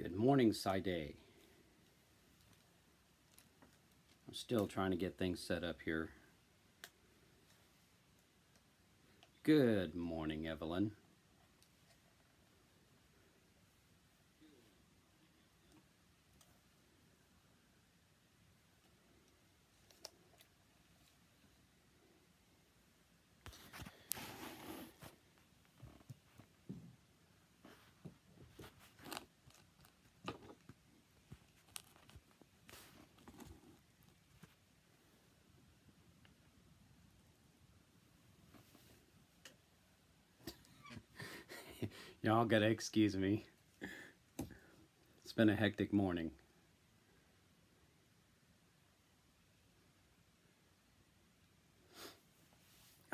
Good morning, Side. I'm still trying to get things set up here. Good morning, Evelyn. Y'all gotta excuse me. It's been a hectic morning.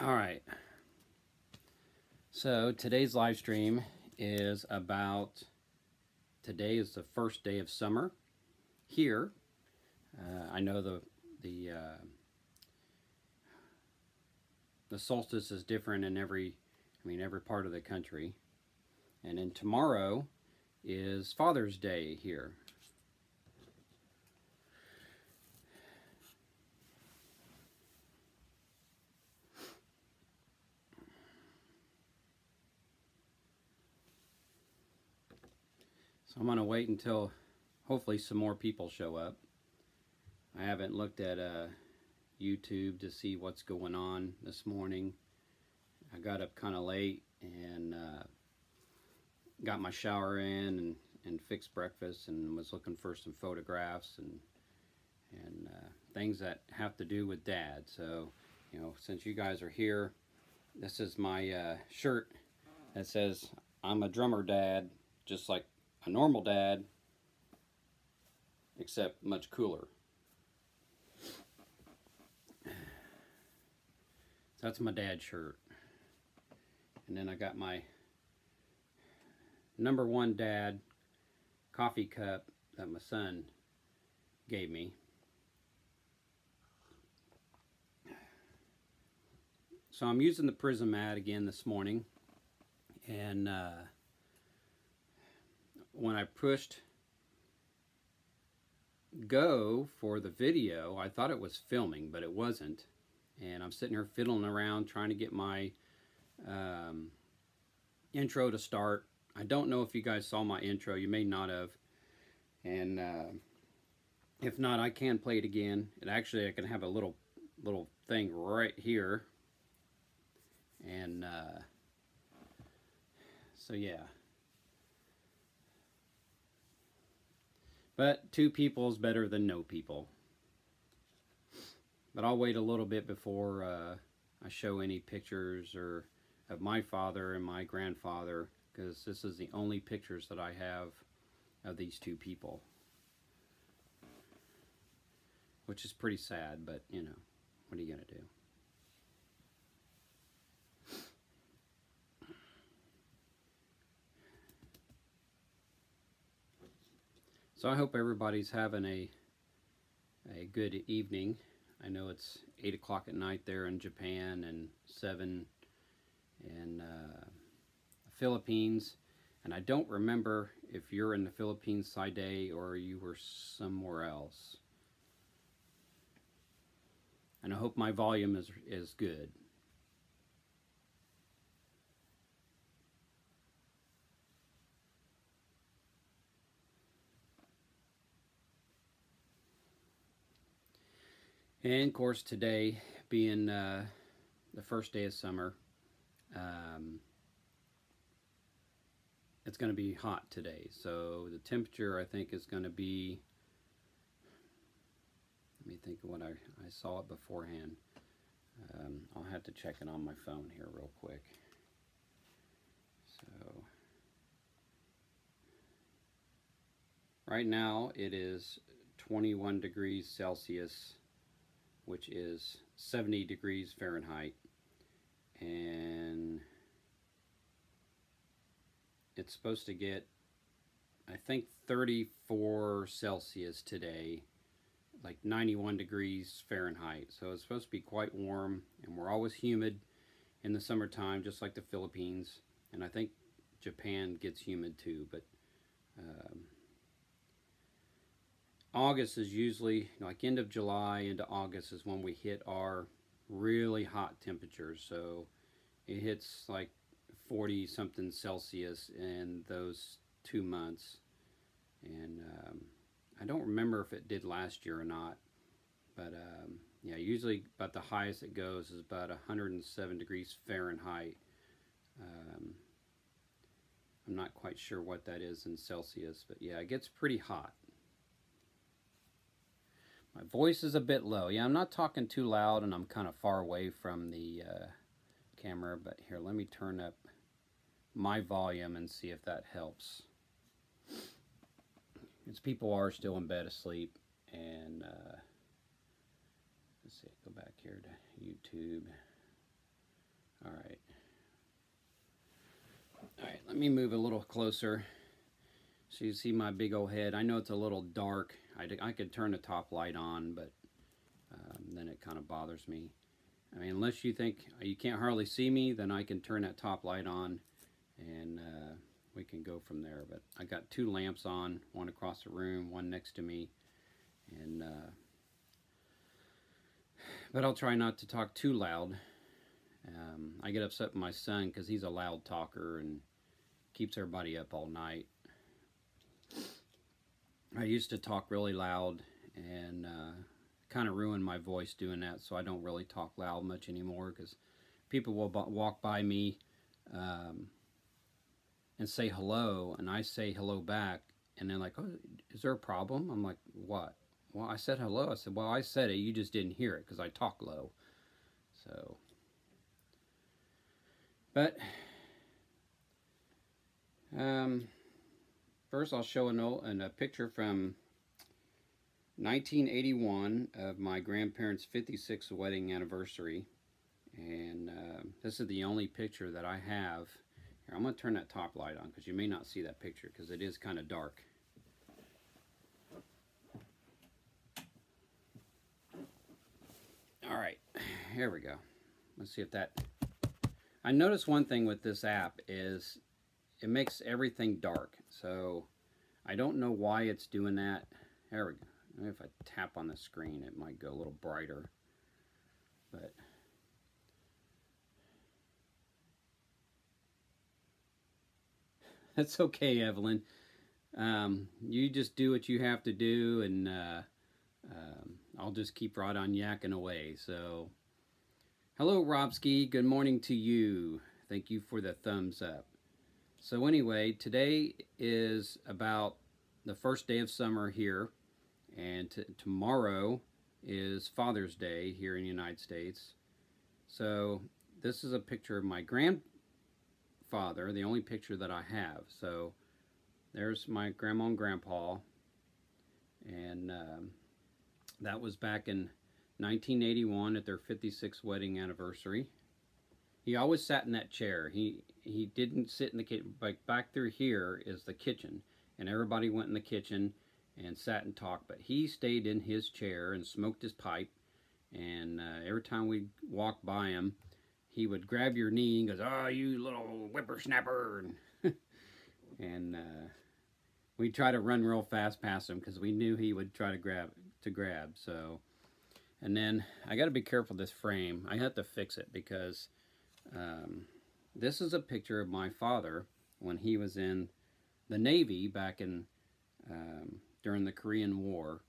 Alright. So today's live stream is about, today is the first day of summer here. I know the solstice is different in every part of the country. And then tomorrow is Father's Day here. So I'm going to wait until hopefully some more people show up. I haven't looked at YouTube to see what's going on this morning. I got up kind of late and got my shower in and fixed breakfast and was looking for some photographs and things that have to do with Dad. So, you know, since you guys are here, this is my shirt that says, "I'm a drummer dad, just like a normal dad, except much cooler." So that's my dad shirt. And then I got my #1 dad coffee cup that my son gave me. So I'm using the Prism mat again this morning, and when I pushed go for the video, I thought it was filming, but it wasn't. And I'm sitting here fiddling around trying to get my intro to start. I don't know if you guys saw my intro. You may not have. And if not, I can play it again. And actually, I can have a little thing right here. And so yeah. But 2 people is better than no people. But I'll wait a little bit before I show any pictures of my father and my grandfather, because this is the only pictures that I have of these 2 people. Which is pretty sad, but you know, what are you going to do? So I hope everybody's having a good evening. I know it's 8 o'clock at night there in Japan and 7 in the Philippines. And I don't remember if you're in the Philippines, Side, or you were somewhere else. And I hope my volume is good. And of course, today being the first day of summer, it's going to be hot today. So the temperature, I think, is going to be, let me think of what I saw it beforehand. I'll have to check it on my phone here real quick. So right now it is 21 degrees Celsius, which is 70 degrees Fahrenheit, and it's supposed to get, I think, 34 Celsius today, like 91 degrees Fahrenheit. So it's supposed to be quite warm, and we're always humid in the summertime, just like the Philippines, and I think Japan gets humid too, but August is usually, like end of July into August is when we hit our really hot temperatures. So it hits like 40 something Celsius in those 2 months. And I don't remember if it did last year or not. But yeah, usually about the highest it goes is about 107 degrees Fahrenheit. I'm not quite sure what that is in Celsius, but yeah, it gets pretty hot. My voice is a bit low. Yeah, I'm not talking too loud, and I'm kind of far away from the camera, but here, let me turn up my volume and see if that helps. Because people are still in bed asleep, and let's see, go back here to YouTube. All right. All right, let me move a little closer so you see my big old head. I know it's a little dark. I could turn the top light on, but then it kind of bothers me. I mean, unless you think you can't hardly see me, then I can turn that top light on and we can go from there. But I got 2 lamps on, one across the room, one next to me. And but I'll try not to talk too loud. I get upset with my son because he's a loud talker and keeps everybody up all night. I used to talk really loud and kind of ruined my voice doing that, so I don't really talk loud much anymore because people will walk by me and say hello, and I say hello back, and they're like, oh, is there a problem? I'm like, what? Well, I said hello. I said, well, I said it, you just didn't hear it because I talk low. So, but first I'll show a picture from 1981 of my grandparents' 56th wedding anniversary. And this is the only picture that I have. Here, I'm going to turn that top light on because you may not see that picture because it is kind of dark. All right, here we go. Let's see if that... I noticed one thing with this app is it makes everything dark. So I don't know why it's doing that. There we go. Maybe if I tap on the screen, it might go a little brighter. But that's okay, Evelyn. You just do what you have to do, and I'll just keep right on yakking away. So, hello, Robski. Good morning to you. Thank you for the thumbs up. So anyway, today is about the first day of summer here, and tomorrow is Father's Day here in the United States. So this is a picture of my grandfather, the only picture that I have. So there's my grandma and grandpa, and that was back in 1981 at their 56th wedding anniversary. He always sat in that chair. He didn't sit in the kitchen. Like back through here is the kitchen, and everybody went in the kitchen and sat and talked. But he stayed in his chair and smoked his pipe. And every time we walked by him, he would grab your knee and goes, "Oh, you little whippersnapper!" And we'd try to run real fast past him because we knew he would try to grab. So, and then I got to be careful with this frame. I have to fix it because. This is a picture of my father when he was in the Navy back in during the Korean War.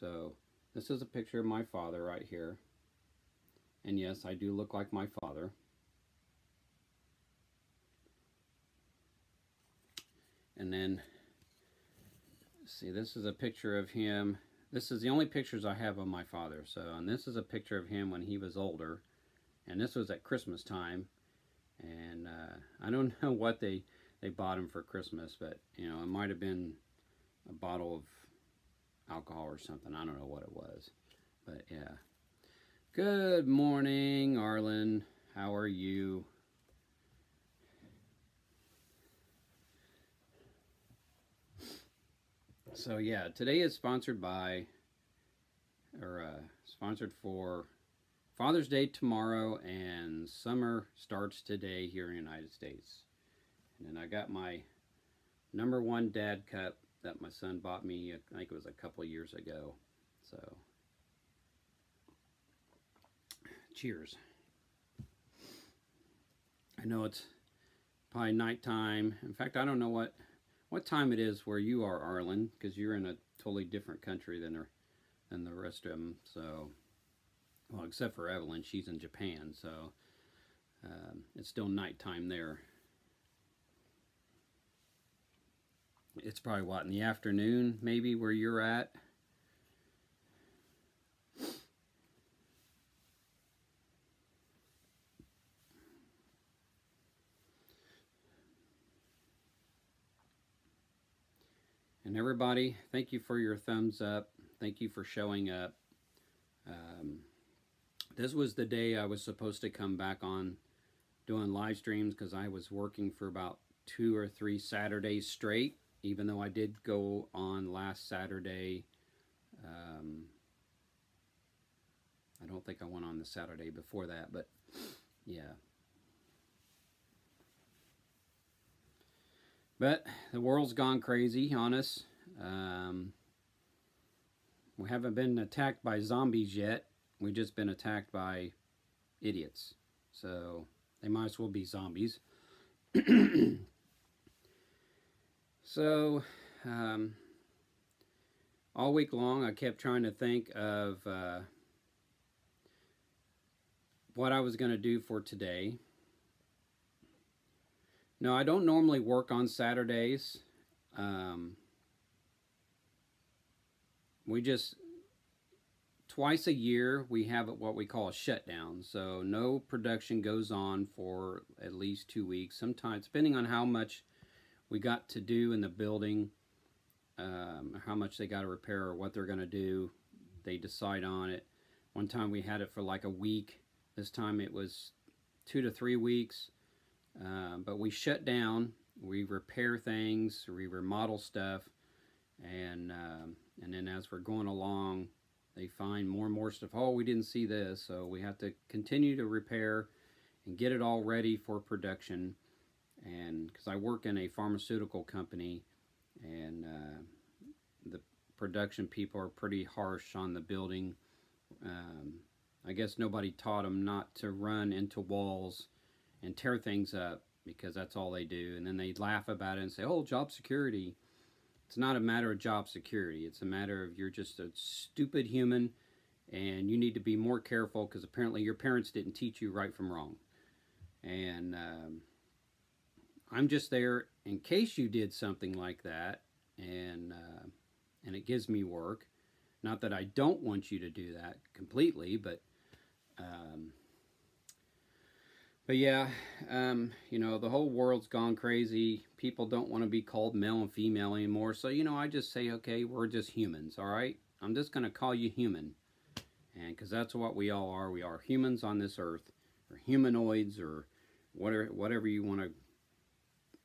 So this is a picture of my father right here. And yes, I do look like my father. And then, see, this is a picture of him. This is the only pictures I have of my father. So, and this is a picture of him when he was older. And this was at Christmas time, and I don't know what they bought him for Christmas, but you know, it might have been a bottle of alcohol or something. I don't know what it was, but yeah. Good morning, Arlen. How are you? So yeah, today is sponsored by, or sponsored for Father's Day tomorrow, and summer starts today here in the United States. And then I got my #1 dad cup that my son bought me, I think it was a couple of years ago. So, cheers. I know it's probably nighttime. In fact, I don't know what time it is where you are, Arlen, because you're in a totally different country than the rest of them. So, well, except for Evelyn, she's in Japan, so it's still nighttime there. It's probably what, in the afternoon, maybe, where you're at. And everybody, thank you for your thumbs up. Thank you for showing up. This was the day I was supposed to come back on doing live streams because I was working for about 2 or 3 Saturdays straight, even though I did go on last Saturday. I don't think I went on the Saturday before that, but yeah. But the world's gone crazy on us. We haven't been attacked by zombies yet. We've just been attacked by idiots. So they might as well be zombies. So all week long I kept trying to think of what I was going to do for today. No, I don't normally work on Saturdays. We just, twice a year, we have what we call a shutdown. So no production goes on for at least 2 weeks. Sometimes, depending on how much we got to do in the building, how much they got to repair or what they're going to do, they decide on it. One time we had it for like a week. This time it was 2 to 3 weeks. But we shut down, we repair things, we remodel stuff, and then as we're going along, they find more and more stuff. Oh, we didn't see this, so we have to continue to repair and get it all ready for production. And because I work in a pharmaceutical company, and the production people are pretty harsh on the building. I guess nobody taught them not to run into walls and tear things up, because that's all they do. And then they laugh about it and say, oh, job security. It's not a matter of job security. It's a matter of you're just a stupid human and you need to be more careful because apparently your parents didn't teach you right from wrong. And I'm just there in case you did something like that, and it gives me work. Not that I don't want you to do that completely, but yeah, you know, the whole world's gone crazy. People don't want to be called male and female anymore. So, you know, I just say, okay, we're just humans, all right? I'm just going to call you human. And because that's what we all are. We are humans on this earth, or humanoids, or whatever you want to,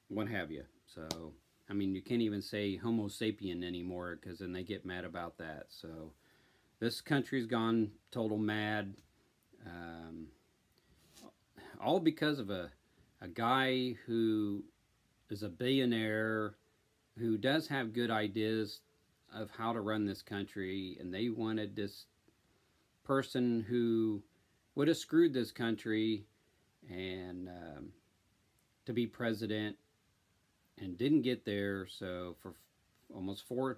what have you. So, I mean, you can't even say Homo sapien anymore because then they get mad about that. So, this country's gone total mad. All because of a guy who is a billionaire who does have good ideas of how to run this country, and they wanted this person who would have screwed this country and to be president, and didn't get there. So for almost 4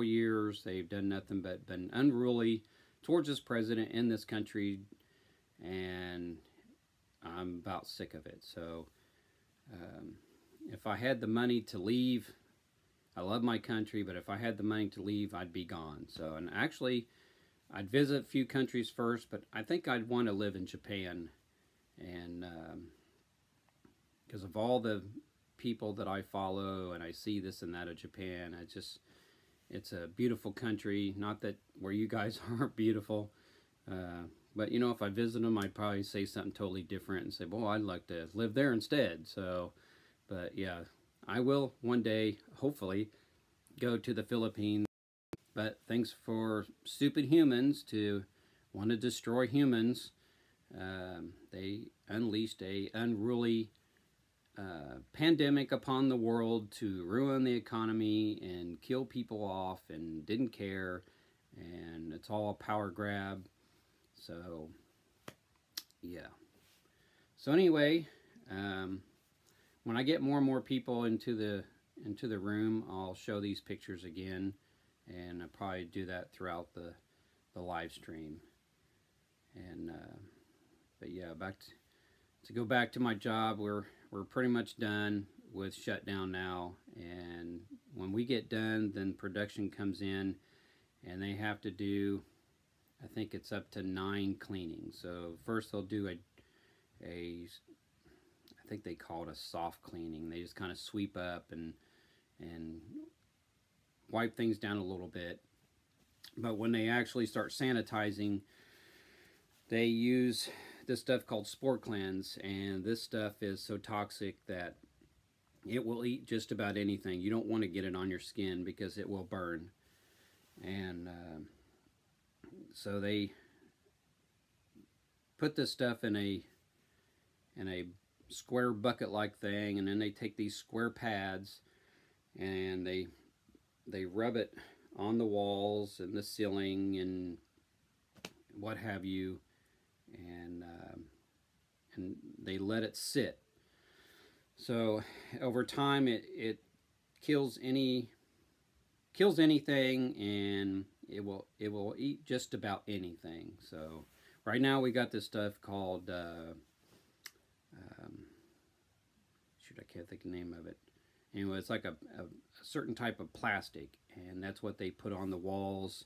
years they've done nothing but been unruly towards this president in this country, and I'm about sick of it. So if I had the money to leave, I love my country, but if I had the money to leave, I'd be gone. So, and actually, I'd visit a few countries first, but I think I'd want to live in Japan. And because of all the people that I follow, and I see this and that of Japan, it's a beautiful country. Not that where you guys aren't beautiful, but, you know, if I visit them, I'd probably say something totally different and say, well, I'd like to live there instead. So, but yeah, I will one day, hopefully, go to the Philippines. But thanks for stupid humans to want to destroy humans. They unleashed a unruly pandemic upon the world to ruin the economy and kill people off and didn't care, and it's all a power grab. So yeah. So anyway, when I get more and more people into the room, I'll show these pictures again, and I'll probably do that throughout the live stream. And but yeah, to go back to my job, we're pretty much done with shutdown now, and when we get done, then production comes in, and they have to do, I think it's up to 9 cleanings. So first they'll do I think they call it a soft cleaning. They just kind of sweep up and wipe things down a little bit. But when they actually start sanitizing, they use this stuff called Spore Cleanse, and this stuff is so toxic that it will eat just about anything. You don't want to get it on your skin because it will burn. And so they put this stuff in a square bucket like thing, and then they take these square pads and they rub it on the walls and the ceiling and what have you, and they let it sit. So over time it kills anything, and it will eat just about anything. So right now we got this stuff called shoot, I can't think of the name of it. Anyway, it's like a certain type of plastic, and that's what they put on the walls.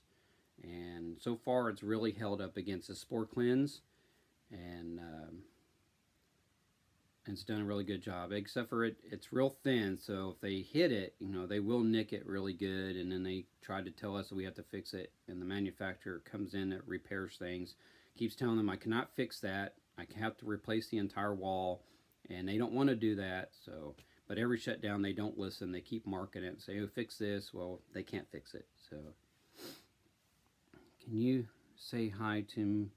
And so far it's really held up against the Spore Cleanse, and it's done a really good job, except for it's real thin, so if they hit it, you know, they will nick it really good. And then they try to tell us that we have to fix it, and the manufacturer comes in that repairs things, keeps telling them I cannot fix that, I have to replace the entire wall, and they don't want to do that. So but every shutdown they don't listen. They keep marking it and say, oh, fix this. Well, they can't fix it. So can you say hi to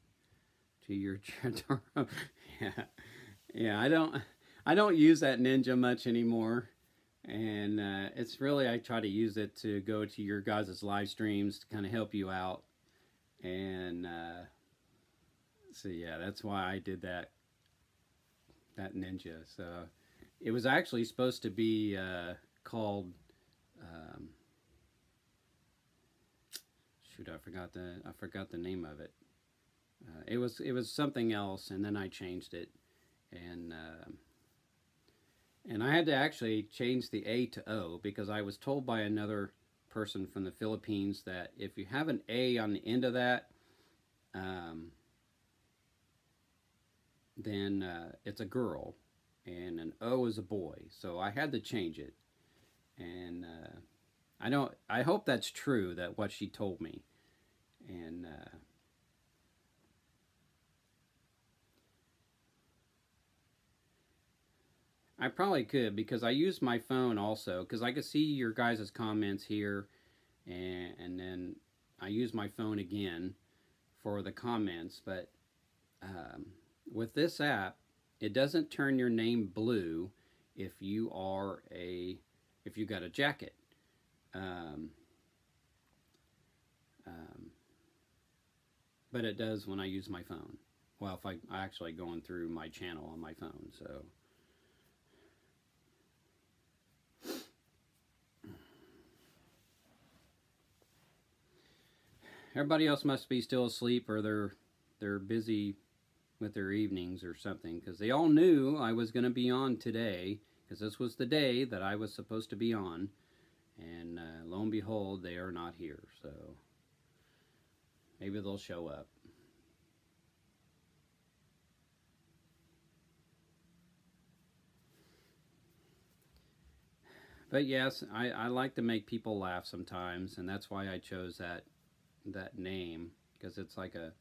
your Chatoro? Yeah, I don't use that Ninja much anymore, and it's really, I try to use it to go to your guys' live streams to kind of help you out, and so yeah, that's why I did that Ninja. So it was actually supposed to be called shoot, I forgot the name of it. It was something else, and then I changed it, and I had to actually change the A to O because I was told by another person from the Philippines that if you have an A on the end of that, then it's a girl, and an O is a boy. So I had to change it, and I hope that's true, that what she told me, and I probably could, because I use my phone also, because I could see your guys' comments here, and then I use my phone again for the comments. But with this app, it doesn't turn your name blue if you got a jacket. But it does when I use my phone. Well, if I actually going through my channel on my phone. So everybody else must be still asleep, or they're busy with their evenings or something, because they all knew I was going to be on today, because this was the day that I was supposed to be on, and lo and behold, they are not here. So maybe they'll show up. But yes, I like to make people laugh sometimes, and that's why I chose that name, because it's like a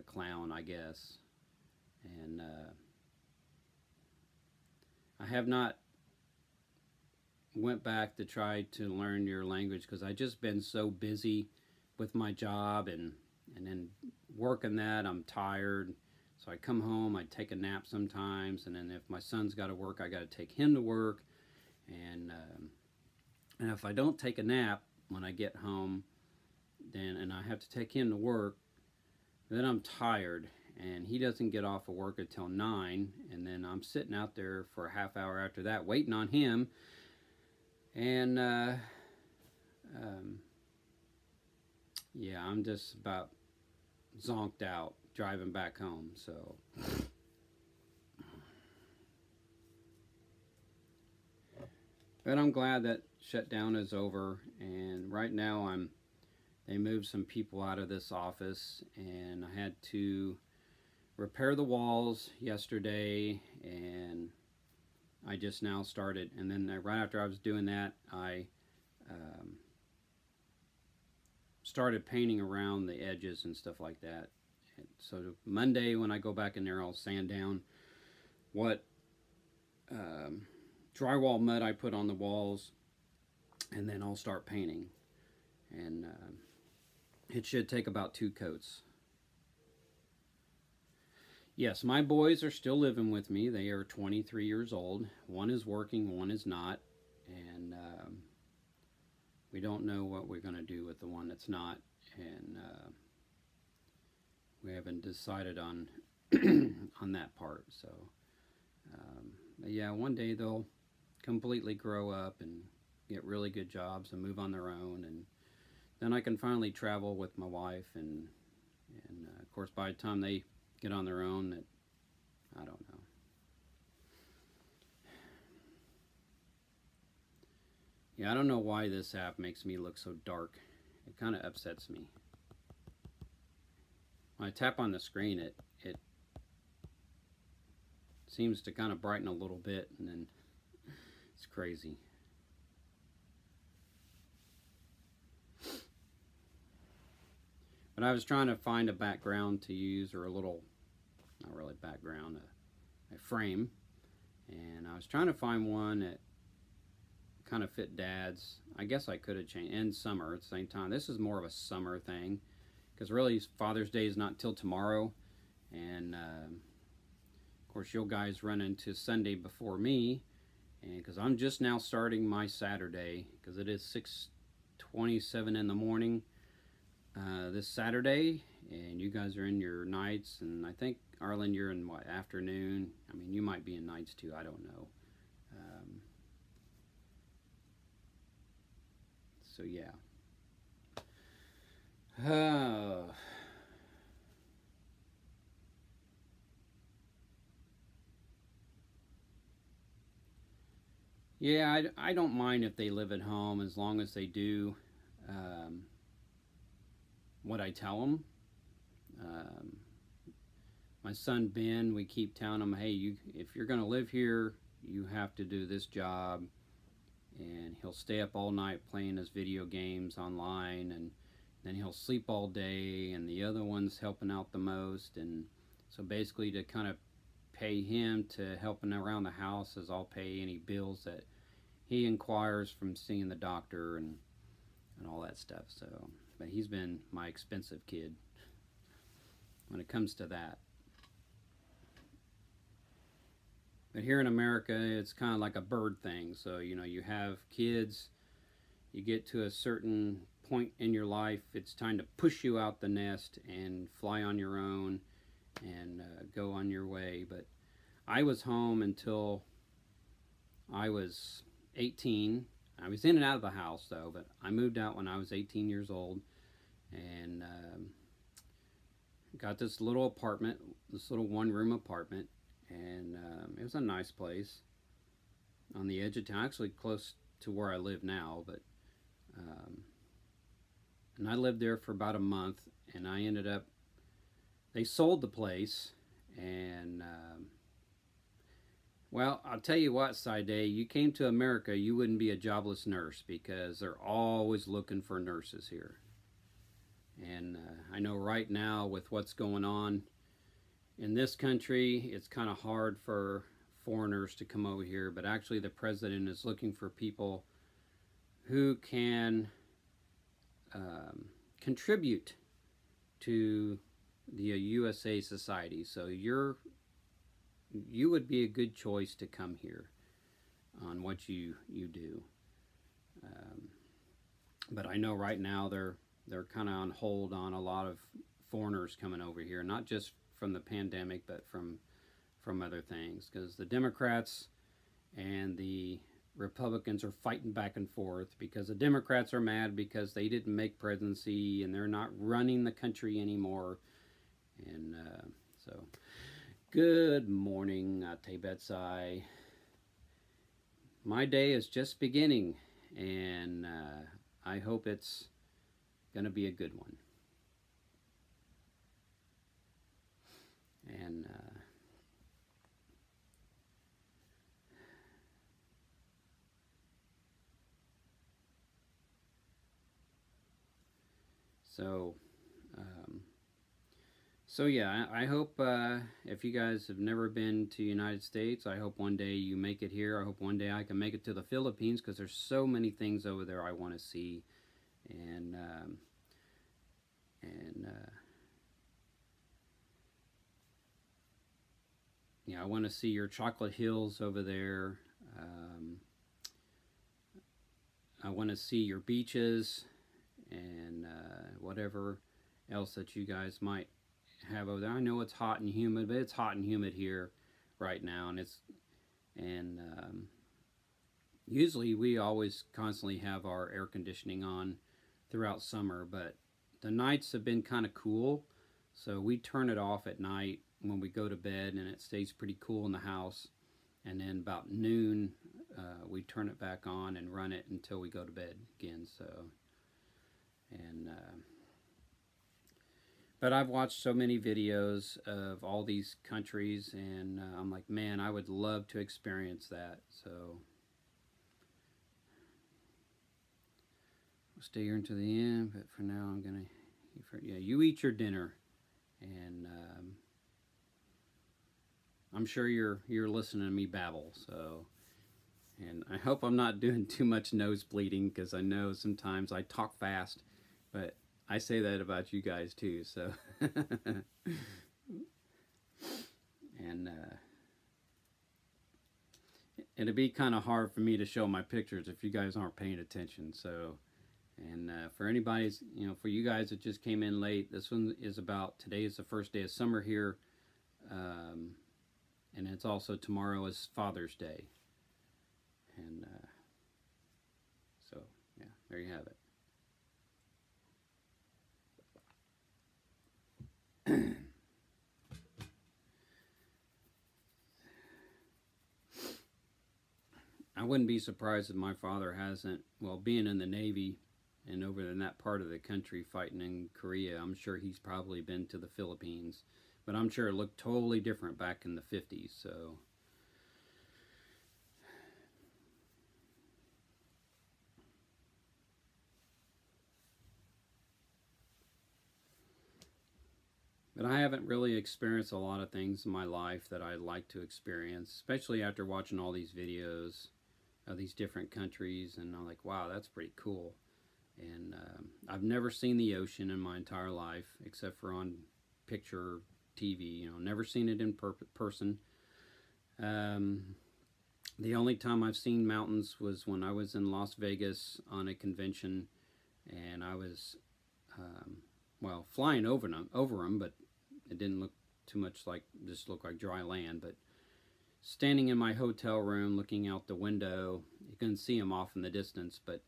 clown, I guess. And I have not went back to try to learn your language, because I just been so busy with my job, and then working that, I'm tired. So I come home, I take a nap sometimes, and then if my son's got to work, I got to take him to work. And if I don't take a nap when I get home, and I have to take him to work, then I'm tired, and he doesn't get off of work until 9, and then I'm sitting out there for a half hour after that waiting on him, and yeah, I'm just about zonked out driving back home. So but I'm glad that shutdown is over, and right now they moved some people out of this office, and I had to repair the walls yesterday, and I just now started, and then right after I was doing that, I started painting around the edges and stuff like that. And so Monday when I go back in there, I'll sand down what drywall mud I put on the walls, and then I'll start painting, and it should take about 2 coats. Yes, my boys are still living with me. They are 23 years old. One is working, one is not, and we don't know what we're going to do with the one that's not, and we haven't decided on on that part. So but yeah, one day they'll completely grow up and get really good jobs and move on their own, and then I can finally travel with my wife, and of course by the time they get on their own, that I don't know. Yeah, I don't know why this app makes me look so dark. It kind of upsets me. When I tap on the screen, it seems to kind of brighten a little bit, and then it's crazy. But I was trying to find a background to use, or a little, not really background, a frame, and I was trying to find one that kind of fit Dad's. I guess I could have changed, and summer at the same time. This is more of a summer thing, because really Father's Day is not till tomorrow, and of course you guys run into Sunday before me, and because I'm just now starting my Saturday, because it is 6:27 in the morning this Saturday, and you guys are in your nights, and I think Arlen, you're in what, afternoon? I mean, you might be in nights too, I don't know. So yeah. Yeah, I don't mind if they live at home as long as they do what I tell them. My son Ben, we keep telling him, hey, if you're going to live here, you have to do this job. And he'll stay up all night playing his video games online, and then he'll sleep all day, and the other one's helping out the most. And so basically to kind of pay him to helping around the house, as I'll pay any bills that he inquires from seeing the doctor and all that stuff. So, but he's been my expensive kid when it comes to that. But here in America, it's kind of like a bird thing. So, you know, you have kids, you get to a certain point in your life, it's time to push you out the nest and fly on your own and go on your way. But I was home until I was 18. I was in and out of the house, though, but I moved out when I was 18 years old, and got this little apartment, this little one-room apartment. And it was a nice place on the edge of town, actually close to where I live now. But and I lived there for about a month, and I ended up, they sold the place, and well, I'll tell you what, Side, you came to America, you wouldn't be a jobless nurse, because they're always looking for nurses here. And I know right now with what's going on in this country, it's kind of hard for foreigners to come over here, but actually the president is looking for people who can contribute to the USA Society. So you would be a good choice to come here on what you do. But I know right now they're kind of on hold on a lot of foreigners coming over here, not just from the pandemic, but from other things, because the Democrats and the Republicans are fighting back and forth, because the Democrats are mad because they didn't make presidency and they're not running the country anymore. And so, good morning, Tebetsai. My day is just beginning, and I hope it's going to be a good one. And so yeah, I hope if you guys have never been to the United States, I hope one day you make it here. I hope one day I can make it to the Philippines, because there's so many things over there I want to see. And yeah, I want to see your chocolate hills over there. I want to see your beaches and whatever else that you guys might have over there. I know it's hot and humid, but it's hot and humid here right now, and usually we always constantly have our air conditioning on throughout summer, but the nights have been kind of cool, so we turn it off at night when we go to bed, and it stays pretty cool in the house. And then about noon we turn it back on and run it until we go to bed again. So, and but I've watched so many videos of all these countries, and I'm like, man, I would love to experience that. So I'll stay here until the end, but for now I'm gonna, yeah, you eat your dinner, and I'm sure you're listening to me babble. So, and I hope I'm not doing too much nose bleeding, because I know sometimes I talk fast, but I say that about you guys too. So, and it'd be kind of hard for me to show my pictures if you guys aren't paying attention. So, and for anybody, for you guys that just came in late, this one is about, today is the first day of summer here. And it's also, tomorrow is Father's Day. And so, yeah, there you have it. I wouldn't be surprised if my father hasn't, well, being in the Navy and over in that part of the country fighting in Korea, I'm sure he's probably been to the Philippines. But I'm sure it looked totally different back in the 50s, so. But I haven't really experienced a lot of things in my life that I'd like to experience, especially after watching all these videos of these different countries, and I'm like, wow, that's pretty cool. And I've never seen the ocean in my entire life, except for on picture TV, never seen it in person. The only time I've seen mountains was when I was in Las Vegas on a convention, and I was, well, flying over them, but it didn't look too much like, just looked like dry land. But standing in my hotel room, looking out the window, you can see them off in the distance, but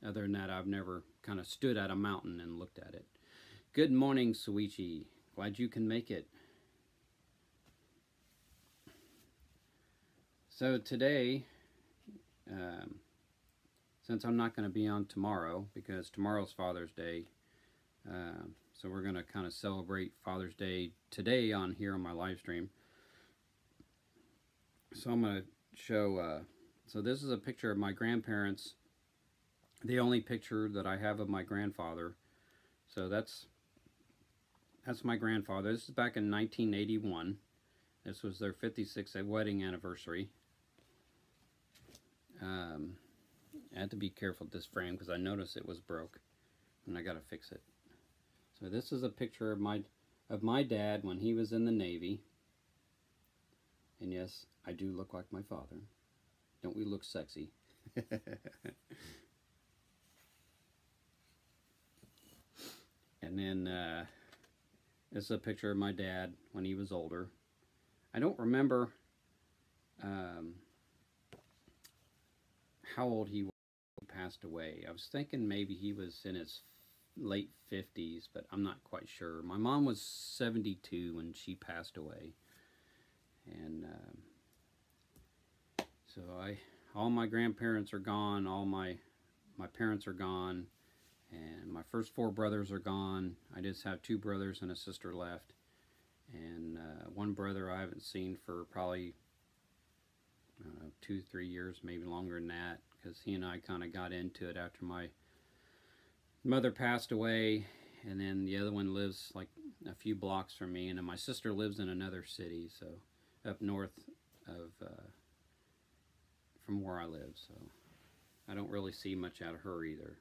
other than that, I've never kind of stood at a mountain and looked at it. Good morning, Suichi. Glad you can make it. So today, since I'm not going to be on tomorrow, because tomorrow's Father's Day, so we're going to kind of celebrate Father's Day today on here on my live stream. So I'm going to show, so this is a picture of my grandparents, the only picture that I have of my grandfather. So that's my grandfather. This is back in 1981. This was their 56th wedding anniversary. I had to be careful with this frame because I noticed it was broke, and I got to fix it. So this is a picture of my dad when he was in the Navy. And yes, I do look like my father. Don't we look sexy? And then this is a picture of my dad when he was older. I don't remember how old he was when he passed away. I was thinking maybe he was in his late 50s, but I'm not quite sure. My mom was 72 when she passed away. And so all my grandparents are gone, all my parents are gone, and my first 4 brothers are gone. I just have 2 brothers and a sister left, and one brother I haven't seen for probably 2-3 years, maybe longer than that, because he and I kind of got into it after my mother passed away, and then the other one lives like a few blocks from me, and then my sister lives in another city, so up north of from where I live, so I don't really see much out of her either.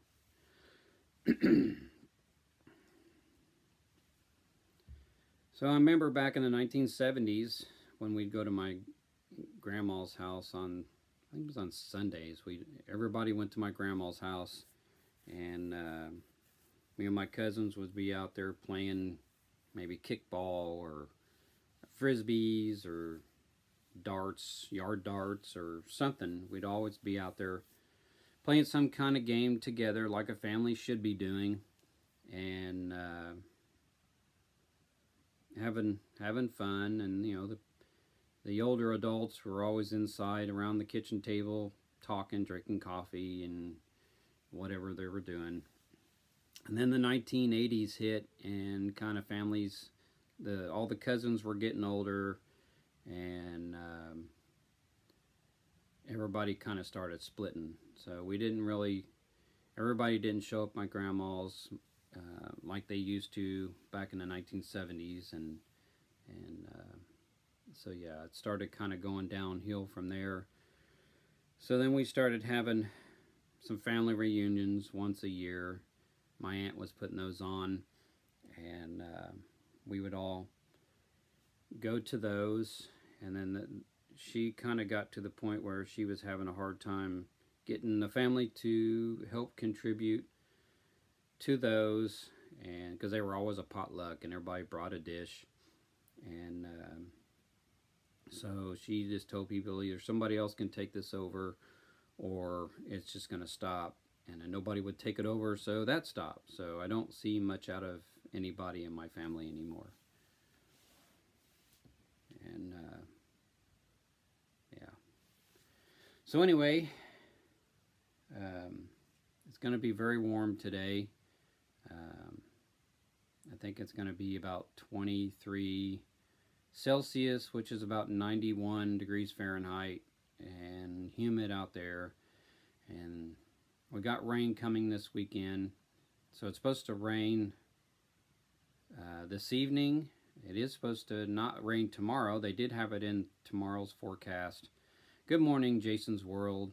So I remember back in the 1970s when we'd go to my grandma's house on, I think it was on Sundays, everybody went to my grandma's house, and me and my cousins would be out there playing maybe kickball or frisbees or darts, yard darts or something. We'd always be out there playing some kind of game together like a family should be doing, and having fun. And you know, the older adults were always inside around the kitchen table talking, drinking coffee and whatever they were doing. And then the 1980s hit, and kind of families, all the cousins were getting older, and everybody kind of started splitting. So everybody didn't show up at my grandma's like they used to back in the 1970s, and so yeah, it started kind of going downhill from there. So then we started having some family reunions once a year. My aunt was putting those on, and we would all go to those. And then she kind of got to the point where she was having a hard time getting the family to help contribute to those, and because they were always a potluck and everybody brought a dish, and so she just told people either somebody else can take this over or it's just going to stop, and then nobody would take it over, so that stopped. So I don't see much out of anybody in my family anymore. And yeah, so anyway, it's going to be very warm today. I think it's going to be about 23 Celsius, which is about 91 degrees Fahrenheit, and humid out there. And we got rain coming this weekend, so it's supposed to rain this evening. It is supposed to not rain tomorrow. They did have it in tomorrow's forecast. Good morning, Jason's World.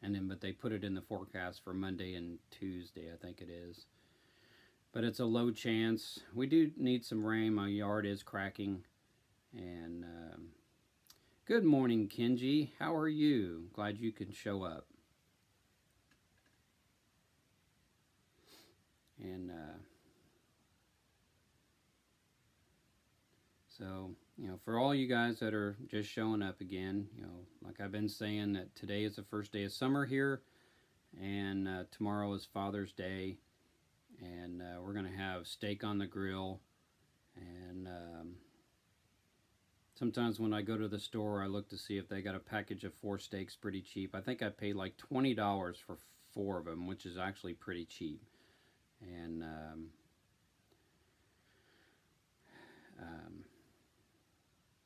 And then, but they put it in the forecast for Monday and Tuesday, I think it is. But it's a low chance. We do need some rain. My yard is cracking. And good morning, Kenji. How are you? Glad you can show up. And so, you know, for all you guys that are just showing up again, you know, like I've been saying, that today is the first day of summer here, and tomorrow is Father's Day, and we're going to have steak on the grill. And sometimes when I go to the store, I look to see if they got a package of 4 steaks pretty cheap. I think I paid like $20 for 4 of them, which is actually pretty cheap. And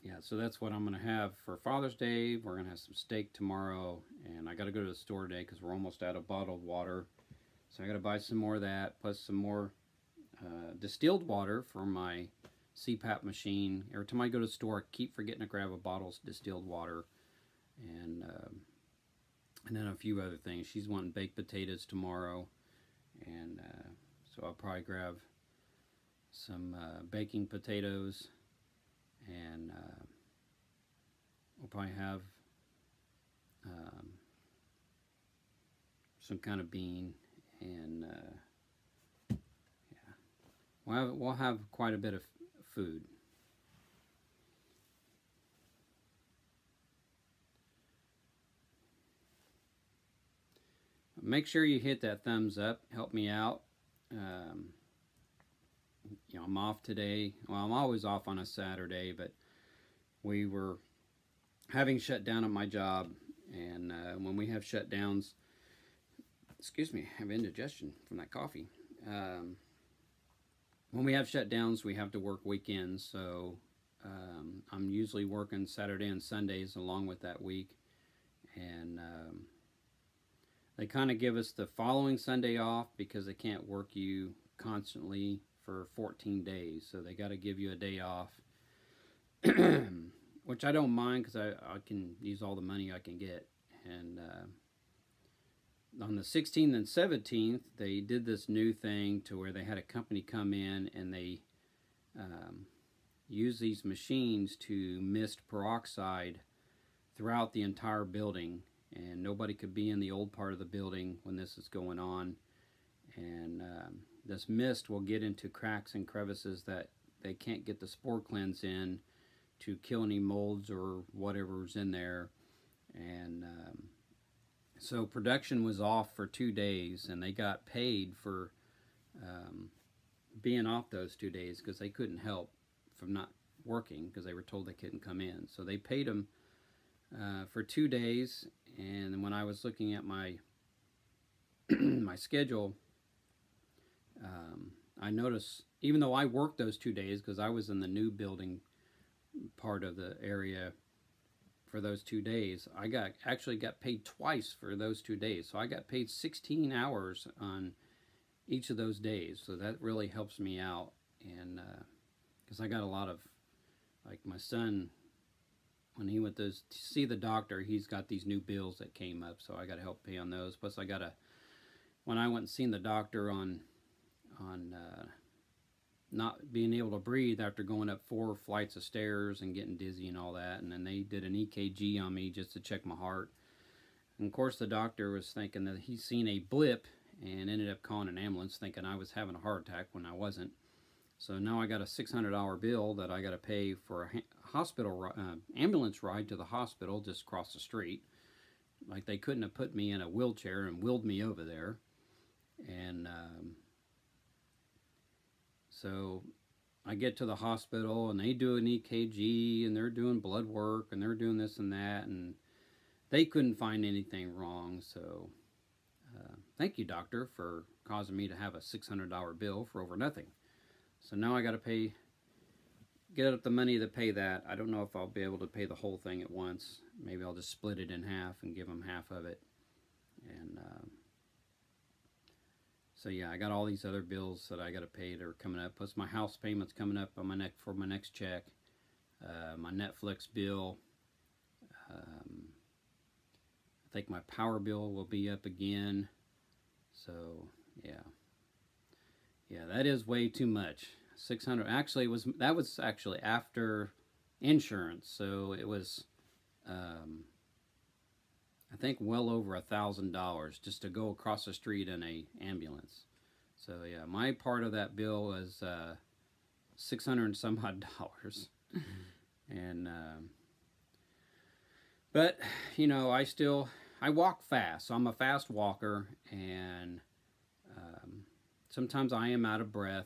yeah, so that's what I'm going to have for Father's Day. We're going to have some steak tomorrow, and I got to go to the store today because we're almost out of bottled water. So I got to buy some more of that, plus some more distilled water for my CPAP machine. Every time I go to the store, I keep forgetting to grab a bottle of distilled water. And and then a few other things. She's wanting baked potatoes tomorrow, and so I'll probably grab some baking potatoes, and we'll probably have some kind of bean, and yeah, we'll have quite a bit of food. Make sure you hit that thumbs up. Help me out. You know, I'm off today. Well, I'm always off on a Saturday, but we were having shut down at my job, and when we have shutdowns, excuse me, I have indigestion from that coffee. When we have shutdowns, we have to work weekends, so I'm usually working Saturday and Sundays along with that week, and they kind of give us the following Sunday off because they can't work you constantly for 14 days, so they got to give you a day off, which I don't mind because I can use all the money I can get. And on the 16th and 17th, they did this new thing to where they had a company come in and they use these machines to mist peroxide throughout the entire building, and nobody could be in the old part of the building when this is going on. And this mist will get into cracks and crevices that they can't get the spore cleanse in to kill any molds or whatever's in there. And so production was off for 2 days, and they got paid for being off those 2 days because they couldn't help from not working because they were told they couldn't come in. So they paid them for 2 days, and when I was looking at my my schedule, I noticed, even though I worked those 2 days because I was in the new building part of the area for those 2 days, I actually got paid twice for those 2 days. So I got paid 16 hours on each of those days. So that really helps me out, and because I got a lot of, like my son, when he went to see the doctor, he's got these new bills that came up, so I got to help pay on those. Plus I got to, when I went and seen the doctor on not being able to breathe after going up 4 flights of stairs and getting dizzy and all that, and then they did an EKG on me just to check my heart. And of course the doctor was thinking that he's seen a blip and ended up calling an ambulance thinking I was having a heart attack when I wasn't. So now I got a $600 bill that I got to pay for a hospital ambulance ride to the hospital just across the street. Like they couldn't have put me in a wheelchair and wheeled me over there. And so I get to the hospital and they do an EKG and they're doing blood work and they're doing this and that, and they couldn't find anything wrong. So thank you, doctor, for causing me to have a $600 bill for over nothing. So now I got to get up the money to pay that. I don't know if I'll be able to pay the whole thing at once. Maybe I'll just split it in half and give them half of it. And so yeah, I got all these other bills that I got to pay that are coming up. Plus my house payment's coming up on for my next check. My Netflix bill. I think my power bill will be up again. So yeah. Yeah, that is way too much. 600. Actually, that was actually after insurance, so it was I think well over $1,000 just to go across the street in a ambulance. So yeah, my part of that bill was $600 and some odd dollars. And but you know, I walk fast, so I'm a fast walker, and sometimes I am out of breath.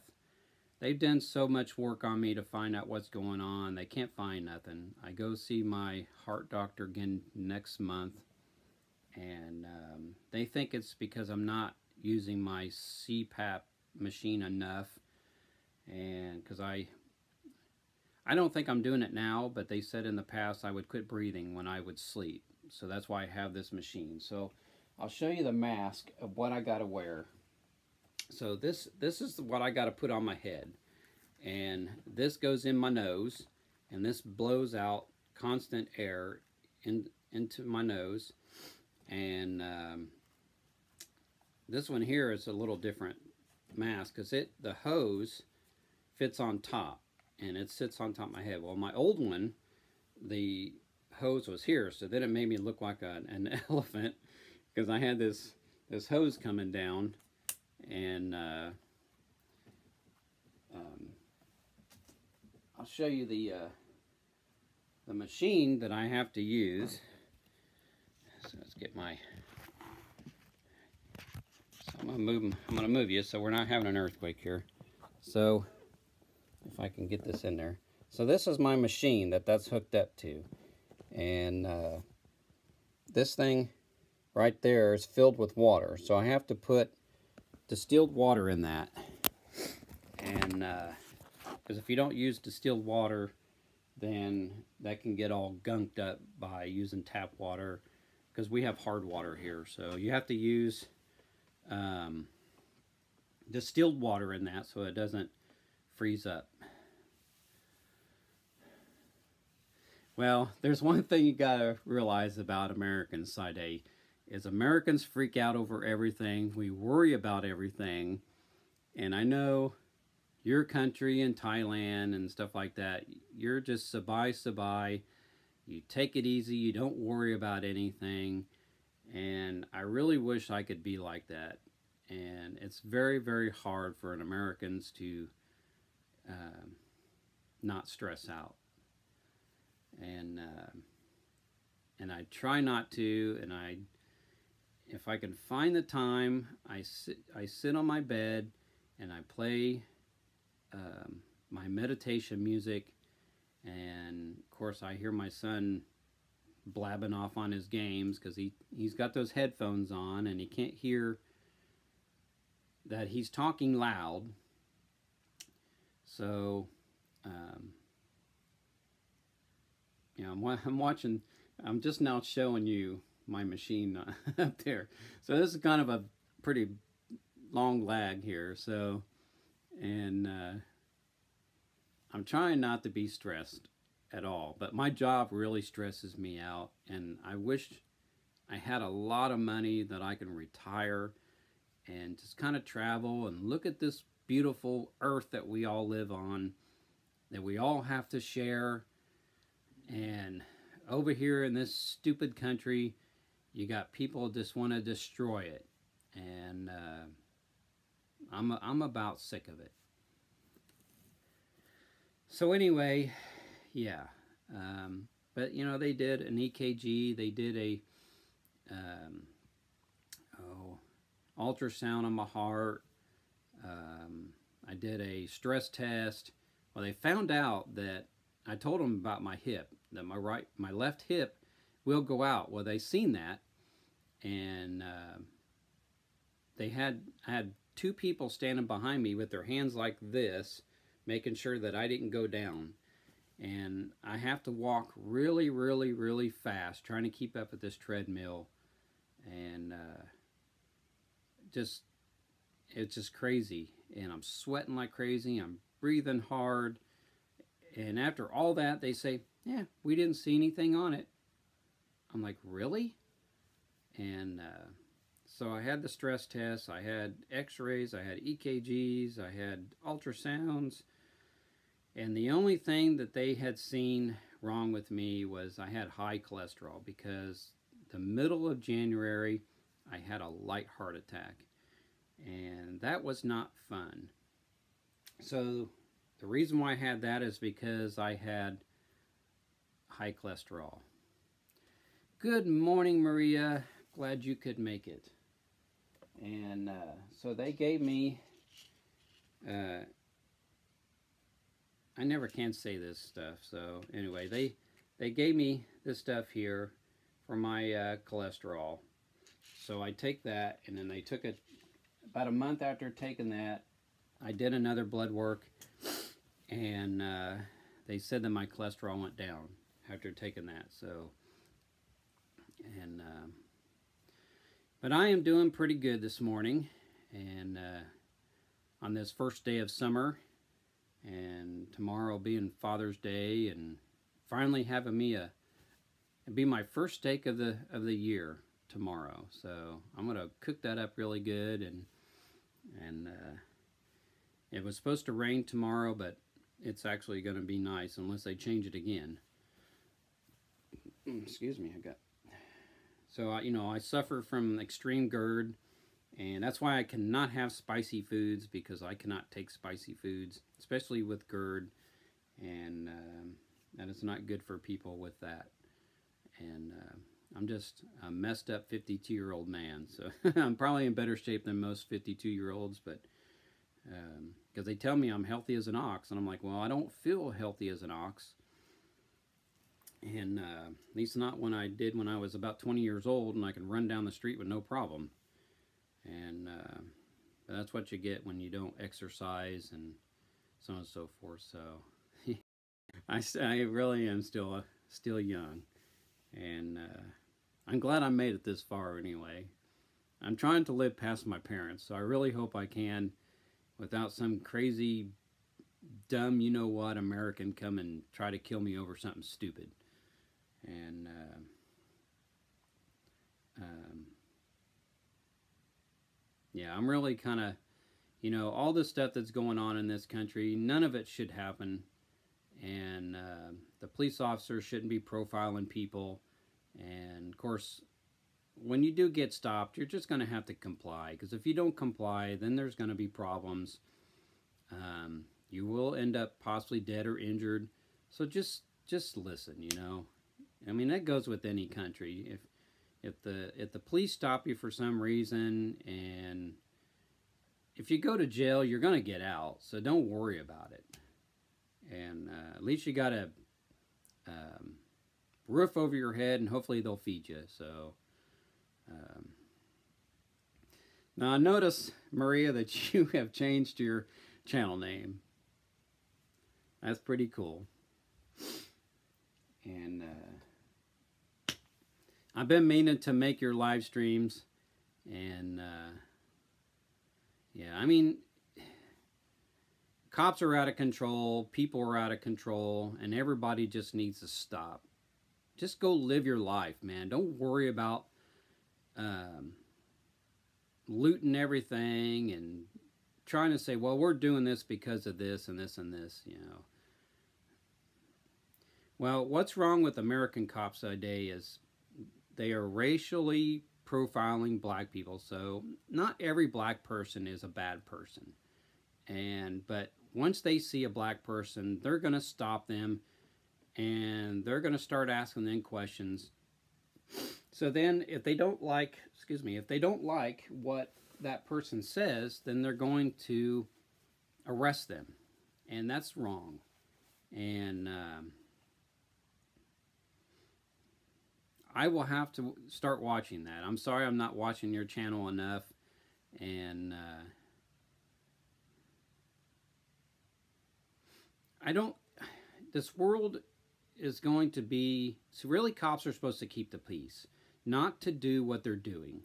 They've done so much work on me to find out what's going on. They can't find nothing. I go see my heart doctor again next month, and they think it's because I'm not using my CPAP machine enough, and because I don't think I'm doing it now, but they said in the past I would quit breathing when I would sleep. So that's why I have this machine. So I'll show you the mask of what I got to wear. So this is what I got to put on my head, and this goes in my nose, and this blows out constant air into my nose, And this one here is a little different mask because the hose fits on top and it sits on top of my head. Well, my old one, the hose was here, so then it made me look like an elephant because I had this hose coming down. And I'll show you the machine that I have to use. So let's get my. So I'm gonna move you so we're not having an earthquake here. So if I can get this in there. So this is my machine that's hooked up to, and this thing right there is filled with water. So I have to put distilled water in that, and because if you don't use distilled water, then that can get all gunked up by using tap water, because we have hard water here. So you have to use distilled water in that so it doesn't freeze up. Well, there's one thing you gotta realize about Americans, Side is Americans freak out over everything. We worry about everything. And I know your country and Thailand and stuff like that, you're just sabai. You take it easy. You don't worry about anything. And I really wish I could be like that. And it's very, very hard for an Americans to not stress out. And I try not to, and if I can find the time, I sit on my bed and I play my meditation music, and of course I hear my son blabbing off on his games because he's got those headphones on and he can't hear that he's talking loud. So you know, I'm just now showing you my machine up there. So this is kind of a pretty long lag here. So, and I'm trying not to be stressed at all, but my job really stresses me out, and I wish I had a lot of money that I can retire and just kind of travel and look at this beautiful earth that we all live on, that we all have to share. And over here in this stupid country, you got people just want to destroy it, and I'm about sick of it. So anyway, yeah, but you know, they did an EKG, they did a ultrasound on my heart. I did a stress test. Well, they found out that I told them about my hip, that my left hip will go out. Well, they seen that, and I had two people standing behind me with their hands like this, making sure that I didn't go down. And I have to walk really, really, really fast, trying to keep up with this treadmill, and it's just crazy. And I'm sweating like crazy. I'm breathing hard. And after all that, they say, yeah, we didn't see anything on it. I'm like, really? And so I had the stress tests, I had x-rays, I had EKGs, I had ultrasounds. And the only thing that they had seen wrong with me was I had high cholesterol, because the middle of January, I had a light heart attack. And that was not fun. So the reason why I had that is because I had high cholesterol. Good morning, Maria. Glad you could make it. And so they gave me, I never can say this stuff. So anyway, they gave me this stuff here for my cholesterol. So I take that, and then they took it about a month after taking that. I did another blood work, and they said that my cholesterol went down after taking that. So, and but I am doing pretty good this morning, and on this first day of summer, and tomorrow being Father's Day, and finally having me it'd be my first steak of the year tomorrow. So I'm going to cook that up really good. And it was supposed to rain tomorrow, but it's actually going to be nice unless they change it again. Excuse me, So, I suffer from extreme GERD, and that's why I cannot have spicy foods, because I cannot take spicy foods, especially with GERD, and that is not good for people with that. And I'm just a messed up 52-year-old man, so I'm probably in better shape than most 52-year-olds, but because they tell me I'm healthy as an ox, and I'm like, well, I don't feel healthy as an ox. And at least not when I did when I was about 20 years old and I could run down the street with no problem. And but that's what you get when you don't exercise and so on and so forth. So I really am still young, and I'm glad I made it this far anyway. I'm trying to live past my parents, so I really hope I can, without some crazy, dumb, you-know-what American come and try to kill me over something stupid. And yeah, I'm really kind of, all this stuff that's going on in this country, none of it should happen. And the police officers shouldn't be profiling people. And of course, when you do get stopped, you're just going to have to comply, because if you don't comply, then there's going to be problems. You will end up possibly dead or injured. So just listen, I mean, that goes with any country. If the police stop you for some reason, and if you go to jail, you're going to get out. So don't worry about it. And at least you got a roof over your head, and hopefully they'll feed you. So now I notice, Maria, that you have changed your channel name. That's pretty cool. And I've been meaning to make your live streams, and yeah, I mean, cops are out of control, people are out of control, and everybody just needs to stop. Just go live your life, man. Don't worry about looting everything and trying to say, well, we're doing this because of this and this and this, Well, what's wrong with American cops today is they are racially profiling black people. So not every black person is a bad person. But once they see a black person, they're going to stop them, and they're going to start asking them questions. So then if they don't like, if they don't like what that person says, then they're going to arrest them. And that's wrong. And I will have to start watching that. I'm sorry I'm not watching your channel enough. And this world is going to be, so really cops are supposed to keep the peace, not to do what they're doing.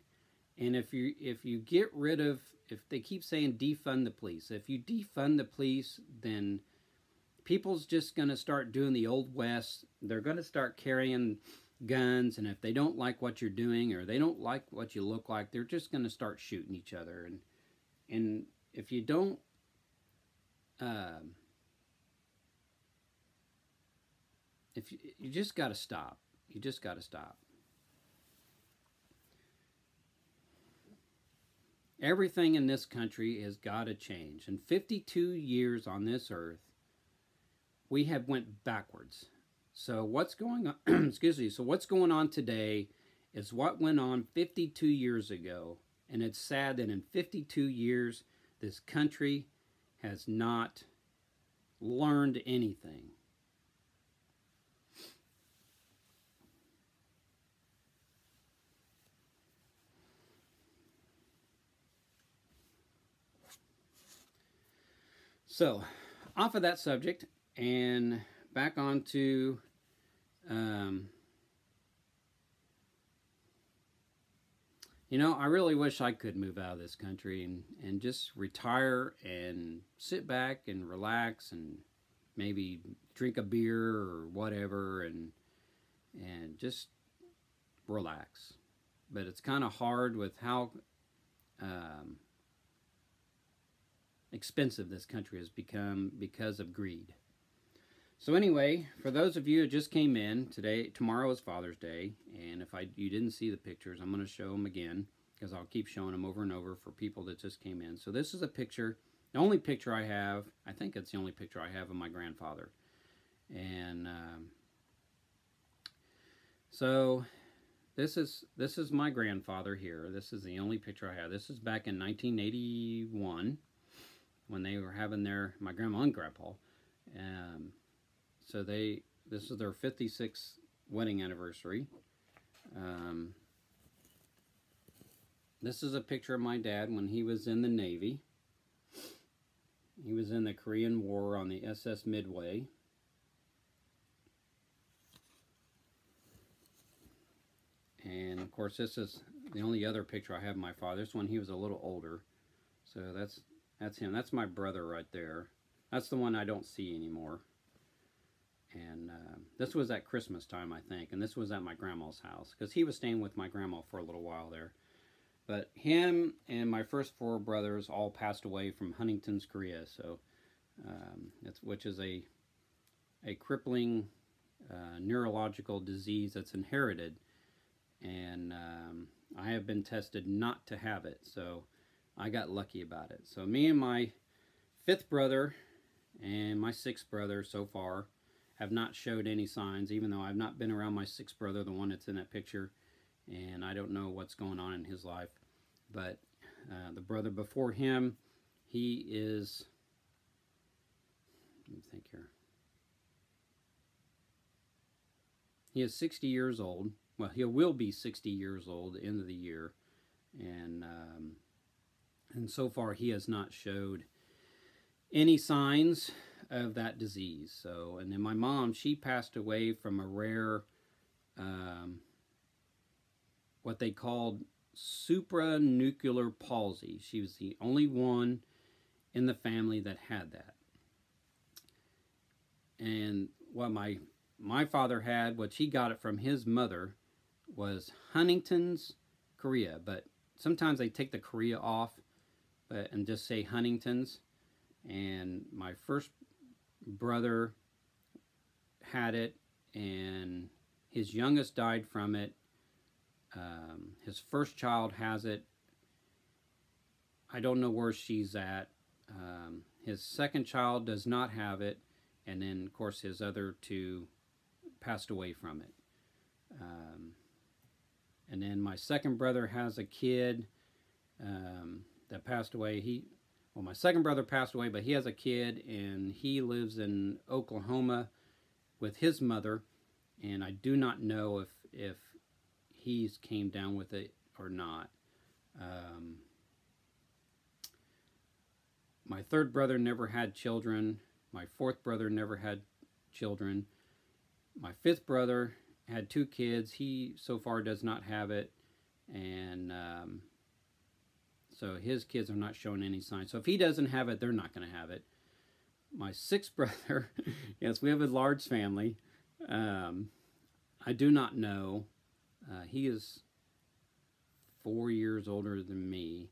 And if you get rid of, if they keep saying defund the police, if you defund the police, then people's just going to start doing the Old West. They're going to start carrying guns, and if they don't like what you're doing, or they don't like what you look like, they're just going to start shooting each other. And if you don't you just got to stop. You just got to stop. Everything in this country has got to change. In 52 years on this earth, we have went backwards. So what's going on, excuse me, so what's going on today is what went on 52 years ago. And it's sad that in 52 years, this country has not learned anything. So, off of that subject, and back on to I really wish I could move out of this country and just retire and sit back and relax and maybe drink a beer or whatever and just relax. but it's kind of hard with how um, expensive this country has become because of greed. So anyway, for those of you who just came in, tomorrow is Father's Day, and if you didn't see the pictures, I'm going to show them again, because I'll keep showing them over and over for people that just came in. So this is a picture, the only picture I have, I think it's the only picture I have of my grandfather. And so this is my grandfather here. This is the only picture I have. This is back in 1981 when they were having my grandma and grandpa. So this is their 56th wedding anniversary. This is a picture of my dad when he was in the Navy. He was in the Korean War on the SS Midway. And of course, this is the only other picture I have of my father. This one, he was a little older. So that's him. That's my brother right there. That's the one I don't see anymore. And this was at Christmas time, I think. And this was at my grandma's house, because he was staying with my grandma for a little while there. But him and my first 4 brothers all passed away from Huntington's chorea. So, which is a crippling neurological disease that's inherited. And I have been tested not to have it. So I got lucky about it. So me and my 5th brother and my 6th brother so far have not showed any signs, even though I've not been around my 6th brother, the one that's in that picture, and I don't know what's going on in his life. But the brother before him, he is, let me think here, he is 60 years old. Well, he will be 60 years old at the end of the year, and so far he has not showed any signs of that disease. So, and then my mom, she passed away from a rare, what they called supranuclear palsy. She was the only one in the family that had that. And what my father had, what he got it from his mother, was Huntington's chorea. But sometimes they take the chorea off and just say Huntington's. And my first brother had it, and his youngest died from it. His first child has it. I don't know where she's at. His second child does not have it, and then of course his other 2 passed away from it. And then my second brother has a kid that passed away. Well, my second brother passed away, but he has a kid, and he lives in Oklahoma with his mother, and I do not know if he's came down with it or not. My 3rd brother never had children. My 4th brother never had children. My 5th brother had 2 kids. He so far does not have it, and so his kids are not showing any signs. So if he doesn't have it, they're not going to have it. My 6th brother, yes, we have a large family. I do not know. He is 4 years older than me,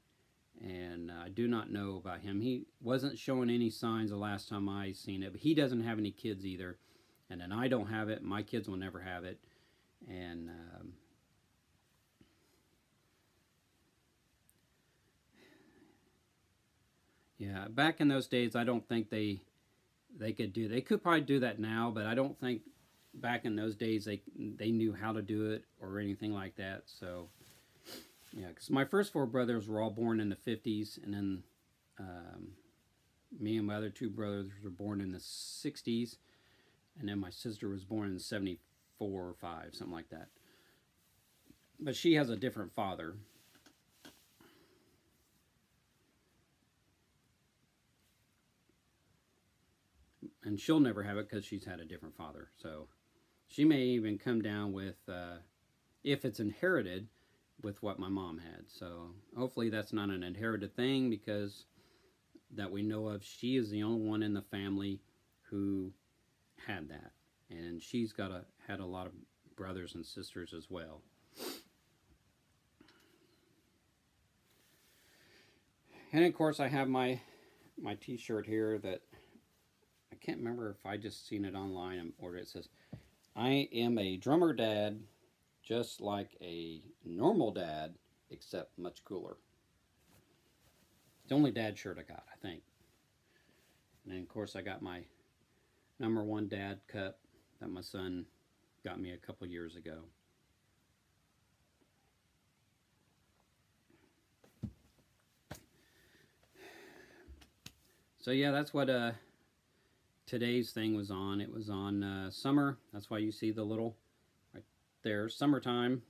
and I do not know about him. He wasn't showing any signs the last time I seen it, but he doesn't have any kids either. And then I don't have it. My kids will never have it. And yeah, back in those days, I don't think they could do. They could probably do that now, but I don't think back in those days they knew how to do it or anything like that. So yeah, because my first 4 brothers were all born in the 50s, and then me and my other 2 brothers were born in the 60s, and then my sister was born in 74 or 5, something like that. But she has a different father. And she'll never have it because she's had a different father. So she may even come down with, if it's inherited, with what my mom had. So hopefully that's not an inherited thing, because that we know of, she is the only one in the family who had that. And she's had a lot of brothers and sisters as well. And of course I have my t-shirt here that I can't remember if I just seen it online and ordered it. It says, "I am a drummer dad, just like a normal dad, except much cooler." It's the only dad shirt I got, I think. And then of course I got my #1 dad cup that my son got me a couple years ago. So yeah, that's what today's thing was on. It was on summer. That's why you see the little right there, summertime.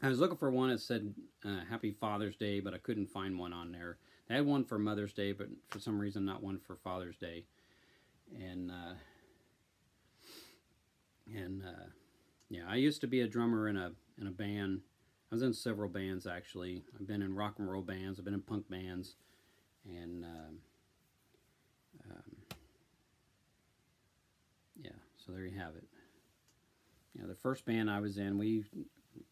I was looking for one that said Happy Father's Day, but I couldn't find one on there. They had one for Mother's Day, but for some reason not one for Father's Day. And yeah, I used to be a drummer in a band. I was in several bands actually. I've been in rock and roll bands. I've been in punk bands, and yeah, so there you have it. You know, the first band I was in, we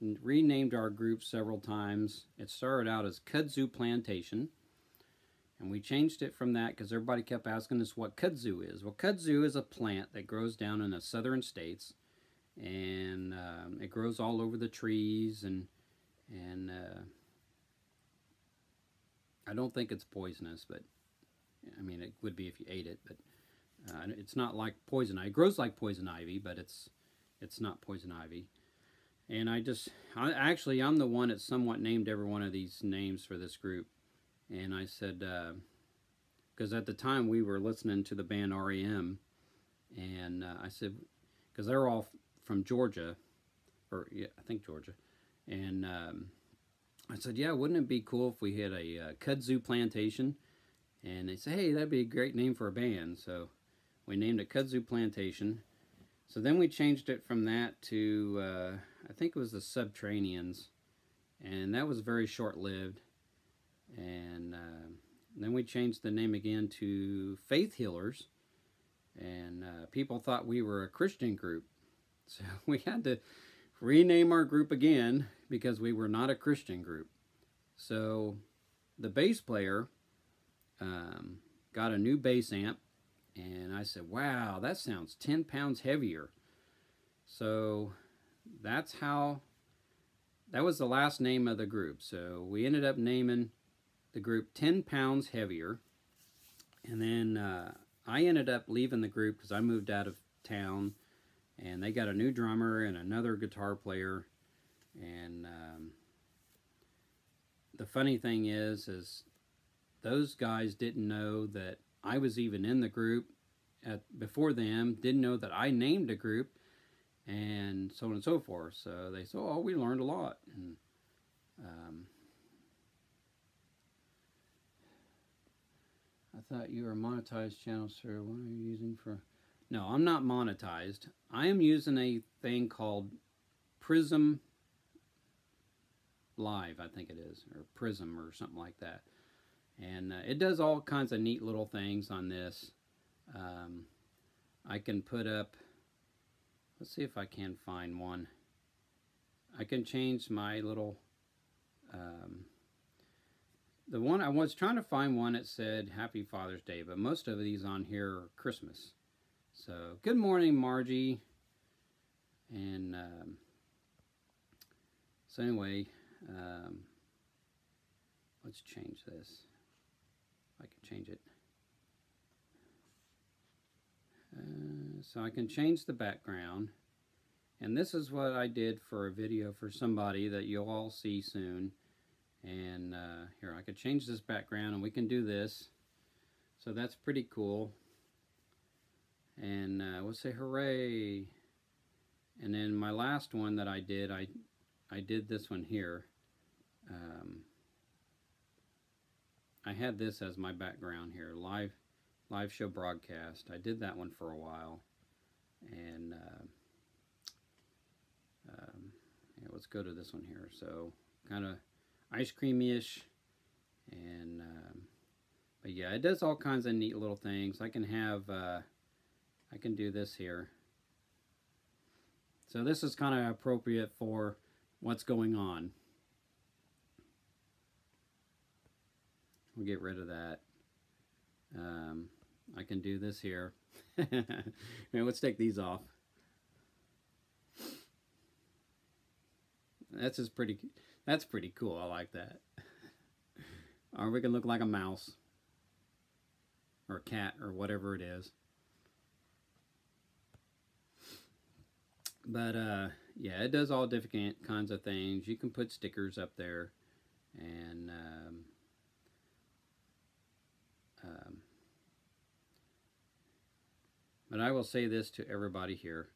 renamed our group several times. It started out as Kudzu Plantation, and we changed it from that because everybody kept asking us what kudzu is. Well, kudzu is a plant that grows down in the southern states, and it grows all over the trees, and I don't think it's poisonous, but I mean, it would be if you ate it, but it's not like poison ivy. It grows like poison ivy, but it's not poison ivy. And actually, I'm the one that somewhat named every one of these names for this group. And I said, because at the time we were listening to the band REM, and I said, because they're all from Georgia, or yeah, I think Georgia, and I said, yeah, wouldn't it be cool if we had a kudzu plantation? And they said, hey, that'd be a great name for a band. So we named it Kudzu Plantation. So then we changed it from that to, I think it was the Subterraneans. And that was very short-lived. And then we changed the name again to Faith Healers. And people thought we were a Christian group. So we had to rename our group again because we were not a Christian group. So the bass player got a new bass amp, and I said, wow, that sounds 10 pounds heavier. So that was the last name of the group. So we ended up naming the group 10 Pounds Heavier. And then I ended up leaving the group because I moved out of town, and they got a new drummer and another guitar player. And the funny thing is those guys didn't know that I was even in the group before them, didn't know that I named a group, and so on and so forth. So they said, oh, we learned a lot. And I thought you were a monetized channel, sir. What are you using for? No, I'm not monetized. I am using a thing called Prism Live, I think it is, or Prism or something like that. And it does all kinds of neat little things on this. I can put up, let's see if I can find one. I can change my little, the one, I was trying to find one that said Happy Father's Day, but most of these on here are Christmas. So, good morning, Margie. And so anyway, let's change this. I can change it. So I can change the background. And this is what I did for a video for somebody that you'll all see soon. And here, I could change this background, and we can do this. So that's pretty cool. And we'll say hooray. And then my last one that I did this one here. I had this as my background here, live show broadcast. I did that one for a while, and yeah, let's go to this one here. So kind of ice creamy-ish, and but yeah, it does all kinds of neat little things. I can have I can do this here. So this is kind of appropriate for what's going on. We'll get rid of that. I can do this here. Let's take these off. That's pretty cool. I like that. Or we can look like a mouse or a cat or whatever it is. But yeah, it does all different kinds of things. You can put stickers up there, and but I will say this to everybody here.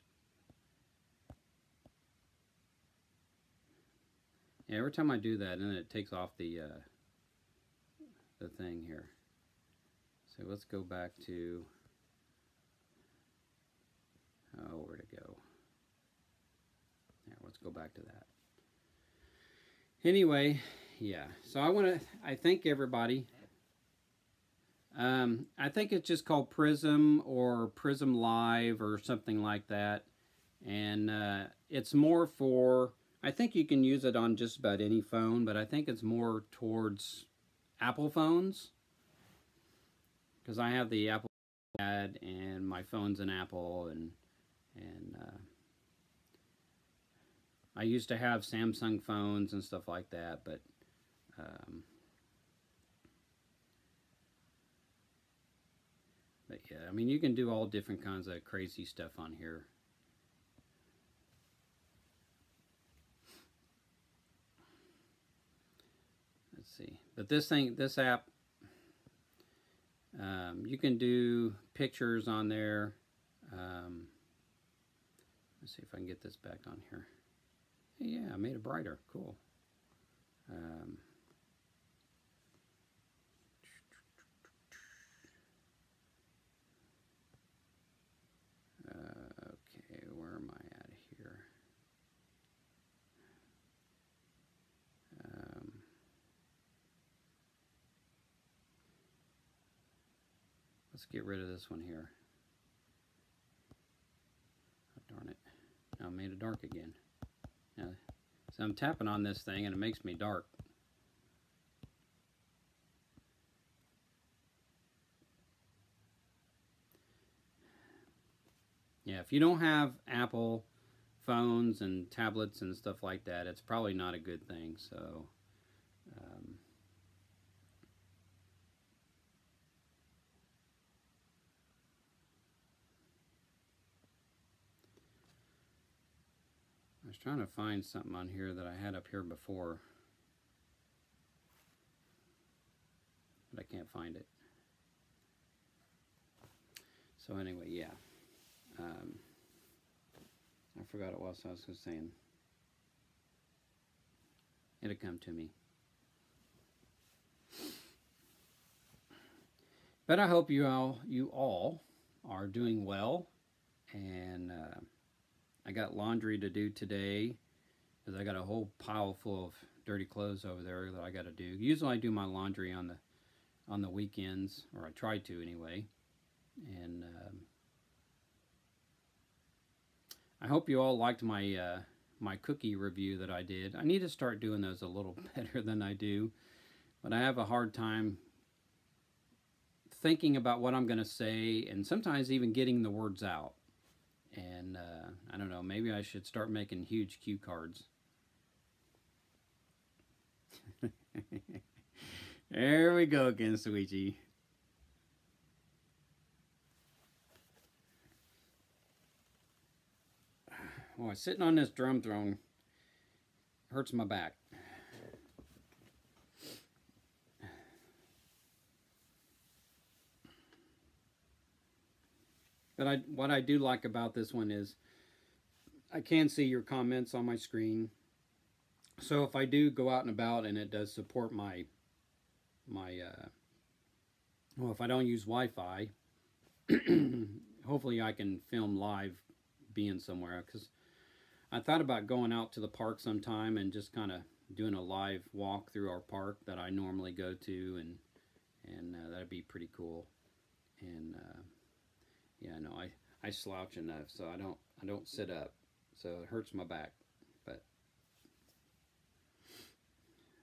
Yeah, every time I do that, and then it takes off the thing here. So let's go back to, oh, where'd it go? Yeah, let's go back to that. Anyway, yeah, so I thank everybody. I think it's just called Prism or Prism Live or something like that. And it's more for, I think you can use it on just about any phone, but I think it's more towards Apple phones. Because I have the Apple iPad and my phone's an Apple, and I used to have Samsung phones and stuff like that, but yeah, I mean, you can do all different kinds of crazy stuff on here. Let's see, but this app, you can do pictures on there. Let's see if I can get this back on here. Yeah, I made it brighter. Cool. Okay, where am I at here? Let's get rid of this one here. Oh, darn it. Now I made it dark again. Now, so I'm tapping on this thing and it makes me dark. Yeah, if you don't have Apple phones and tablets and stuff like that, it's probably not a good thing. So I was trying to find something on here that I had up here before, but I can't find it. So anyway, yeah. I forgot what else I was saying. It'll come to me. But I hope you all are doing well, and I got laundry to do today because I got a whole pile full of dirty clothes over there that I got to do. Usually I do my laundry on the weekends, or I try to anyway. And I hope you all liked my my cookie review that I did. I need to start doing those a little better than I do, but I have a hard time thinking about what I'm going to say, and sometimes even getting the words out. And I don't know, maybe I should start making huge cue cards. There we go again, Sweetie. Boy, sitting on this drum throne hurts my back. But what I do like about this one is I can see your comments on my screen. So if I do go out and about and it does support my well, if I don't use Wi-Fi, hopefully I can film live being somewhere, because I thought about going out to the park sometime and just kind of doing a live walk through our park that I normally go to, and that'd be pretty cool. And yeah, no, I slouch enough, so I don't sit up, so it hurts my back. But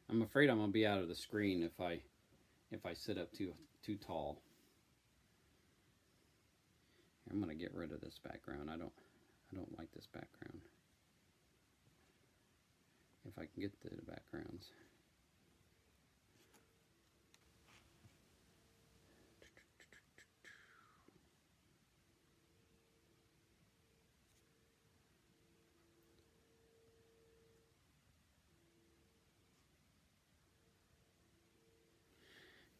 I'm afraid I'm gonna be out of the screen if I if I sit up too tall. I'm going to get rid of this background. I don't like this background. If I can get to the backgrounds.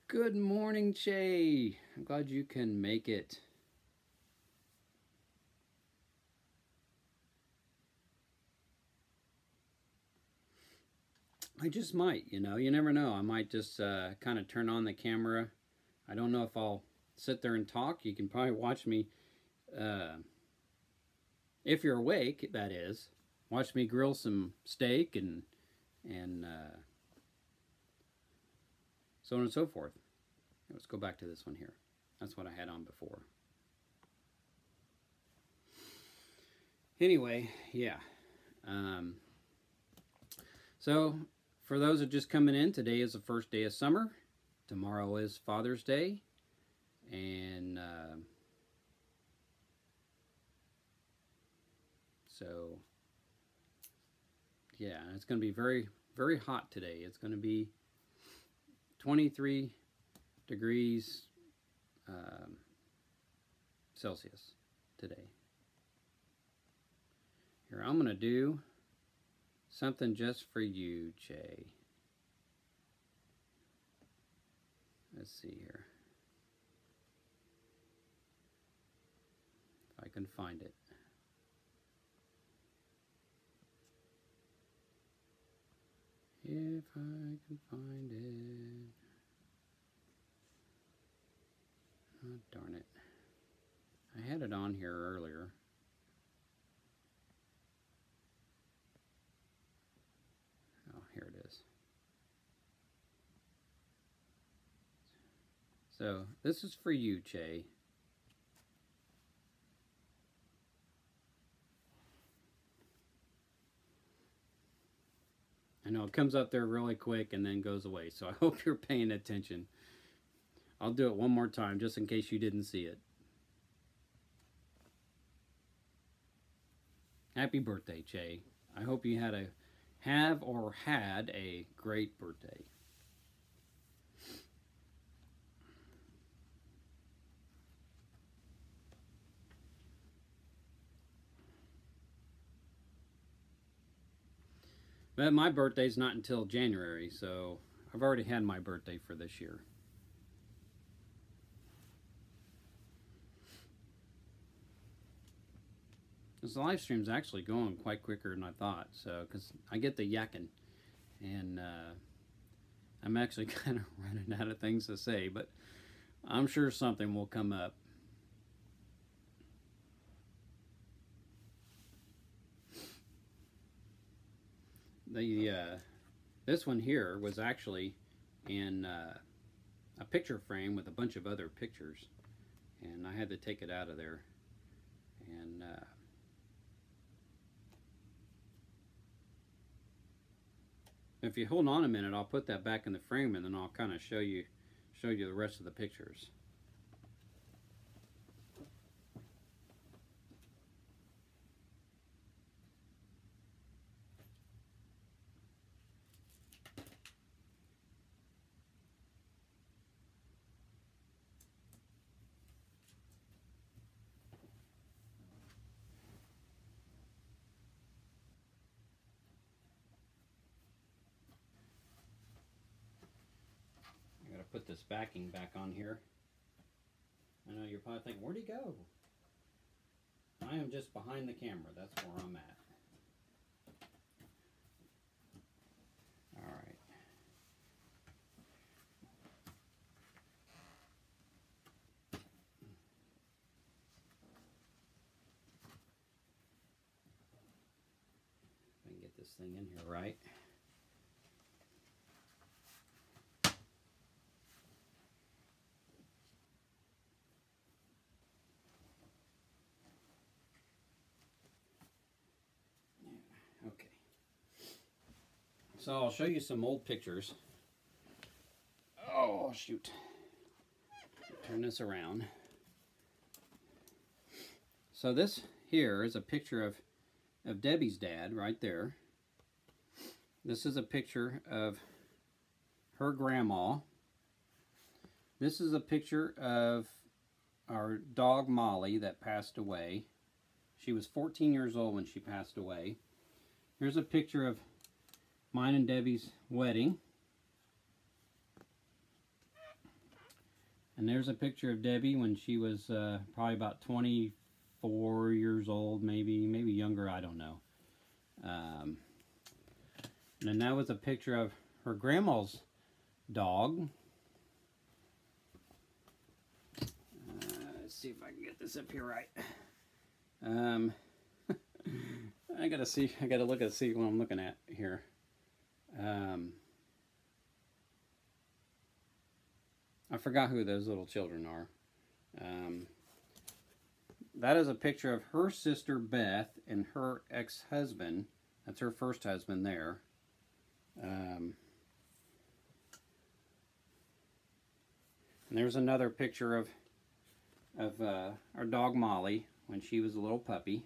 Good morning, Che. I'm glad you can make it. I just might, you know, you never know. I might just kind of turn on the camera. I don't know if I'll sit there and talk. You can probably watch me, if you're awake, that is. Watch me grill some steak and so on and so forth. Let's go back to this one here. That's what I had on before. Anyway, yeah. So for those that are just coming in, today is the first day of summer. Tomorrow is Father's Day. And so, yeah, it's going to be very, very hot today. It's going to be 23 degrees Celsius today. Here, I'm going to do something just for you, Che. Let's see here. If I can find it. If I can find it. Oh, darn it. I had it on here earlier. Oh, here it is. So, this is for you, Che. I know it comes up there really quick and then goes away, so I hope you're paying attention. I'll do it one more time just in case you didn't see it. Happy birthday, Che. I hope you had a great birthday. But my birthday's not until January, so I've already had my birthday for this year. This live stream's actually going quite quicker than I thought, so because I get the yakking, and I'm actually kind of running out of things to say, but I'm sure something will come up. This one here was actually in a picture frame with a bunch of other pictures, and I had to take it out of there. And if you hold on a minute, I'll put that back in the frame, and then I'll kind of show you the rest of the pictures. Put this backing back on here. I know you're probably thinking, where'd he go? I am just behind the camera. That's where I'm at. All right. If I can get this thing in here right. Okay. So I'll show you some old pictures. Oh, shoot. Turn this around. So this here is a picture of Debbie's dad right there. This is a picture of her grandma. This is a picture of our dog Molly that passed away. She was 14 years old when she passed away. Here's a picture of mine and Debbie's wedding. And there's a picture of Debbie when she was probably about 24 years old, maybe younger, I don't know. And then that was a picture of her grandma's dog. Let's see if I can get this up here right. I gotta look at see what I'm looking at here. I forgot who those little children are. That is a picture of her sister Beth and her ex-husband. That's her first husband there. And there's another picture of our dog Molly when she was a little puppy.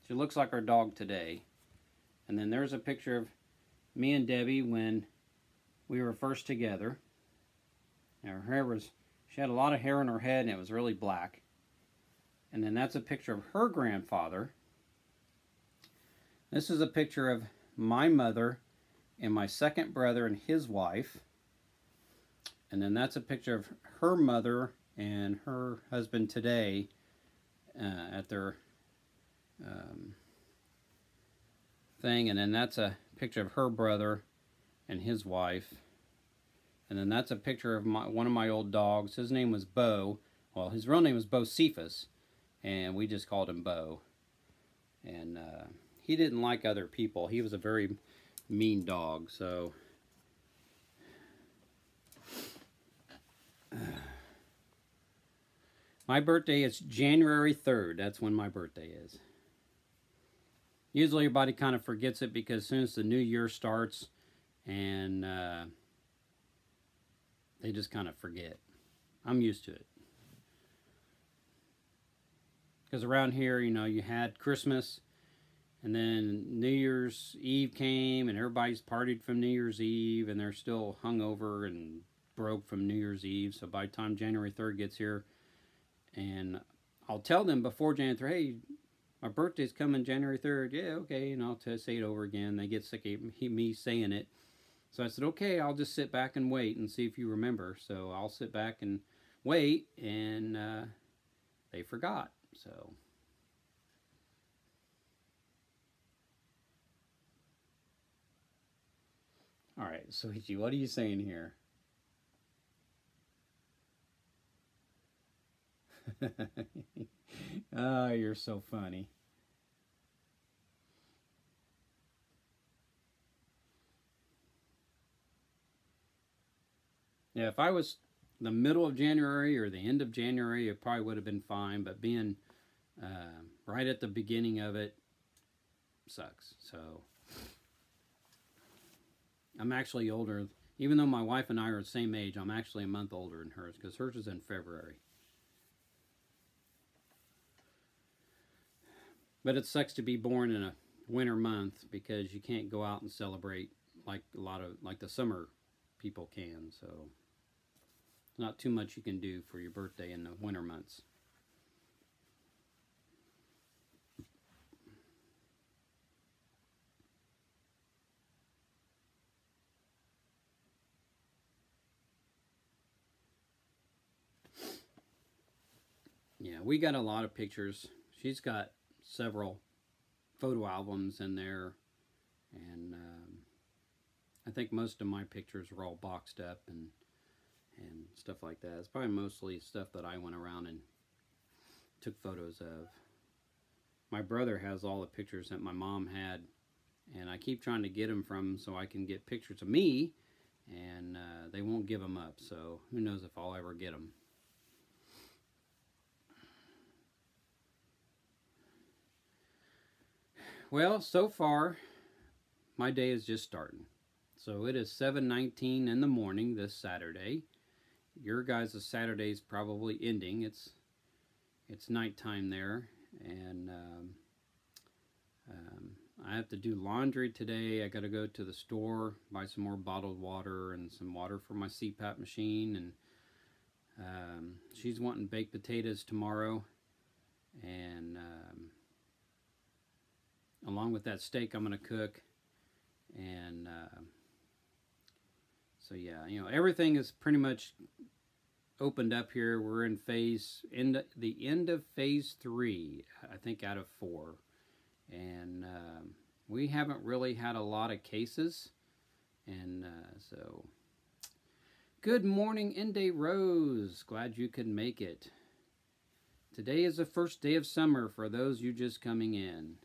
She looks like our dog today. And then there's a picture of me and Debbie when we were first together. Now her hair was, she had a lot of hair on her head and it was really black. And then that's a picture of her grandfather. This is a picture of my mother and my second brother and his wife. And then that's a picture of her mother and her husband today at their thing. And then that's a picture of her brother and his wife. And then that's a picture of one of my old dogs. His name was Bo. Well, his real name was Bo Cephas, and we just called him Bo. And he didn't like other people. He was a very mean dog. So my birthday is January 3rd. That's when my birthday is. Usually everybody kind of forgets it because as soon as the new year starts and they just kind of forget. I'm used to it. Because around here, you know, you had Christmas and then New Year's Eve came and everybody's partied from New Year's Eve and they're still hungover and broke from New Year's Eve. So by the time January 3rd gets here, and I'll tell them before January 3rd, hey, my birthday's coming January 3rd. Yeah, okay, and I'll say it over again. They get sick of me saying it. So I said, okay, I'll just sit back and wait and see if you remember. So I'll sit back and wait, and they forgot. So all right, sweetie, what are you saying here? Oh, you're so funny. Yeah, if I was the middle of January or the end of January, it probably would have been fine. But being right at the beginning of it sucks. So I'm actually older. Even though my wife and I are the same age, I'm actually a month older than hers because hers is in February. But it sucks to be born in a winter month because you can't go out and celebrate like the summer people can. So not too much you can do for your birthday in the winter months. Yeah, we got a lot of pictures. She's got several photo albums in there, and I think most of my pictures were all boxed up and stuff like that. It's probably mostly stuff that I went around and took photos of. My brother has all the pictures that my mom had, and I keep trying to get them from him so I can get pictures of me, and they won't give them up, so who knows if I'll ever get them. Well, so far, my day is just starting. So it is 7:19 in the morning this Saturday. your guys' Saturday's probably ending. It's nighttime there, and I have to do laundry today. I got to go to the store, buy some more bottled water and some water for my CPAP machine, and she's wanting baked potatoes tomorrow, and along with that steak I'm going to cook, and so yeah, you know, everything is pretty much opened up here. We're in the end of phase 3, I think, out of 4. And we haven't really had a lot of cases. And so, good morning, Inde Rose. Glad you could make it. Today is the first day of summer for those you just coming in.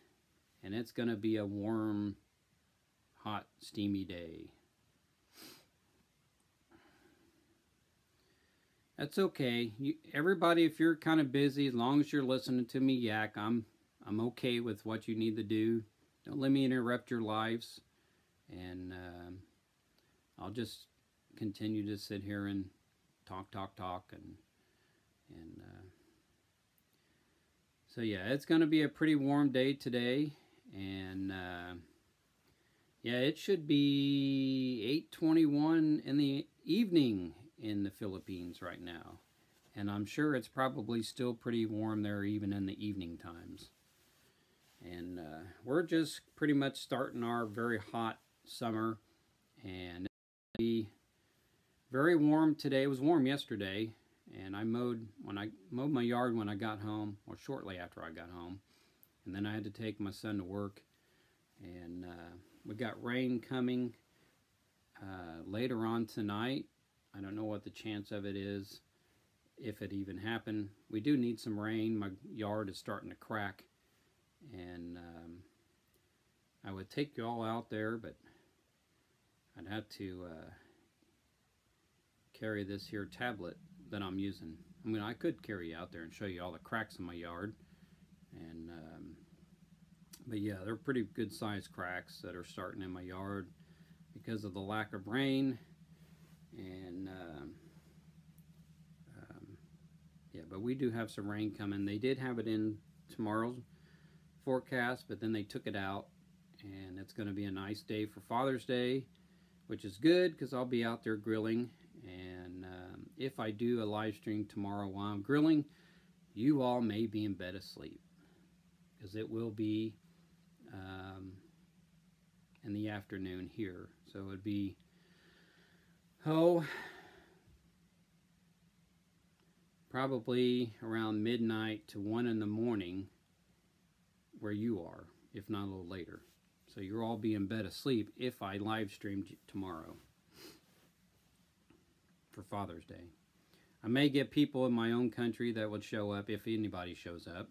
And it's going to be a warm, hot, steamy day. That's okay. Everybody, if you're kind of busy, as long as you're listening to me yak, I'm okay with what you need to do. Don't let me interrupt your lives, and I'll just continue to sit here and talk, and so yeah, it's going to be a pretty warm day today, and yeah, it should be 8:21 in the evening in the Philippines right now, and I'm sure it's probably still pretty warm there even in the evening times. And we're just pretty much starting our very hot summer, and it'll be very warm today. It was warm yesterday, and I mowed my yard when I got home, or shortly after I got home, and then I had to take my son to work, and we got rain coming later on tonight. I don't know what the chance of it is, if it even happened. We do need some rain. My yard is starting to crack, and I would take you all out there, but I'd have to carry this here tablet that I'm using. I mean, I could carry you out there and show you all the cracks in my yard, and but yeah, they're pretty good sized cracks that are starting in my yard because of the lack of rain. And yeah, but we do have some rain coming. They did have it in tomorrow's forecast, but then they took it out, and it's going to be a nice day for Father's Day, which is good because I'll be out there grilling. And if I do a live stream tomorrow while I'm grilling, you all may be in bed asleep, because it will be in the afternoon here. So it would be, probably around midnight to 1 in the morning where you are, if not a little later. So you'll all be in bed asleep if I live stream tomorrow for Father's Day. I may get people in my own country that would show up, if anybody shows up,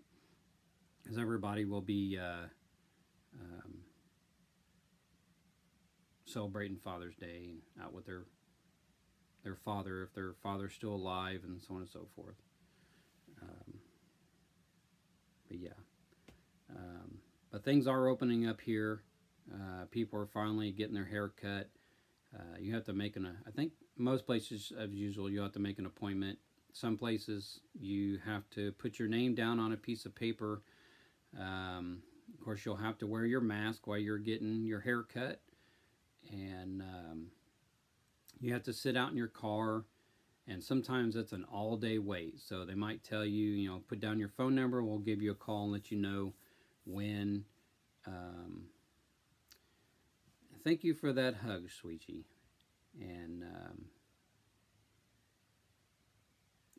because everybody will be celebrating Father's Day and out with their father, if their father's still alive, and so on and so forth. But yeah, but things are opening up here. People are finally getting their hair cut. You have to make I think most places, as usual, you have to make an appointment. Some places you have to put your name down on a piece of paper. Of course, you'll have to wear your mask while you're getting your hair cut, and you have to sit out in your car, and sometimes it's an all-day wait. So they might tell you, you know, put down your phone number, we'll give you a call and let you know when. Thank you for that hug, sweetie. And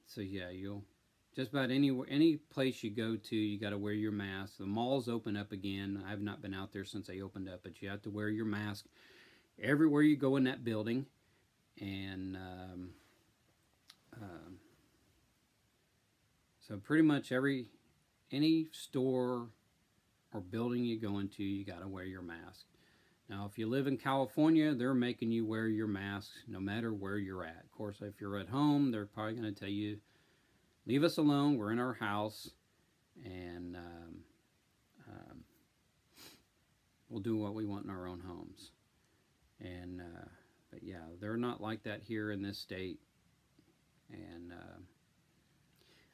so yeah, you'll just about any place you go to, you got to wear your mask. The malls open up again. I've not been out there since they opened up, but you have to wear your mask everywhere you go in that building. And so pretty much any store or building you go into, you got to wear your mask. Now, if you live in California, they're making you wear your mask no matter where you're at. Of course, if you're at home, they're probably going to tell you, leave us alone, we're in our house, and we'll do what we want in our own homes. And but yeah, they're not like that here in this state. And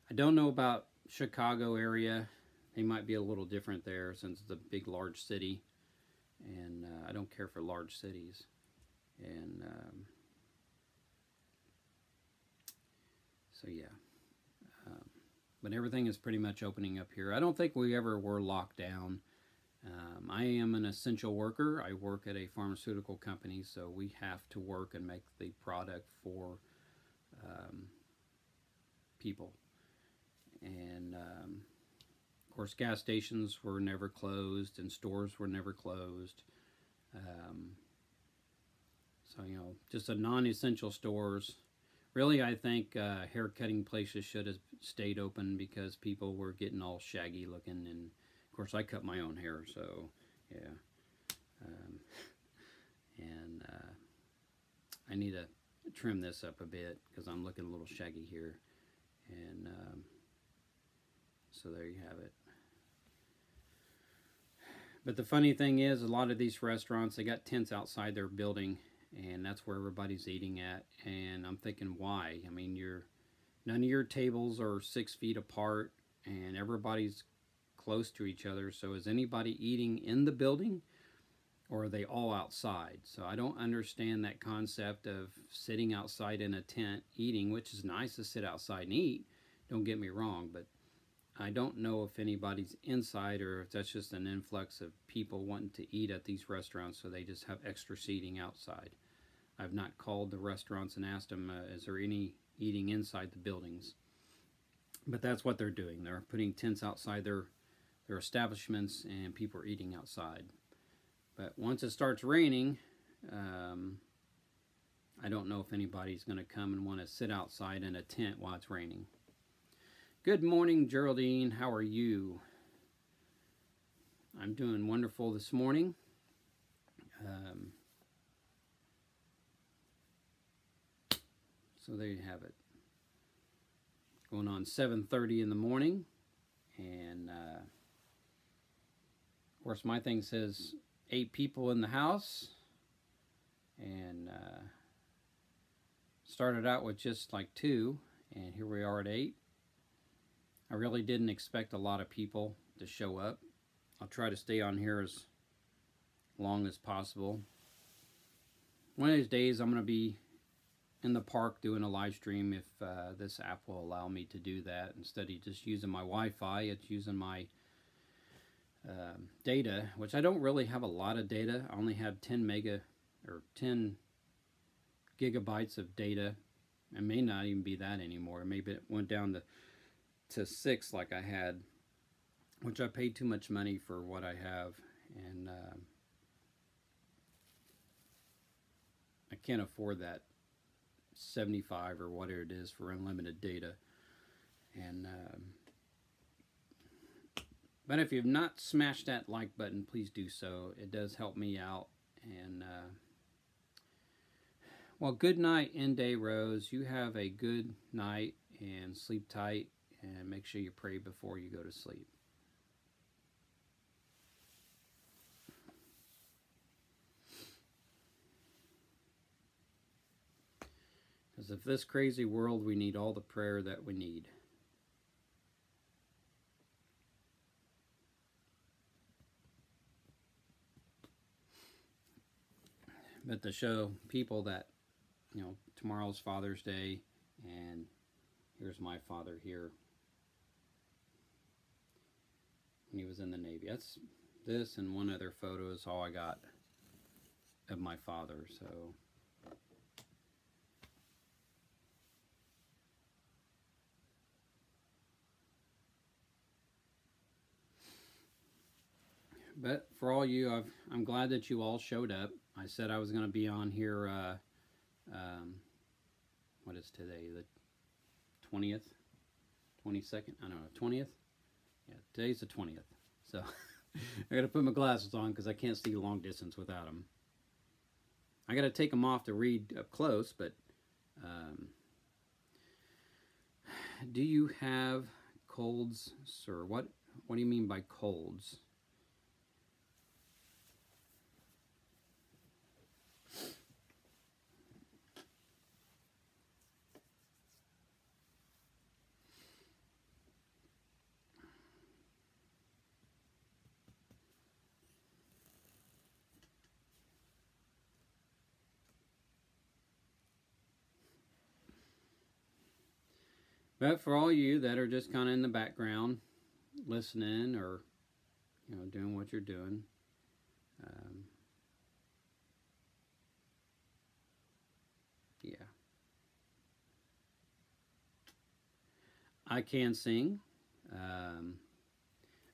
I don't know about Chicago area. They might be a little different there since it's a big, large city. And I don't care for large cities. And so, yeah. But everything is pretty much opening up here. I don't think we ever were locked down. I am an essential worker. I work at a pharmaceutical company, so we have to work and make the product for people. And of course, gas stations were never closed and stores were never closed. So, you know, just a non-essential stores. Really, I think hair cutting places should have stayed open because people were getting all shaggy looking. And of course, I cut my own hair, so yeah. And I need to trim this up a bit because I'm looking a little shaggy here. And so there you have it. But the funny thing is, a lot of these restaurants, they got tents outside their building, and that's where everybody's eating at. And I'm thinking, why? I mean, none of your tables are 6 feet apart, and everybody's close to each other. So is anybody eating in the building, or are they all outside? So I don't understand that concept of sitting outside in a tent eating, which is nice to sit outside and eat. Don't get me wrong, but I don't know if anybody's inside or if that's just an influx of people wanting to eat at these restaurants, so they just have extra seating outside. I've not called the restaurants and asked them, is there any eating inside the buildings? But that's what they're doing. They're putting tents outside their establishments, and people are eating outside. But once it starts raining, I don't know if anybody's going to come and want to sit outside in a tent while it's raining. Good morning, Geraldine. How are you? I'm doing wonderful this morning. So there you have it. Going on 7:30 in the morning. And of course, my thing says 8 people in the house. And started out with just like 2. And here we are at 8. I really didn't expect a lot of people to show up. I'll try to stay on here as long as possible. One of these days I'm going to be in the park doing a live stream if this app will allow me to do that. Instead of just using my Wi-Fi, it's using my data, which I don't really have a lot of data. I only have 10 gigabytes of data. It may not even be that anymore. Maybe it went down to 6 like I had, which I paid too much money for what I have, and I can't afford that 75 or whatever it is for unlimited data. And but if you've not smashed that like button, please do so. It does help me out. And well, good night, N-Day Rose. You have a good night and sleep tight. And make sure you pray before you go to sleep. Because if this crazy world, we need all the prayer that we need. But to show people that, you know, tomorrow's Father's Day, and here's my father here. When he was in the Navy. That's this and one other photo is all I got of my father. So but for all you, I'm glad that you all showed up. I said I was going to be on here what is today, the 20th 22nd, I don't know, 20th. Yeah, today's the 20th, so I gotta put my glasses on because I can't see long distance without them. I gotta take them off to read up close, but do you have colds, sir? What do you mean by colds? But for all you that are just kind of in the background, listening or, you know, doing what you're doing, yeah. I can sing.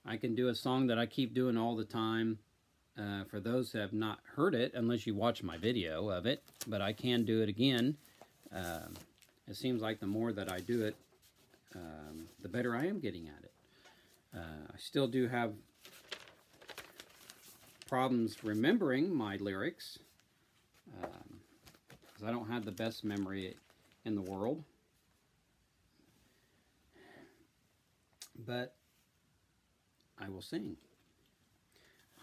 I can do a song that I keep doing all the time. For those who have not heard it, unless you watch my video of it, but I can do it again. It seems like the more that I do it, the better I am getting at it. I still do have problems remembering my lyrics, because I don't have the best memory in the world. But I will sing.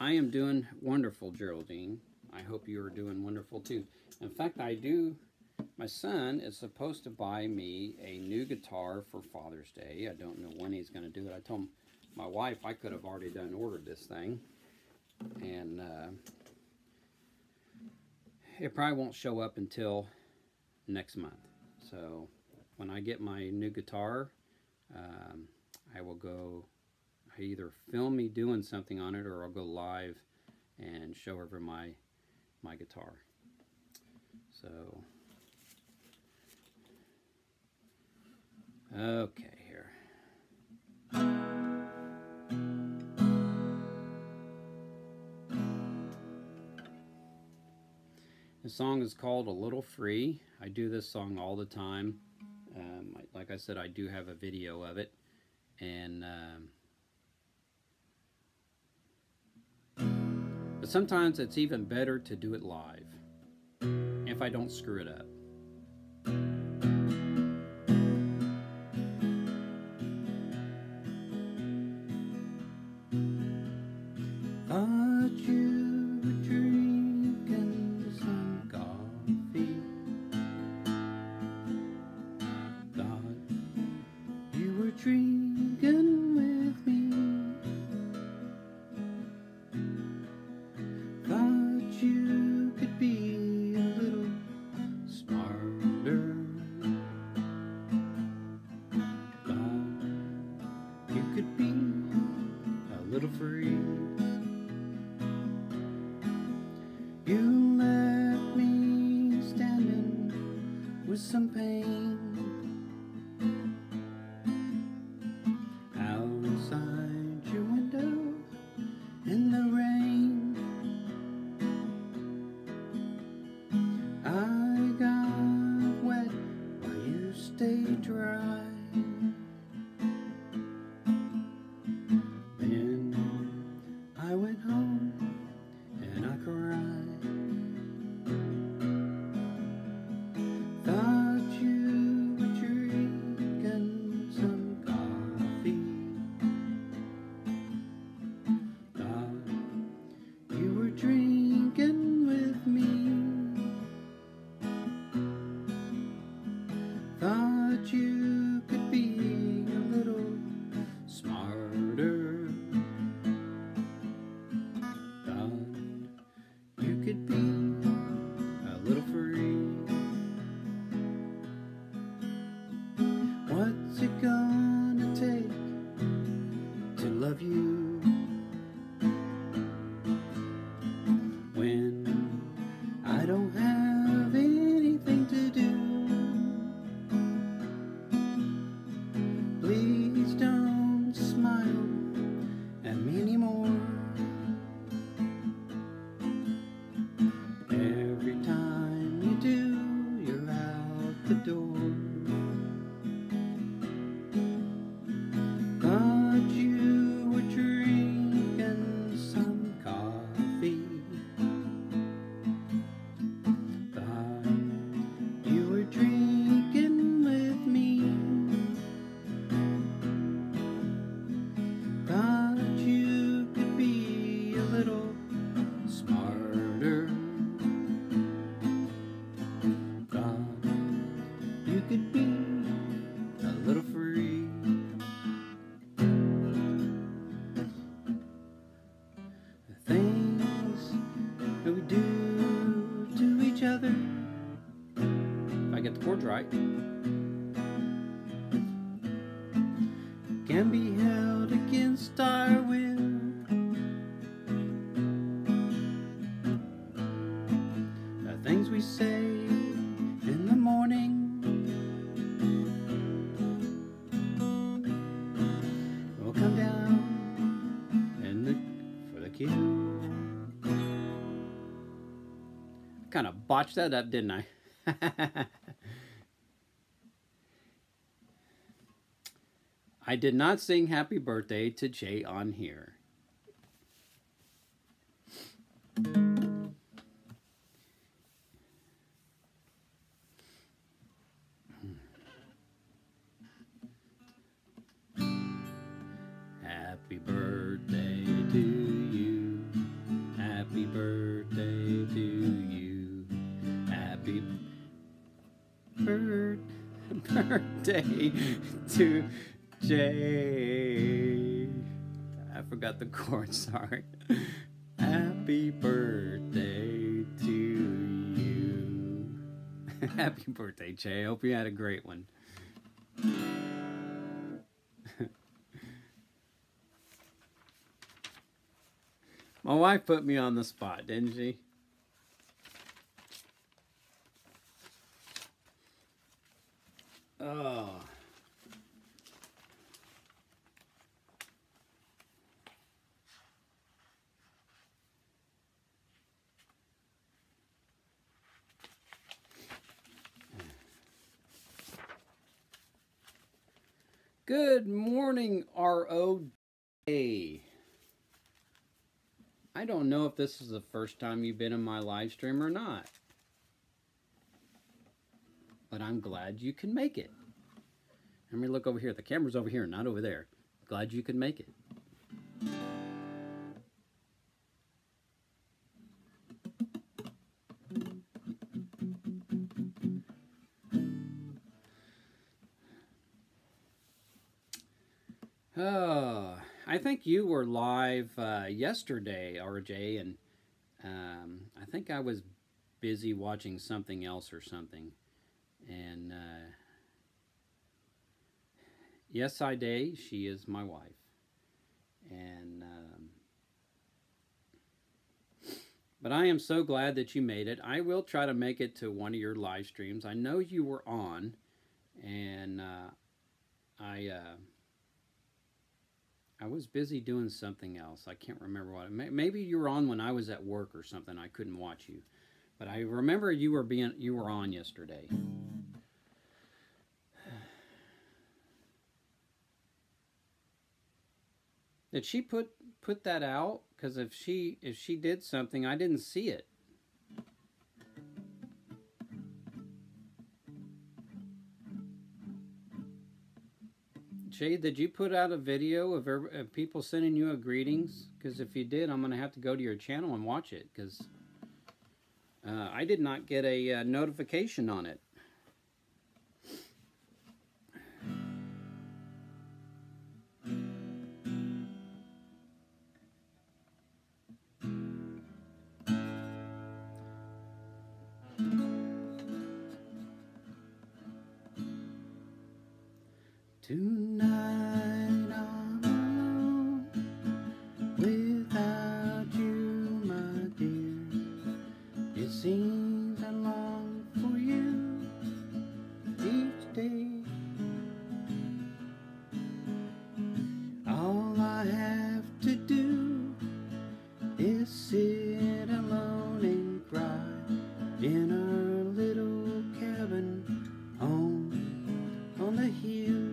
I am doing wonderful, Geraldine. I hope you are doing wonderful too. In fact, my son is supposed to buy me a new guitar for Father's Day. I don't know when he's going to do it. I told my wife I could have already ordered this thing. And it probably won't show up until next month. So when I get my new guitar, I will go either film me doing something on it, or I'll go live and show over my guitar. So okay, here. The song is called A Little Free. I do this song all the time. Like I said, I do have a video of it. And but sometimes it's even better to do it live if I don't screw it up. Thought you were drinking some coffee. Thought you were drinking with me. Thought you could be a little smarter. Thought you could be a little free. You left me standing with some pain outside your window in the rain. I got wet while you stayed dry. Then I went home and I cried. Thought you were drinking some coffee. Thought you were drinking with me. Thought you could be a little smarter. Thought you could be a little free. What's it gonna take to love you when I don't have anything to do? Please don't smile at me anymore. Every time you do, you're out the door. Thought you were drinking some coffee. Thought you were drinking with me. Thought you could be a little smarter. Thought you could be a little free. The things that we do to each other, if I get the chords right, can be held against our will. The things we say in the morning will come down for the kill. Kind of botched that up, didn't I? I did not sing happy birthday to Jay on here. Happy birthday to you. Happy birthday to you. Happy birthday to Jay. I forgot the chord, sorry. Happy birthday to you. Happy birthday, Jay. I hope you had a great one. My wife put me on the spot, didn't she? Oh. Good morning, R.O.A. I don't know if this is the first time you've been in my live stream or not, but I'm glad you can make it. Let me look over here. The camera's over here, not over there. Glad you could make it. Oh, I think you were live yesterday, RJ, and I think I was busy watching something else or something. And yes, I did. She is my wife. And but I am so glad that you made it. I will try to make it to one of your live streams. I know you were on, and I was busy doing something else. I can't remember what. Maybe you were on when I was at work or something. I couldn't watch you, but I remember you were on yesterday. Did she put that out? Because if she did something, I didn't see it. Jay, did you put out a video of people sending you a greetings? Because if you did, I'm going to have to go to your channel and watch it. Because I did not get a notification on it. Tonight I'm alone without you, my dear. It seems I long for you each day. All I have to do is sit alone and cry in our little cabin on the hill.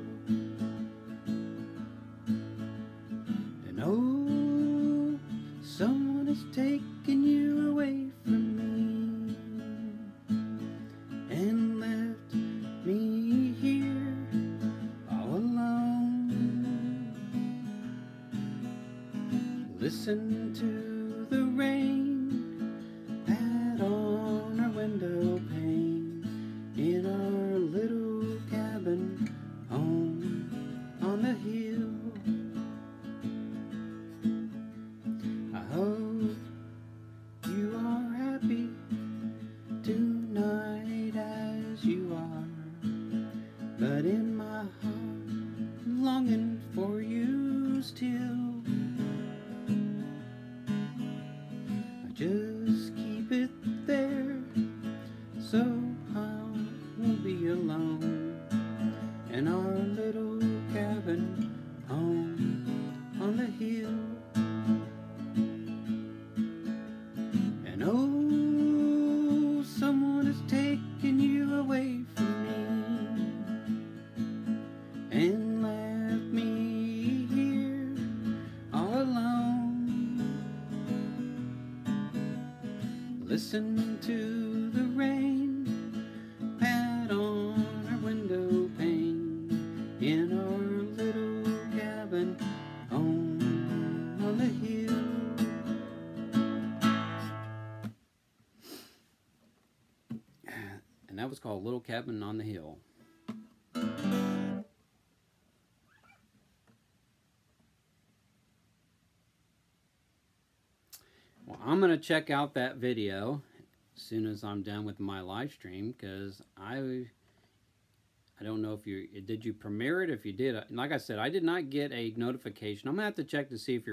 so I won't be alone in our little cabin home on the hill. And oh, someone is taking you away from me and left me here all alone, listening to the rain pat on our window pane in our little cabin home on the hill. And that was called Little Cabin on the Hill. Well, I'm going to check out that video as soon as I'm done with my live stream, because I don't know if did you premiere it. If you did, like I said, I did not get a notification. I'm going to have to check to see if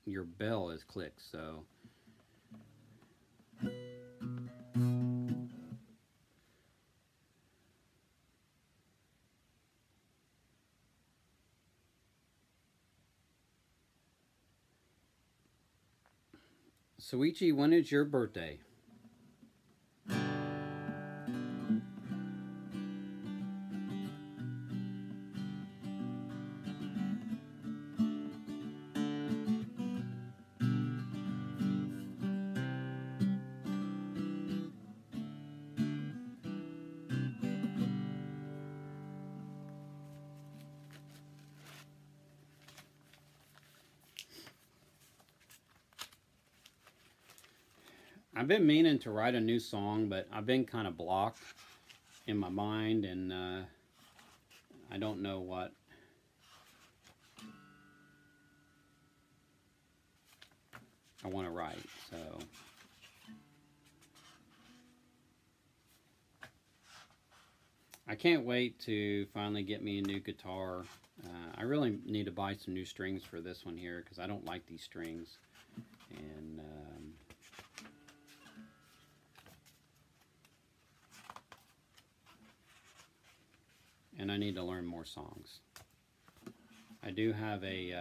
your bell is clicked. So Soichi, when is your birthday? I've been meaning to write a new song, but I've been kind of blocked in my mind, and I don't know what I want to write. So I can't wait to finally get me a new guitar. I really need to buy some new strings for this one here, because I don't like these strings. And I need to learn more songs. I do have a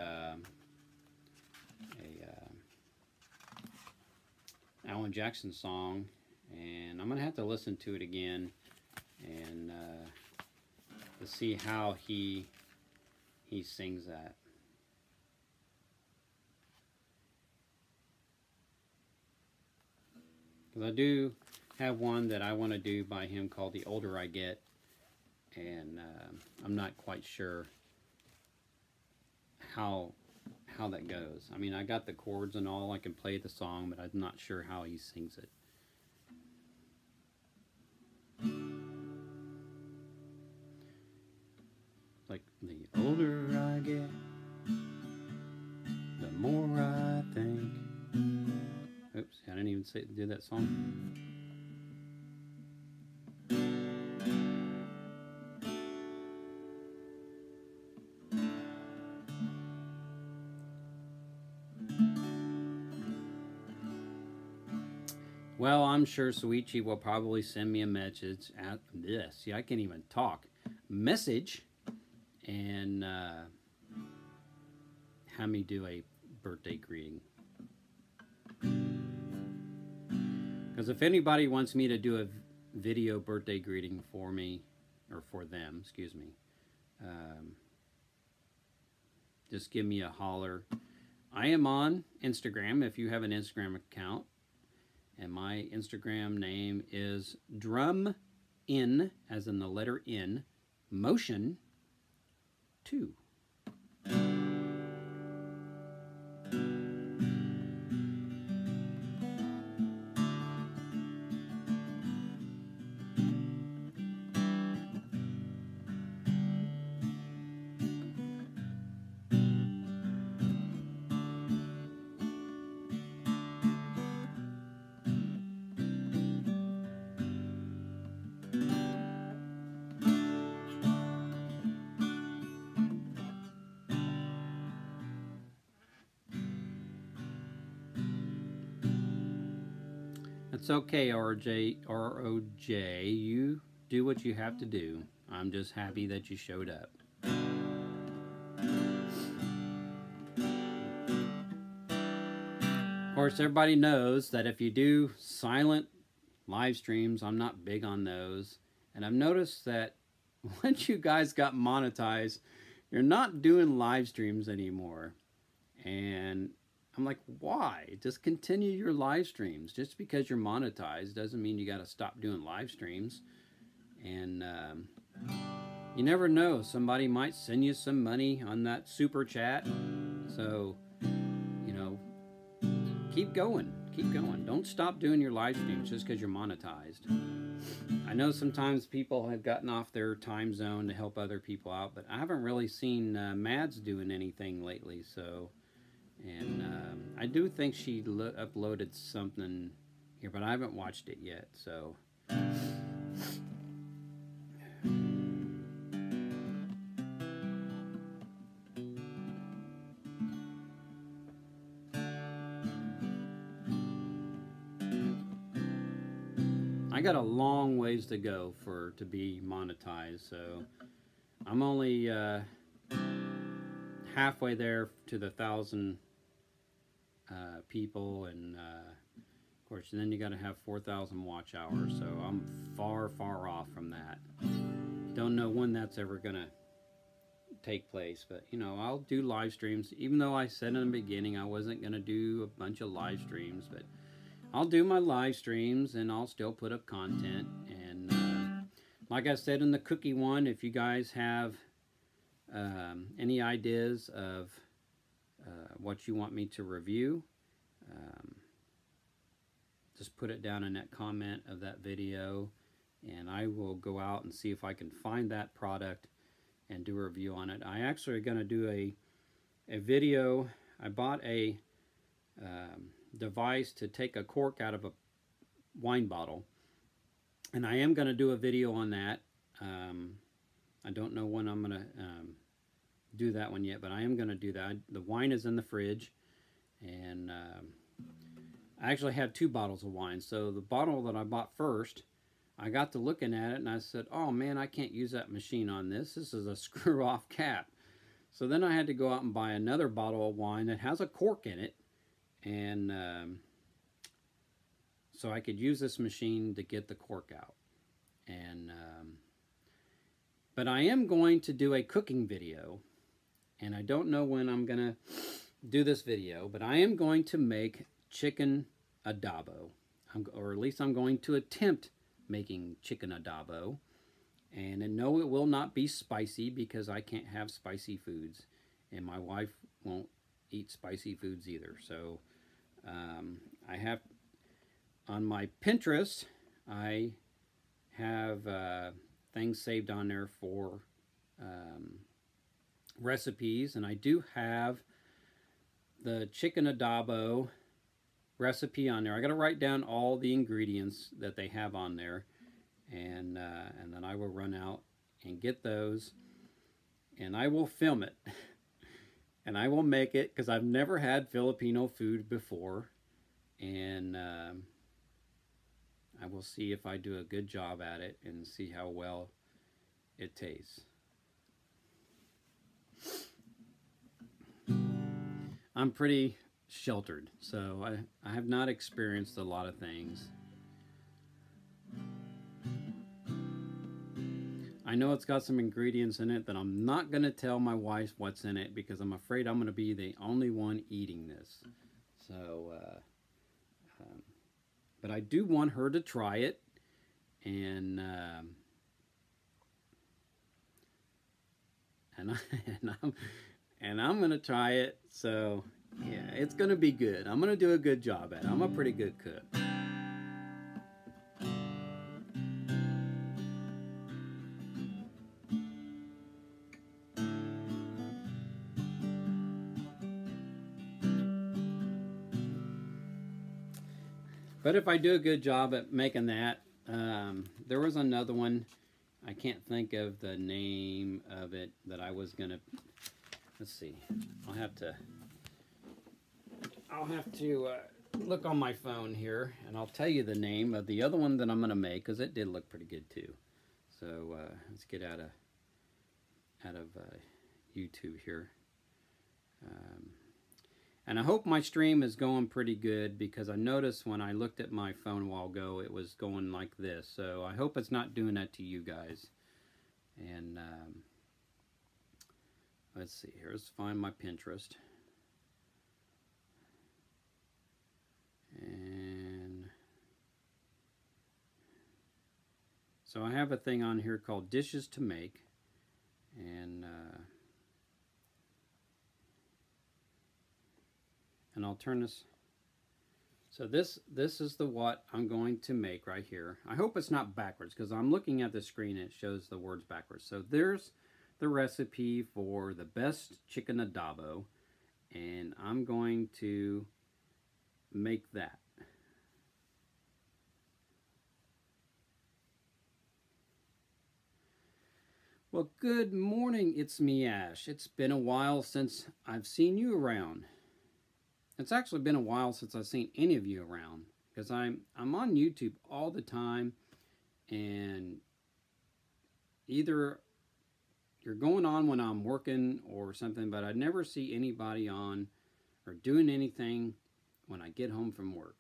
Alan Jackson song, and I'm gonna have to listen to it again and to see how he sings that. Because I do have one that I want to do by him called The Older I Get, and I'm not quite sure how that goes. I mean, I got the chords and all, I can play the song, but I'm not sure how he sings it. Like, the older I get, the more I think. Oops, I didn't even do that song. Well, I'm sure Soichi will probably send me a message at this. See, I can't even talk. Message, and have me do a birthday greeting. Because if anybody wants me to do a video birthday greeting for me, or for them, excuse me, just give me a holler. I am on Instagram if you have an Instagram account. And my Instagram name is drum in, as in the letter N, motion 2. That's okay, ROJ. You do what you have to do. I'm just happy that you showed up. Of course, everybody knows that if you do silent live streams, I'm not big on those. And I've noticed that once you guys got monetized, you're not doing live streams anymore. And I'm like, why? Just continue your live streams. Just because you're monetized doesn't mean you got to stop doing live streams. And you never know. Somebody might send you some money on that super chat. So, you know, keep going. Keep going. Don't stop doing your live streams just because you're monetized. I know sometimes people have gotten off their time zone to help other people out, but I haven't really seen Mads doing anything lately. So, and I do think she uploaded something here, but I haven't watched it yet. So. I got a long ways to go to be monetized, so I'm only halfway there to the 1,000 people, and of course then you got to have 4,000 watch hours, so I'm far off from that. Don't know when that's ever gonna take place, but you know, I'll do live streams, even though I said in the beginning I wasn't gonna do a bunch of live streams, but I'll do my live streams and I'll still put up content. And like I said in the cookie one, if you guys have any ideas of what you want me to review, just put it down in that comment of that video, and I will go out and see if I can find that product and do a review on it. I actually are going to do a video. I bought a device to take a cork out of a wine bottle, and I am going to do a video on that. I don't know when I'm going to do that one yet, but I am going to do that. The wine is in the fridge, and I actually have 2 bottles of wine. So the bottle that I bought first, I got to looking at it and I said, oh man, I can't use that machine on this. This is a screw off cap. So then I had to go out and buy another bottle of wine that has a cork in it, and so I could use this machine to get the cork out. And but I am going to do a cooking video, and I don't know when I'm gonna do this video, but I am going to make chicken adobo, or at least I'm going to attempt making chicken adobo. And no, it will not be spicy because I can't have spicy foods, and my wife won't eat spicy foods either. So I have on my Pinterest, I have things saved on there for recipes, and I do have the chicken adobo recipe on there. I got to write down all the ingredients that they have on there, and then I will run out and get those, and I will film it. And I will make it, because I've never had Filipino food before, and I will see if I do a good job at it and see how well it tastes. I'm pretty sheltered, so I have not experienced a lot of things. I know it's got some ingredients in it that I'm not going to tell my wife what's in it, because I'm afraid I'm going to be the only one eating this. So, but I do want her to try it, and I'm going to try it. So, yeah, it's going to be good. I'm going to do a good job at it. I'm a pretty good cook. But if I do a good job at making that, there was another one, I can't think of the name of it, that I was gonna, let's see, I'll have to look on my phone here, and I'll tell you the name of the other one that I'm going to make, because it did look pretty good too. So let's get out of YouTube here. And I hope my stream is going pretty good, because I noticed when I looked at my phone a while ago, it was going like this. So I hope it's not doing that to you guys. And let's see here. Let's find my Pinterest. And so I have a thing on here called Dishes to Make. And I'll turn this. So this is the what I'm going to make right here. I hope it's not backwards, because I'm looking at the screen and it shows the words backwards. So there's the recipe for the best chicken adobo, and I'm going to make that. Well, good morning, it's me, Ash. It's been a while since I've seen you around. It's actually been a while since I've seen any of you around, because I'm on YouTube all the time, and either you're going on when I'm working or something, but I never see anybody on or doing anything when I get home from work.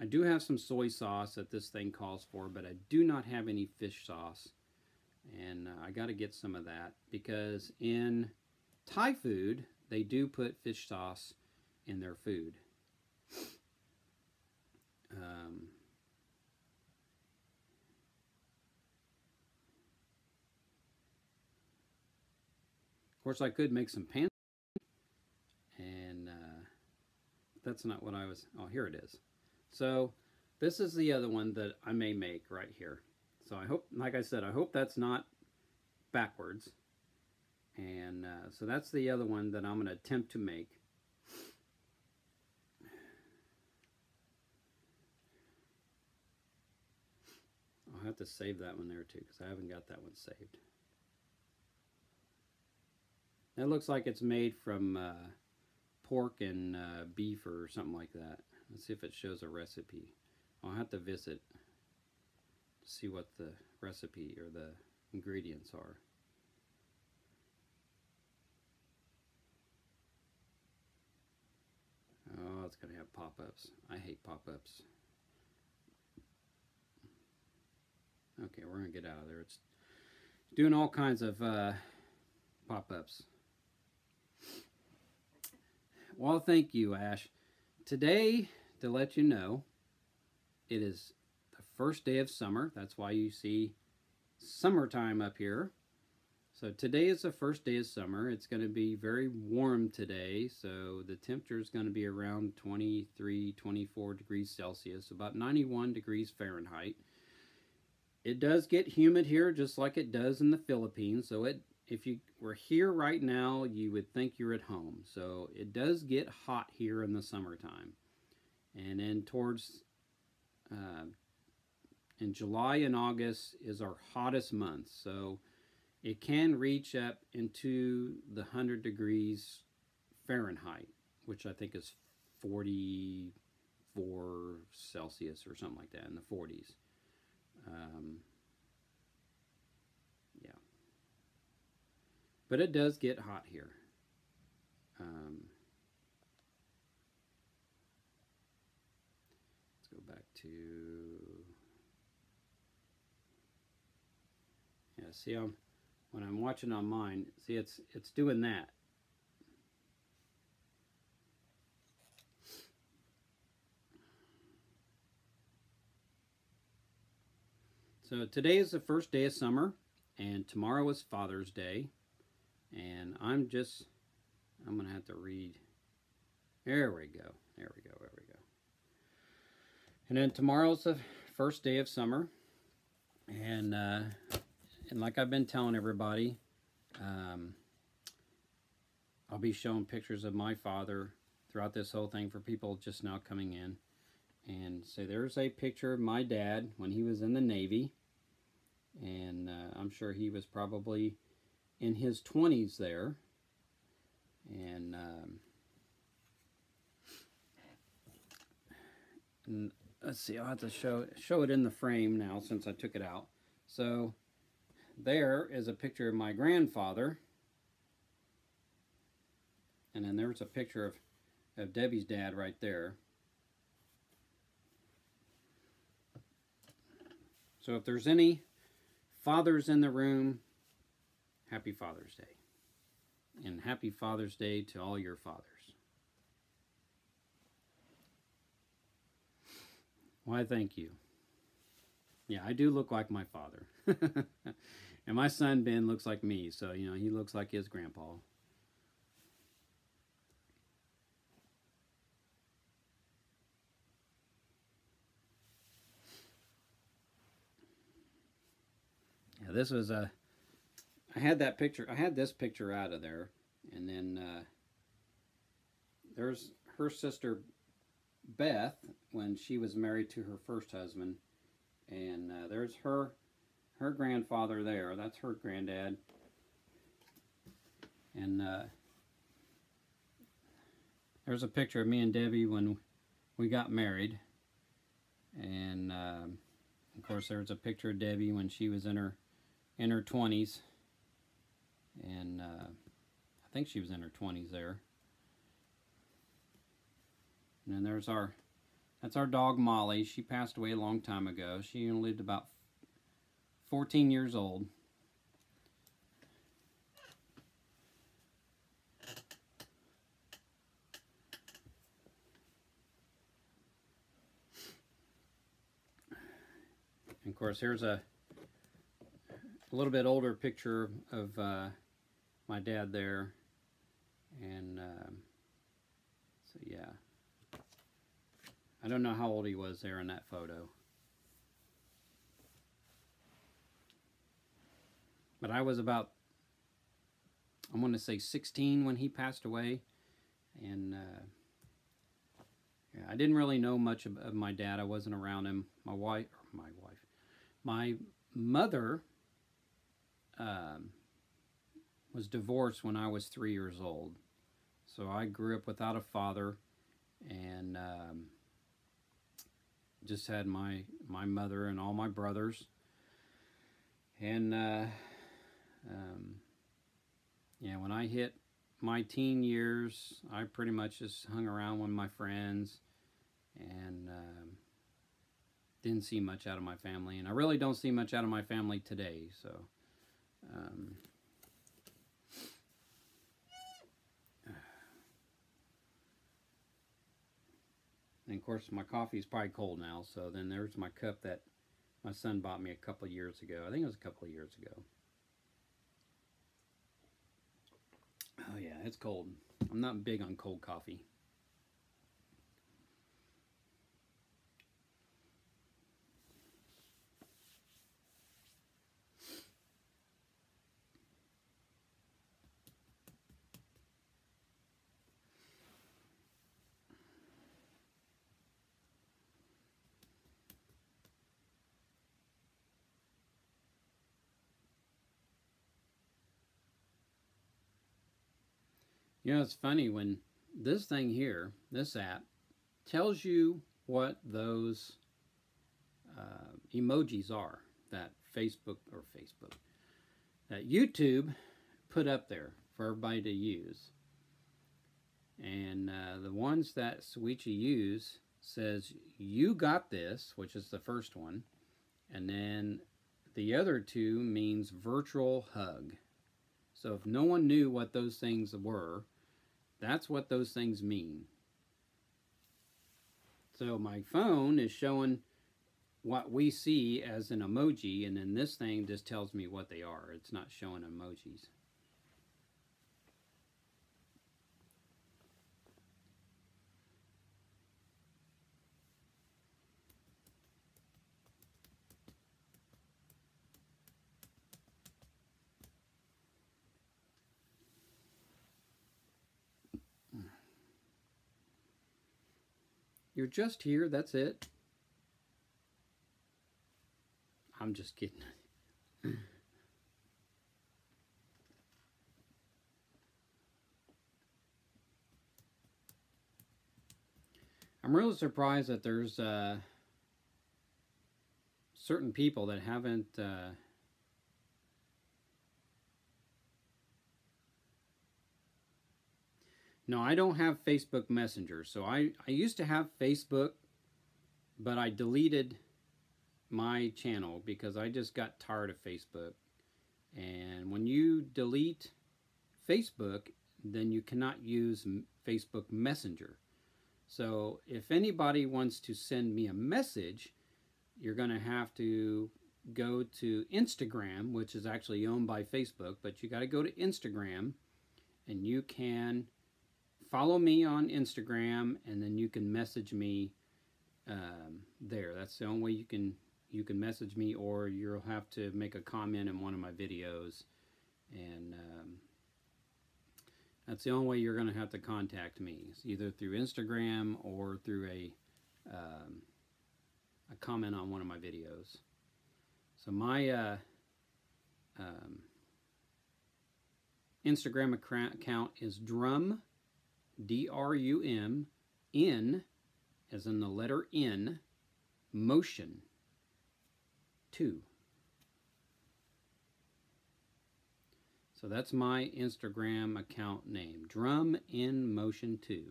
I do have some soy sauce that this thing calls for, but I do not have any fish sauce. And I got to get some of that, because in Thai food, they do put fish sauce in their food. Of course, I could make some pan, and that's not what I was. Oh, here it is. So this is the other one that I may make right here. So I hope, like I said, I hope that's not backwards. And so that's the other one that I'm going to attempt to make. I'll have to save that one there too, because I haven't got that one saved. That looks like it's made from pork and beef or something like that. Let's see if it shows a recipe. I'll have to visit to see what the recipe or the ingredients are. Oh, it's going to have pop-ups. I hate pop-ups. Okay, we're going to get out of there. It's doing all kinds of pop-ups. Well, thank you, Ash. Today, to let you know, it is the first day of summer. That's why you see summertime up here. So today is the first day of summer. It's going to be very warm today, so the temperature is going to be around 23, 24 degrees Celsius, about 91 degrees Fahrenheit. It does get humid here, just like it does in the Philippines. So if you were here right now, you would think you're at home. So it does get hot here in the summertime. And then towards in July and August is our hottest month. So it can reach up into the 100 degrees Fahrenheit, which I think is 44 Celsius or something like that, in the 40s. Yeah. But it does get hot here. Let's go back to... Yeah, see, when I'm watching on mine, see, it's doing that. So today is the first day of summer, and tomorrow is Father's Day, and I'm going to have to read. There we go. There we go. There we go. And then tomorrow's the first day of summer, and like I've been telling everybody, I'll be showing pictures of my father throughout this whole thing for people just now coming in. And so there's a picture of my dad when he was in the Navy. And I'm sure he was probably in his 20s there. And let's see, I'll have to show it in the frame now since I took it out. So there is a picture of my grandfather. And then there's a picture of Debbie's dad right there. So if there's any fathers in the room, happy Father's Day. And happy Father's Day to all your fathers. Why, thank you. Yeah, I do look like my father. And my son Ben looks like me, so you know, he looks like his grandpa. Yeah, this was a I had that picture. I had this picture out of there, and then there's her sister Beth when she was married to her first husband, and there's her grandfather there. That's her granddad, and there's a picture of me and Debbie when we got married, and of course there's a picture of Debbie when she was in her 20s. And I think she was in her 20s there. And then there's that's our dog Molly. She passed away a long time ago. She only lived about 14 years old. And of course, here's a little bit older picture of my dad there, and so yeah, I don't know how old he was there in that photo, but I was about, I want to say 16 when he passed away, and yeah, I didn't really know much of my dad. I wasn't around him. My mother was divorced when I was 3 years old. So I grew up without a father, and just had my mother and all my brothers. And yeah, when I hit my teen years, I pretty much just hung around with my friends, and didn't see much out of my family. And I really don't see much out of my family today, so and of course my coffee is probably cold now, so then there's my cup that my son bought me a couple of years ago. I think it was a couple of years ago. Oh yeah, it's cold. I'm not big on cold coffee. You know, it's funny when this thing here, this app, tells you what those emojis are that that YouTube put up there for everybody to use. And the ones that Suichi use says, "You got this," which is the first one. And then the other two means virtual hug. So if no one knew what those things were, that's what those things mean. So my phone is showing what we see as an emoji, and then this thing just tells me what they are. It's not showing emojis. You're just here, that's it. I'm just kidding. I'm really surprised that there's certain people that haven't no, I don't have Facebook Messenger. So I used to have Facebook, but I deleted my channel because I just got tired of Facebook. And when you delete Facebook, then you cannot use Facebook Messenger. So if anybody wants to send me a message, you're going to have to go to Instagram, which is actually owned by Facebook, but you got to go to Instagram, and you can follow me on Instagram, and then you can message me there. That's the only way you can message me, or you'll have to make a comment in one of my videos, and that's the only way you're going to have to contact me. It's either through Instagram or through a comment on one of my videos. So my Instagram account is drum, D-R-U-M, N, as in the letter N, motion 2. So that's my Instagram account name, Drum in Motion 2.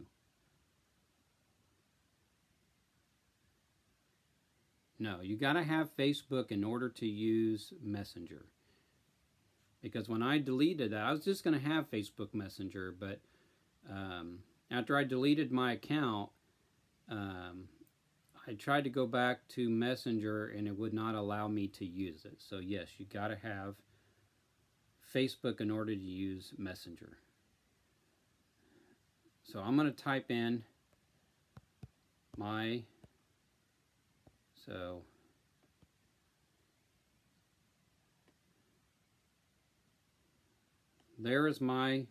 No, you got to have Facebook in order to use Messenger. Because when I deleted it, I was just going to have Facebook Messenger, but after I deleted my account, I tried to go back to Messenger and it would not allow me to use it. So yes, you got to have Facebook in order to use Messenger. So I'm going to type in my, so there is my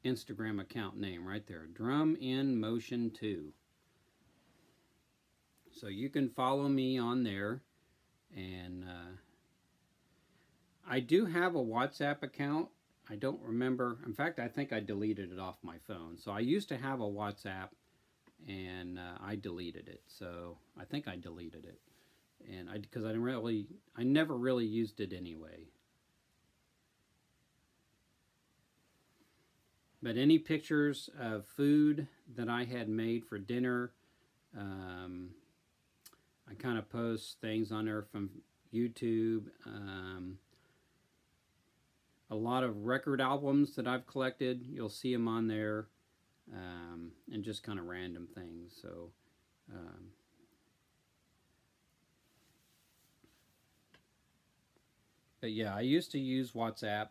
Instagram account name right there, Drum in Motion 2. So you can follow me on there, and I do have a WhatsApp account. I don't remember. In fact, I think I deleted it off my phone. So I used to have a WhatsApp, and I deleted it. So I think I deleted it, and because I never really used it anyway. But any pictures of food that I had made for dinner, I kind of post things on there from YouTube. A lot of record albums that I've collected, you'll see them on there, and just kind of random things. So, but yeah, I used to use WhatsApp,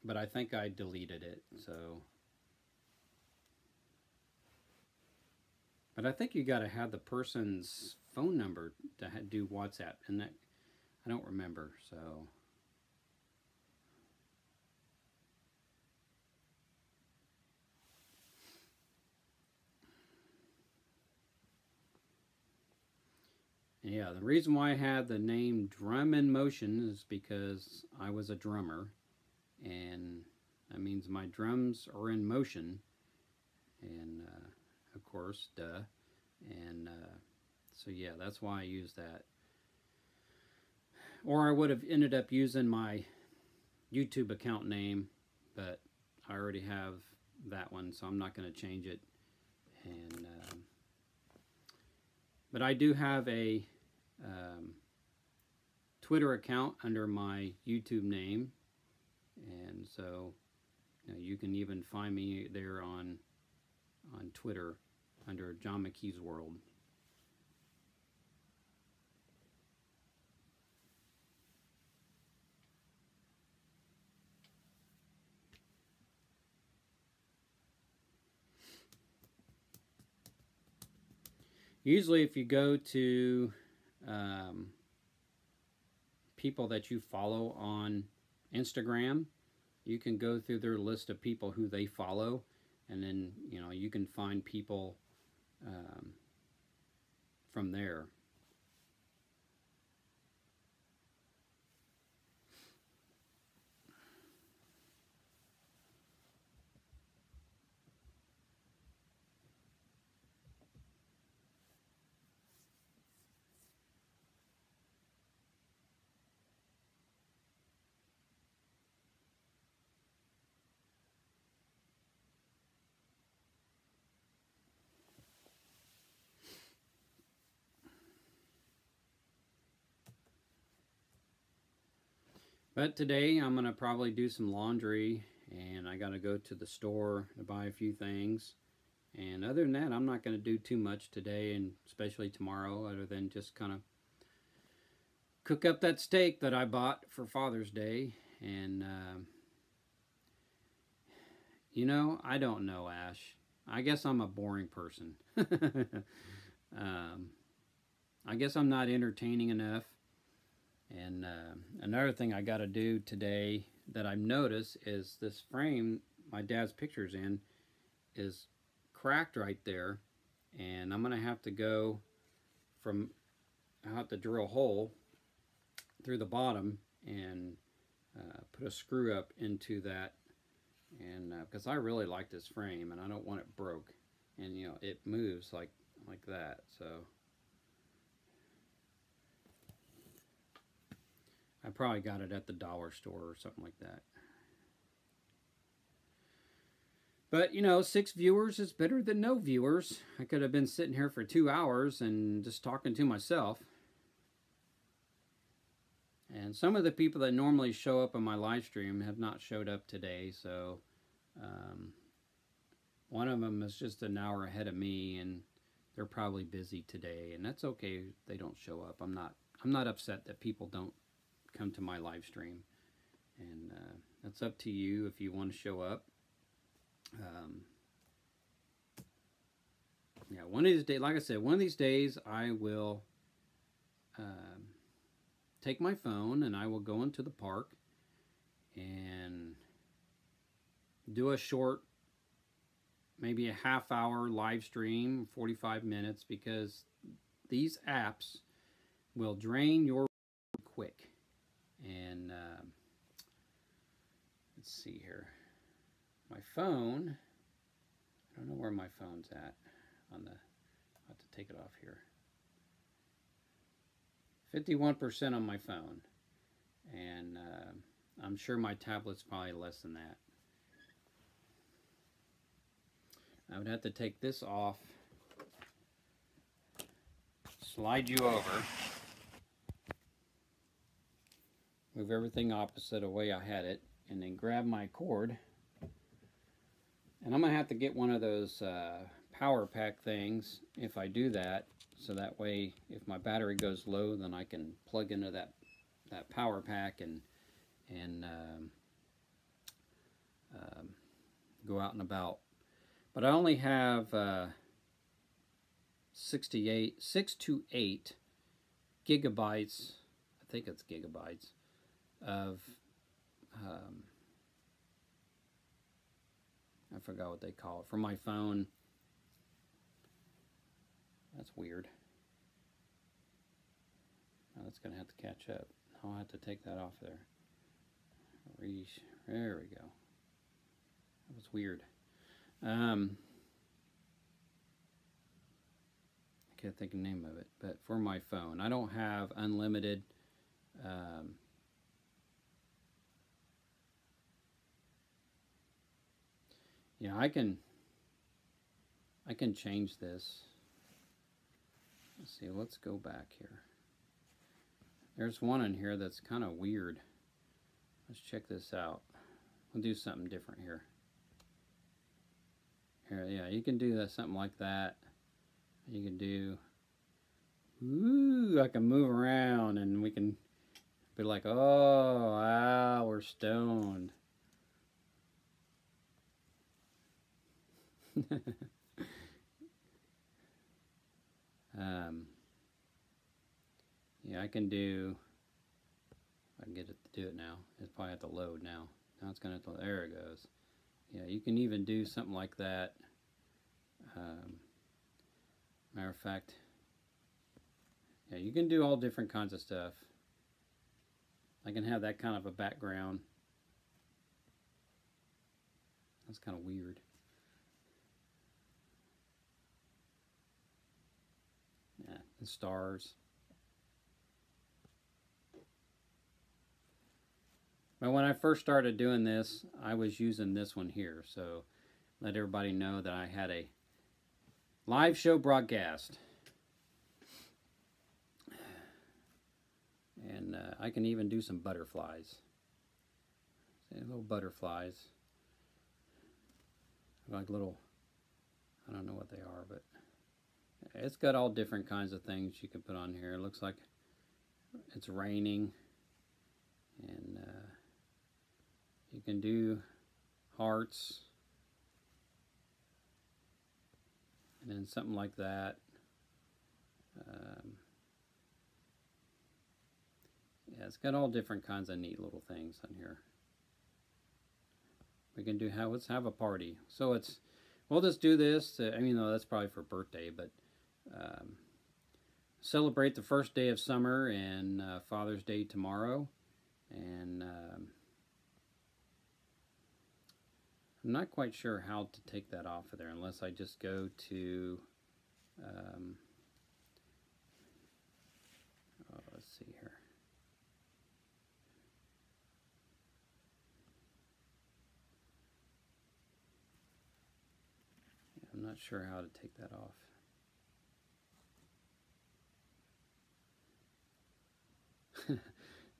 but I think I deleted it. So, but I think you got to have the person's phone number to do WhatsApp, and that I don't remember. So. Yeah, the reason why I had the name Drum in Motion is because I was a drummer, and that means my drums are in motion, and of course, duh, and so yeah, that's why I use that. Or I would have ended up using my YouTube account name, but I already have that one, so I'm not going to change it. And but I do have a Twitter account under my YouTube name, and so you can even find me there on Twitter under John McKee's World. Usually if you go to people that you follow on Instagram, you can go through their list of people who they follow, and then you can find people from there. But today I'm going to probably do some laundry, and I got to go to the store to buy a few things. And other than that, I'm not going to do too much today, and especially tomorrow, other than just kind of cook up that steak that I bought for Father's Day. And, you know, I don't know, Ash. I guess I'm a boring person. I guess I'm not entertaining enough. And another thing I got to do today that I've noticed is this frame my dad's picture's in is cracked right there. And I'm going to have to go from, I have to drill a hole through the bottom and put a screw up into that. And because I really like this frame and I don't want it broke. And you know, it moves like that. So I probably got it at the dollar store or something like that. But, you know, 6 viewers is better than no viewers. I could have been sitting here for 2 hours and just talking to myself. And some of the people that normally show up on my live stream have not showed up today. So one of them is just an hour ahead of me, and they're probably busy today. And that's okay if they don't show up. I'm not upset that people don't come to my live stream. And that's up to you if you want to show up. Yeah, one of these days, like I said, one of these days I will take my phone and I will go into the park and do a short, maybe a half-hour live stream, 45 minutes, because these apps will drain your quick. And let's see here. My phone, I don't know where my phone's at on the, I'll have to take it off here. 51% on my phone. And I'm sure my tablet's probably less than that. I would have to take this off, slide you over, move everything opposite the way I had it, and then grab my cord. And I'm going to have to get one of those power pack things if I do that, so that way if my battery goes low, then I can plug into that power pack and go out and about. But I only have 6 to 8 gigabytes, I think it's gigabytes, of I forgot what they call it, for my phone. That's weird. Now that's going to have to catch up. I'll have to take that off there. There we go. That was weird. I can't think of the name of it, but for my phone. I don't have unlimited yeah, I can change this. Let's see, let's go back here. There's one in here that's kind of weird. Let's check this out. We'll do something different here. Here, yeah, you can do that, something like that. You can do, ooh, I can move around and we can be like, oh, wow, we're stoned. Yeah, I can do, I can get it to do it now. It's probably have to load now. Now it's going to, there it goes. Yeah, you can even do something like that. Matter of fact, yeah, you can do all different kinds of stuff. I can have that kind of a background. That's kind of weird. Yeah, the stars. But when I first started doing this, I was using this one here. So let everybody know that I had a live show broadcast. And I can even do some butterflies. See, little butterflies. Like little, I don't know what they are, but it's got all different kinds of things you can put on here. It looks like it's raining, and you can do hearts, and then something like that. Yeah, it's got all different kinds of neat little things on here. We can do let's have a party. So we'll just do this. I mean, no, that's probably for birthday, but celebrate the first day of summer and Father's Day tomorrow. And I'm not quite sure how to take that off of there unless I just go to, let's see here. I'm not sure how to take that off.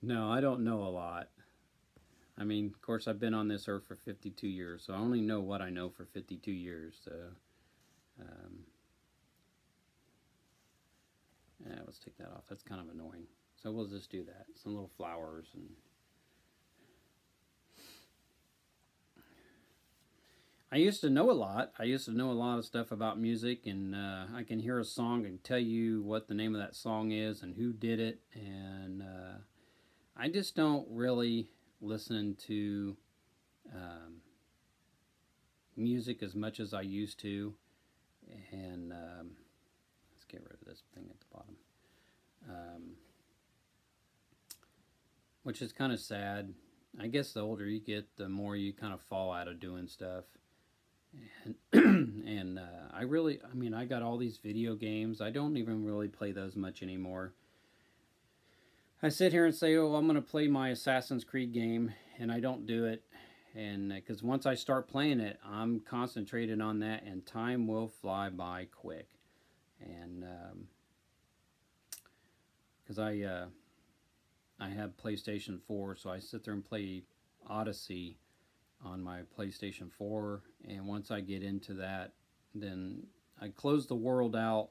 No, I don't know a lot. I mean, of course, I've been on this earth for 52 years, so I only know what I know for 52 years. So, yeah, let's take that off. That's kind of annoying. So we'll just do that. Some little flowers and. I used to know a lot. I used to know a lot of stuff about music, and I can hear a song and tell you what the name of that song is and who did it. And I just don't really listen to music as much as I used to. And let's get rid of this thing at the bottom, which is kind of sad. I guess the older you get, the more you kind of fall out of doing stuff. And I mean, I got all these video games. I don't even really play those much anymore. I sit here and say, oh, I'm going to play my Assassin's Creed game, and I don't do it. And because once I start playing it, I'm concentrated on that, and time will fly by quick. And because I have PlayStation 4, so I sit there and play Odyssey on my PlayStation 4, and once I get into that, then I close the world out.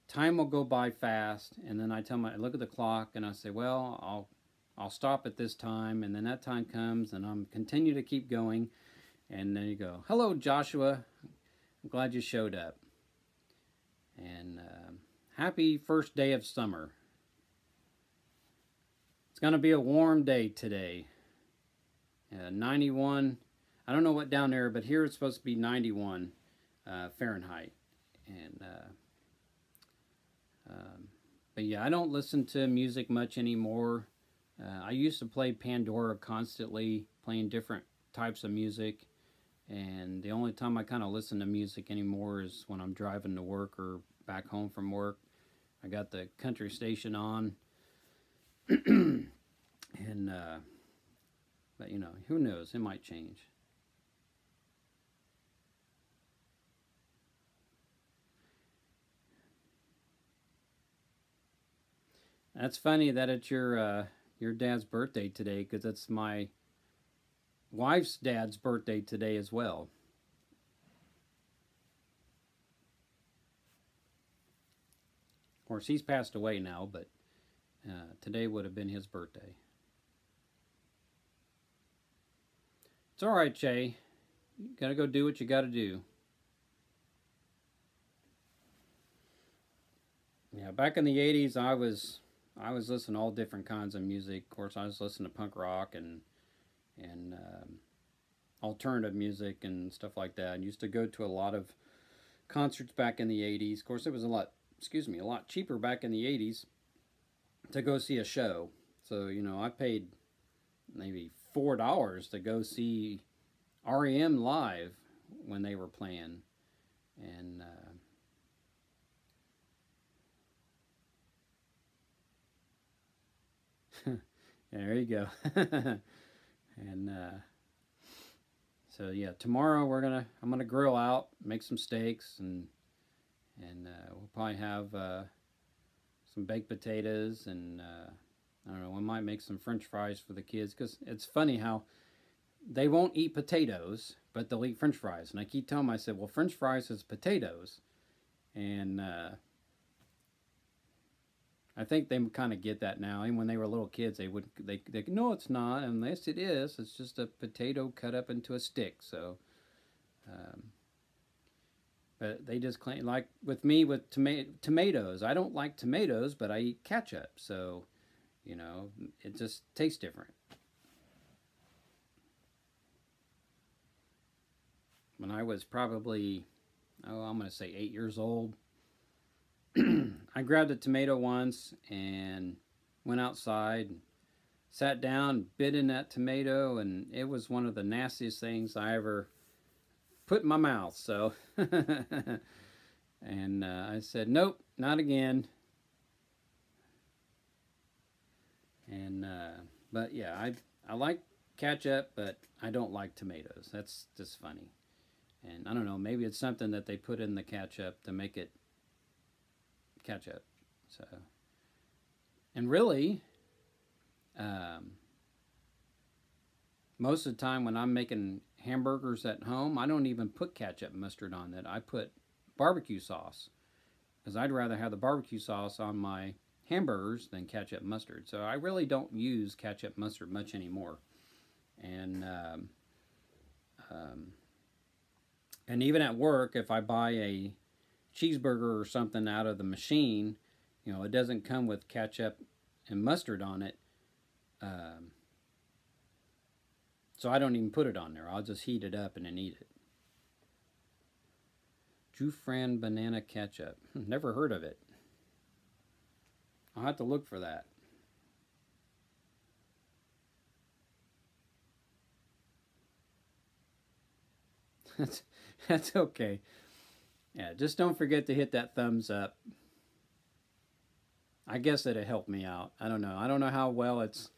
Time will go by fast, and then I look at the clock and I say, well, I'll stop at this time, and then that time comes, and I'm continue to keep going, and then you go, hello Joshua, I'm glad you showed up, and happy first day of summer. It's gonna be a warm day today. 91, I don't know what down there, but here it's supposed to be 91 Fahrenheit. And but yeah, I don't listen to music much anymore. I used to play Pandora constantly, playing different types of music, and the only time I kind of listen to music anymore is when I'm driving to work or back home from work. I got the country station on, and but you know, who knows, it might change. That's funny that it's your dad's birthday today, because it's my wife's dad's birthday today as well. Of course, he's passed away now, but today would have been his birthday. It's all right, Jay. You gotta go do what you gotta do. Yeah, back in the 80s, I was listening to all different kinds of music. Of course, I was listening to punk rock and alternative music and stuff like that. I used to go to a lot of concerts back in the 80s. Of course, it was a lot cheaper back in the 80s to go see a show. So, you know, I paid maybe $4 to go see REM live when they were playing. And there you go. And so yeah, tomorrow I'm gonna grill out, make some steaks, and we'll probably have some baked potatoes, and I don't know, we might make some French fries for the kids, because it's funny how they won't eat potatoes, but they'll eat French fries. And I keep telling them, I said, well, French fries is potatoes. And I think they kind of get that now. And when they were little kids, they no, it's not, unless it is. It's just a potato cut up into a stick. So, um, but they just claim, like with me with tomatoes. I don't like tomatoes, but I eat ketchup. So, you know, it just tastes different. When I was probably, oh, I'm going to say 8 years old, I grabbed a tomato once and went outside, and sat down, bit in that tomato, and it was one of the nastiest things I ever put in my mouth. So, and I said, nope, not again. And but yeah, I like ketchup, but I don't like tomatoes. That's just funny. And I don't know, maybe it's something that they put in the ketchup to make it ketchup. So, and really, most of the time when I'm making hamburgers at home, I don't even put ketchup and mustard on it. I put barbecue sauce, because I'd rather have the barbecue sauce on my hamburgers than ketchup and mustard. So I really don't use ketchup and mustard much anymore. And and even at work, if I buy a cheeseburger or something out of the machine, you know, it doesn't come with ketchup and mustard on it. So I don't even put it on there. I'll just heat it up and then eat it. Jufran banana ketchup. Never heard of it. I'll have to look for that. That's okay. Yeah, just don't forget to hit that thumbs up. I guess it'll help me out. I don't know. I don't know how well it's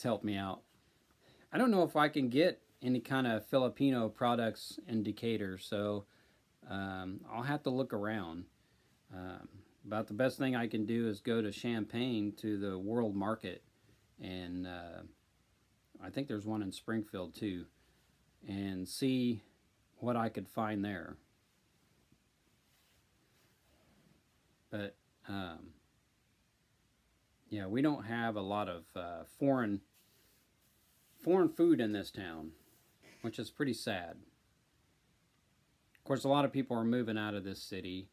helped me out. I don't know if I can get any kind of Filipino products in Decatur, so I'll have to look around. About the best thing I can do is go to Champaign to the World Market, and I think there's one in Springfield too, and see what I could find there. But yeah, we don't have a lot of foreign food in this town, which is pretty sad. Of course, a lot of people are moving out of this city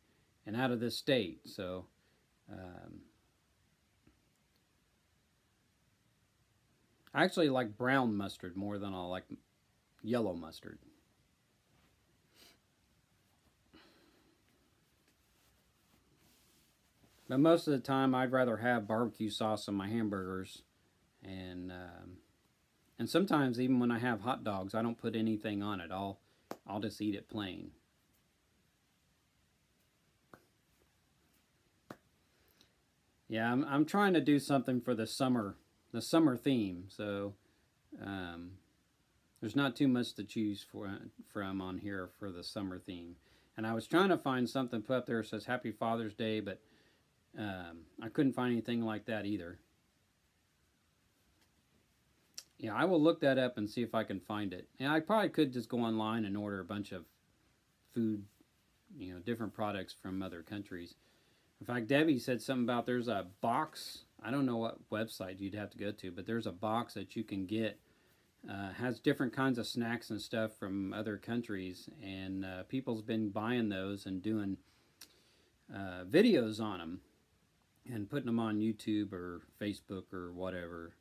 and out of this state, so I actually like brown mustard more than I like yellow mustard. But most of the time, I'd rather have barbecue sauce on my hamburgers, and sometimes even when I have hot dogs, I don't put anything on it. I'll just eat it plain. Yeah, I'm trying to do something for the summer theme. So there's not too much to choose from on here for the summer theme. And I was trying to find something put up there that says Happy Father's Day, but I couldn't find anything like that either. Yeah, I will look that up and see if I can find it. And I probably could just go online and order a bunch of food, you know, different products from other countries. In fact, Debbie said something about there's a box. I don't know what website you'd have to go to, but there's a box that you can get. Has different kinds of snacks and stuff from other countries, and people's been buying those and doing videos on them and putting them on YouTube or Facebook or whatever.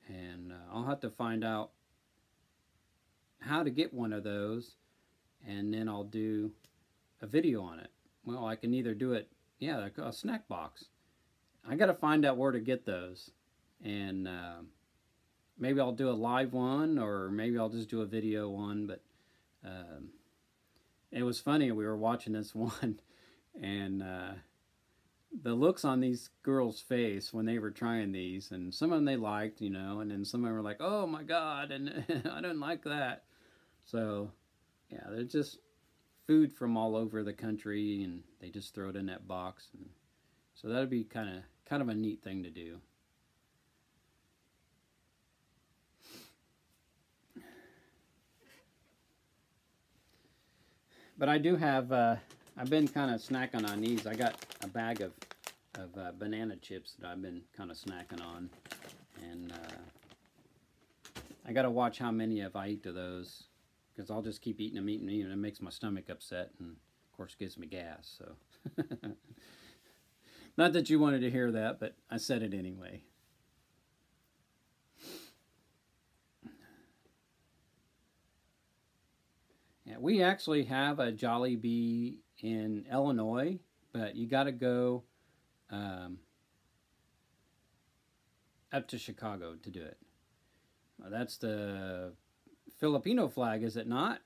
And I'll have to find out how to get one of those, and then I'll do a video on it. Well, I can either do it, yeah, like a snack box. I got to find out where to get those, and maybe I'll do a live one, or maybe I'll just do a video one. But it was funny, we were watching this one, and the looks on these girls' face when they were trying these, and some of them they liked, you know, and then some of them were like, oh my God, and I didn't like that. So, yeah, they're just food from all over the country, and they just throw it in that box. And so that'd be kind of a neat thing to do. But I do have, I've been kind of snacking on these. I got a bag of banana chips that I've been kind of snacking on. And I got to watch how many if I eat of those. Because I'll just keep eating them, and it makes my stomach upset. And, of course, gives me gas. So, not that you wanted to hear that, but I said it anyway. Yeah, we actually have a Jollibee in Illinois, but you got to go up to Chicago to do it. That's the Filipino flag, is it not?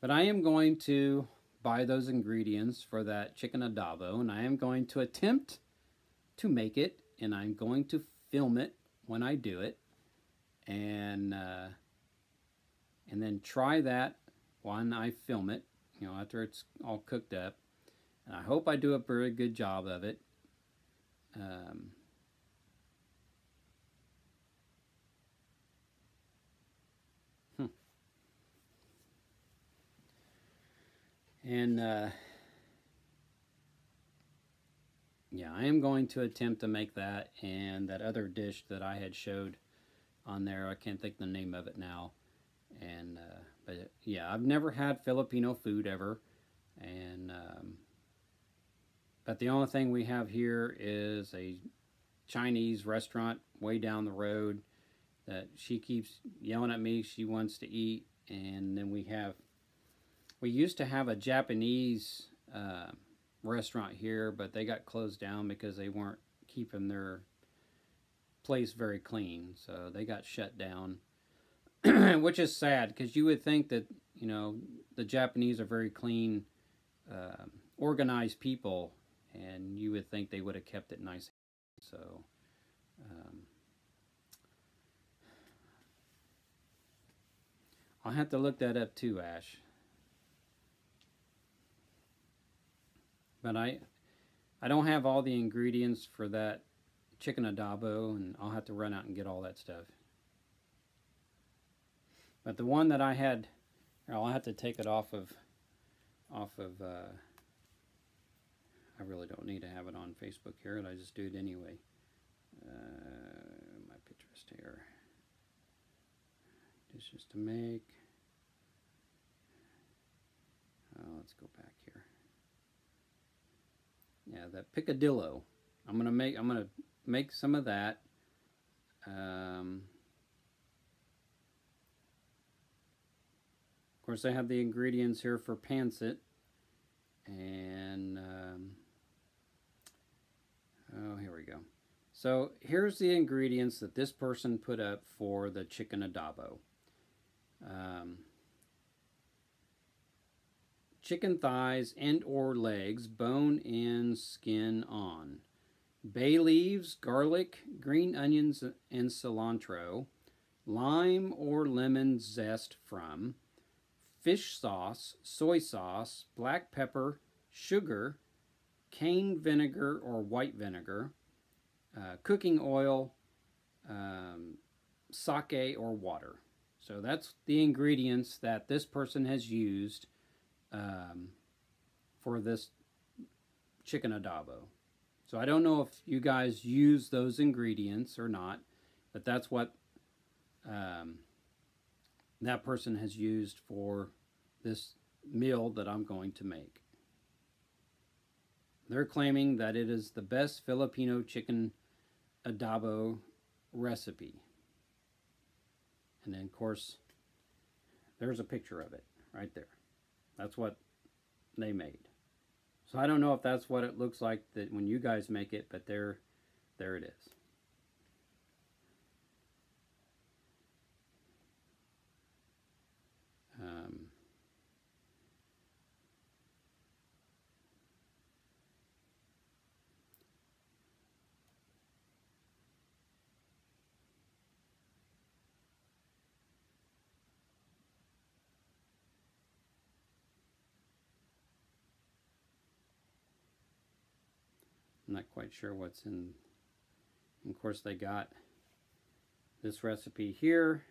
But I am going to buy those ingredients for that chicken adobo, and I am going to attempt to make it, and I'm going to film it when I do it, and then try that when I film it, after it's all cooked up. And I hope I do a very good job of it. And yeah, I am going to attempt to make that and that other dish that I had showed on there. I can't think the name of it now. And but yeah, I've never had Filipino food ever, and but the only thing we have here is a Chinese restaurant way down the road that she keeps yelling at me she wants to eat. And then we used to have a Japanese restaurant here, but they got closed down because they weren't keeping their place very clean, so they got shut down. Which is sad, because you would think that the Japanese are very clean, organized people, and you would think they would have kept it nice. So I'll have to look that up too, Ash. But I don't have all the ingredients for that chicken adobo, and I'll have to run out and get all that stuff. But the one that I had, I'll have to take it off of I really don't need to have it on Facebook here, and I just do it anyway. My pictures here. Dishes to make. Let's go back here. Yeah, that picadillo. I'm gonna make some of that. Of course, I have the ingredients here for pancit, and oh, here we go. So here's the ingredients that this person put up for the chicken adobo. Chicken thighs and or legs, bone in, skin on. Bay leaves, garlic, green onions and cilantro, lime or lemon zest from, fish sauce, soy sauce, black pepper, sugar, cane vinegar or white vinegar, cooking oil, sake or water. So that's the ingredients that this person has used for this chicken adobo. So I don't know if you guys use those ingredients or not, but that's what that person has used for this meal that I'm going to make. They're claiming that it is the best Filipino chicken adobo recipe. And then, of course, there's a picture of it right there. That's what they made. So I don't know if that's what it looks like that when you guys make it, but there it is. I'm not quite sure what's in And of course, they got this recipe here.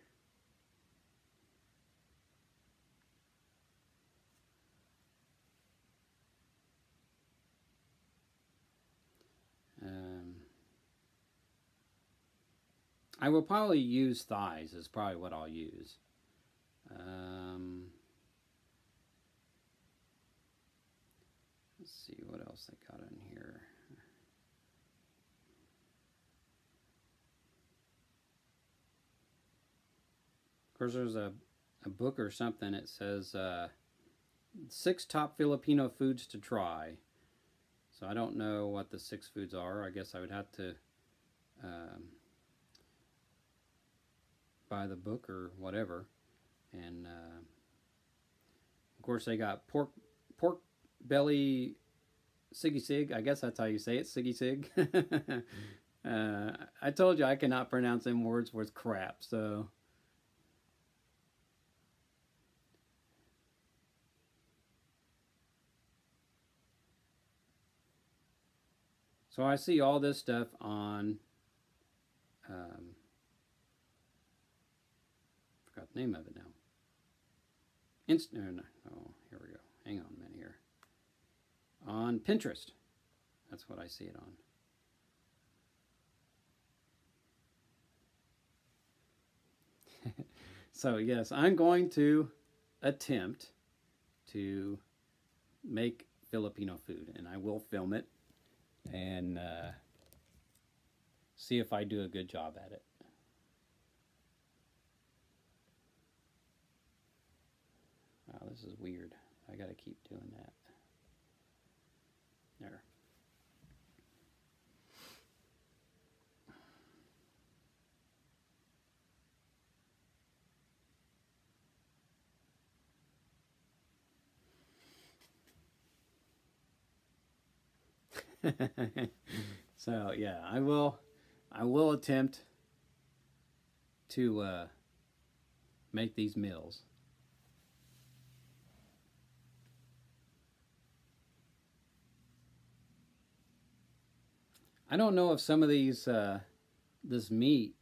I will probably use thighs is probably what I'll use. Let's see what else they got in here. Of course, there's a book or something. It says 6 top Filipino foods to try. So I don't know what the 6 foods are. I guess I would have to buy the book or whatever. And of course, they got pork belly siggy sig. I guess that's how you say it, siggy sig. I told you I cannot pronounce them words worth crap. So I see all this stuff on forgot the name of it now. Oh, here we go. Hang on a minute here. On Pinterest. That's what I see it on. So yes, I'm going to attempt to make Filipino food, and I will film it and see if I do a good job at it. Wow, this is weird. I gotta keep doing that. There. So yeah, I will attempt to make these meals. I don't know if some of these this meat,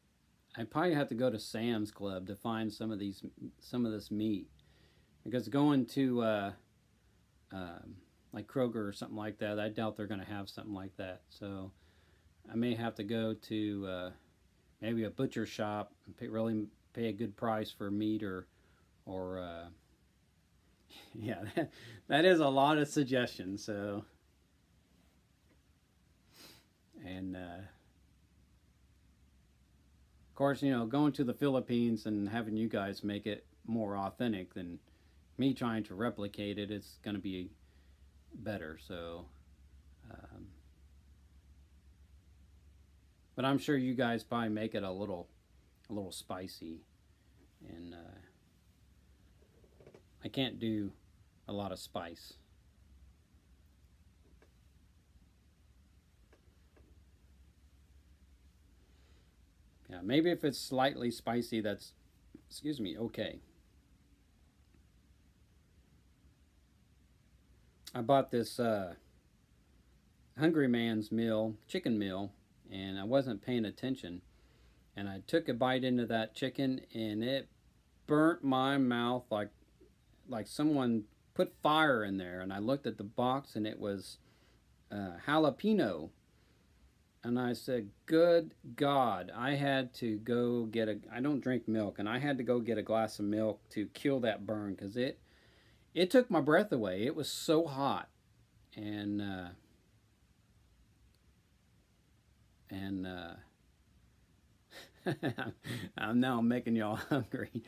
I probably have to go to Sam's Club to find some of this meat, because going to like Kroger or something like that, I doubt they're going to have something like that. So I may have to go to maybe a butcher shop and really pay a good price for meat, or yeah, that is a lot of suggestions. So, and of course, you know, going to the Philippines and having you guys make it more authentic than me trying to replicate it, it's going to be better. So but I'm sure you guys probably make it a little spicy, and I can't do a lot of spice. Yeah, maybe if it's slightly spicy, that's, excuse me, okay. I bought this Hungry Man's meal, chicken meal, and I wasn't paying attention. And I took a bite into that chicken, and it burnt my mouth like someone put fire in there. And I looked at the box, and it was jalapeno. And I said, good God, I had to go get I don't drink milk, and I had to go get a glass of milk to kill that burn, because it took my breath away. It was so hot. And I'm now making y'all hungry.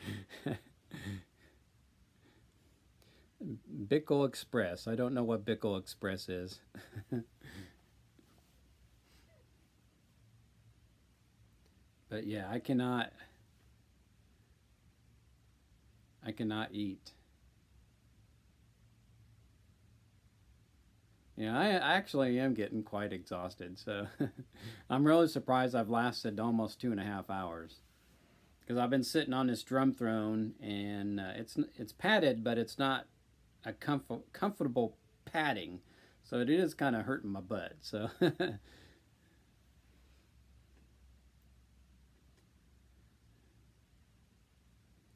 Bickle Express. I don't know what Bickle Express is. But yeah, I cannot eat. Yeah, I actually am getting quite exhausted, so I'm really surprised I've lasted almost 2.5 hours, because I've been sitting on this drum throne, and it's padded, but it's not a comfortable padding, so it is kind of hurting my butt. So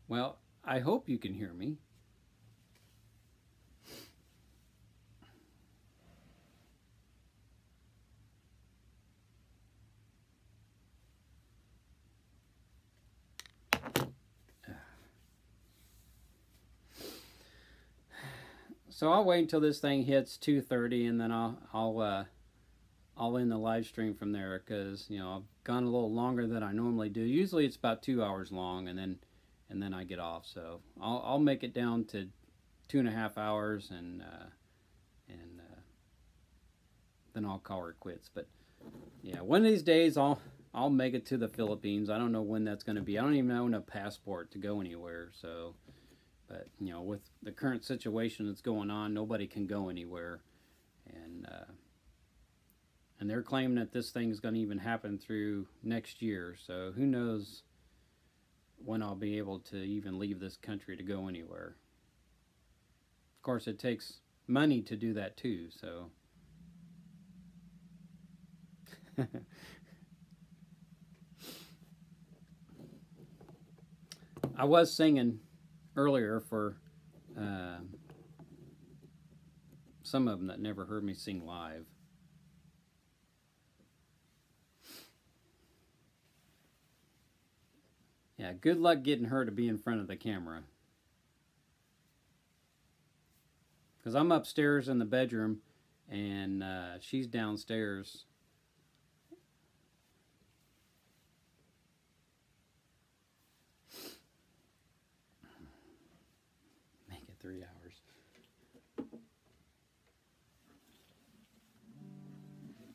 Well, I hope you can hear me. So I'll wait until this thing hits 2:30, and then I'll end the live stream from there, because I've gone a little longer than I normally do. Usually it's about 2 hours long, and then I get off. So I'll make it down to 2.5 hours, and then I'll call her quits. But yeah, one of these days I'll make it to the Philippines. I don't know when that's going to be. I don't even own a passport to go anywhere. So, but with the current situation that's going on, nobody can go anywhere, and they're claiming that this thing is going to even happen through next year. So who knows when I'll be able to even leave this country to go anywhere. Of course, it takes money to do that too. So. I was singing earlier for some of them that never heard me sing live. Yeah, good luck getting her to be in front of the camera. Because I'm upstairs in the bedroom, and she's downstairs. Make it 3 hours.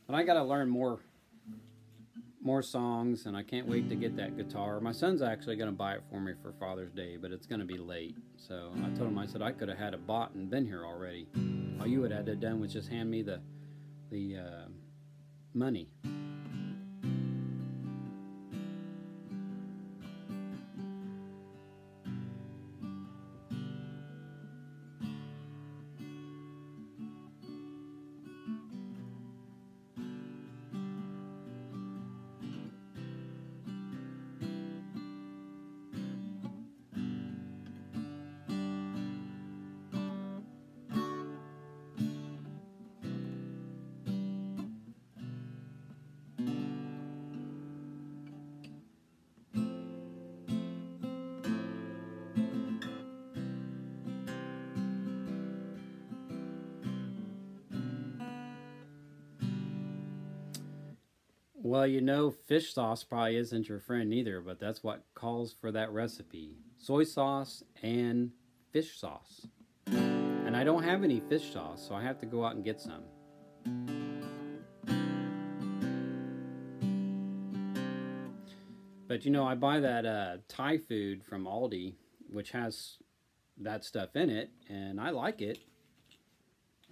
But I got to learn more songs, and I can't wait to get that guitar. My son's actually going to buy it for me for Father's Day, but it's going to be late. So I told him, I said I could have had it bought and been here already. All you would have had to done was just hand me the money. Well, fish sauce probably isn't your friend either, but that's what calls for that recipe. Soy sauce and fish sauce. And I don't have any fish sauce, so I have to go out and get some. But I buy that Thai food from Aldi, which has that stuff in it, and I like it.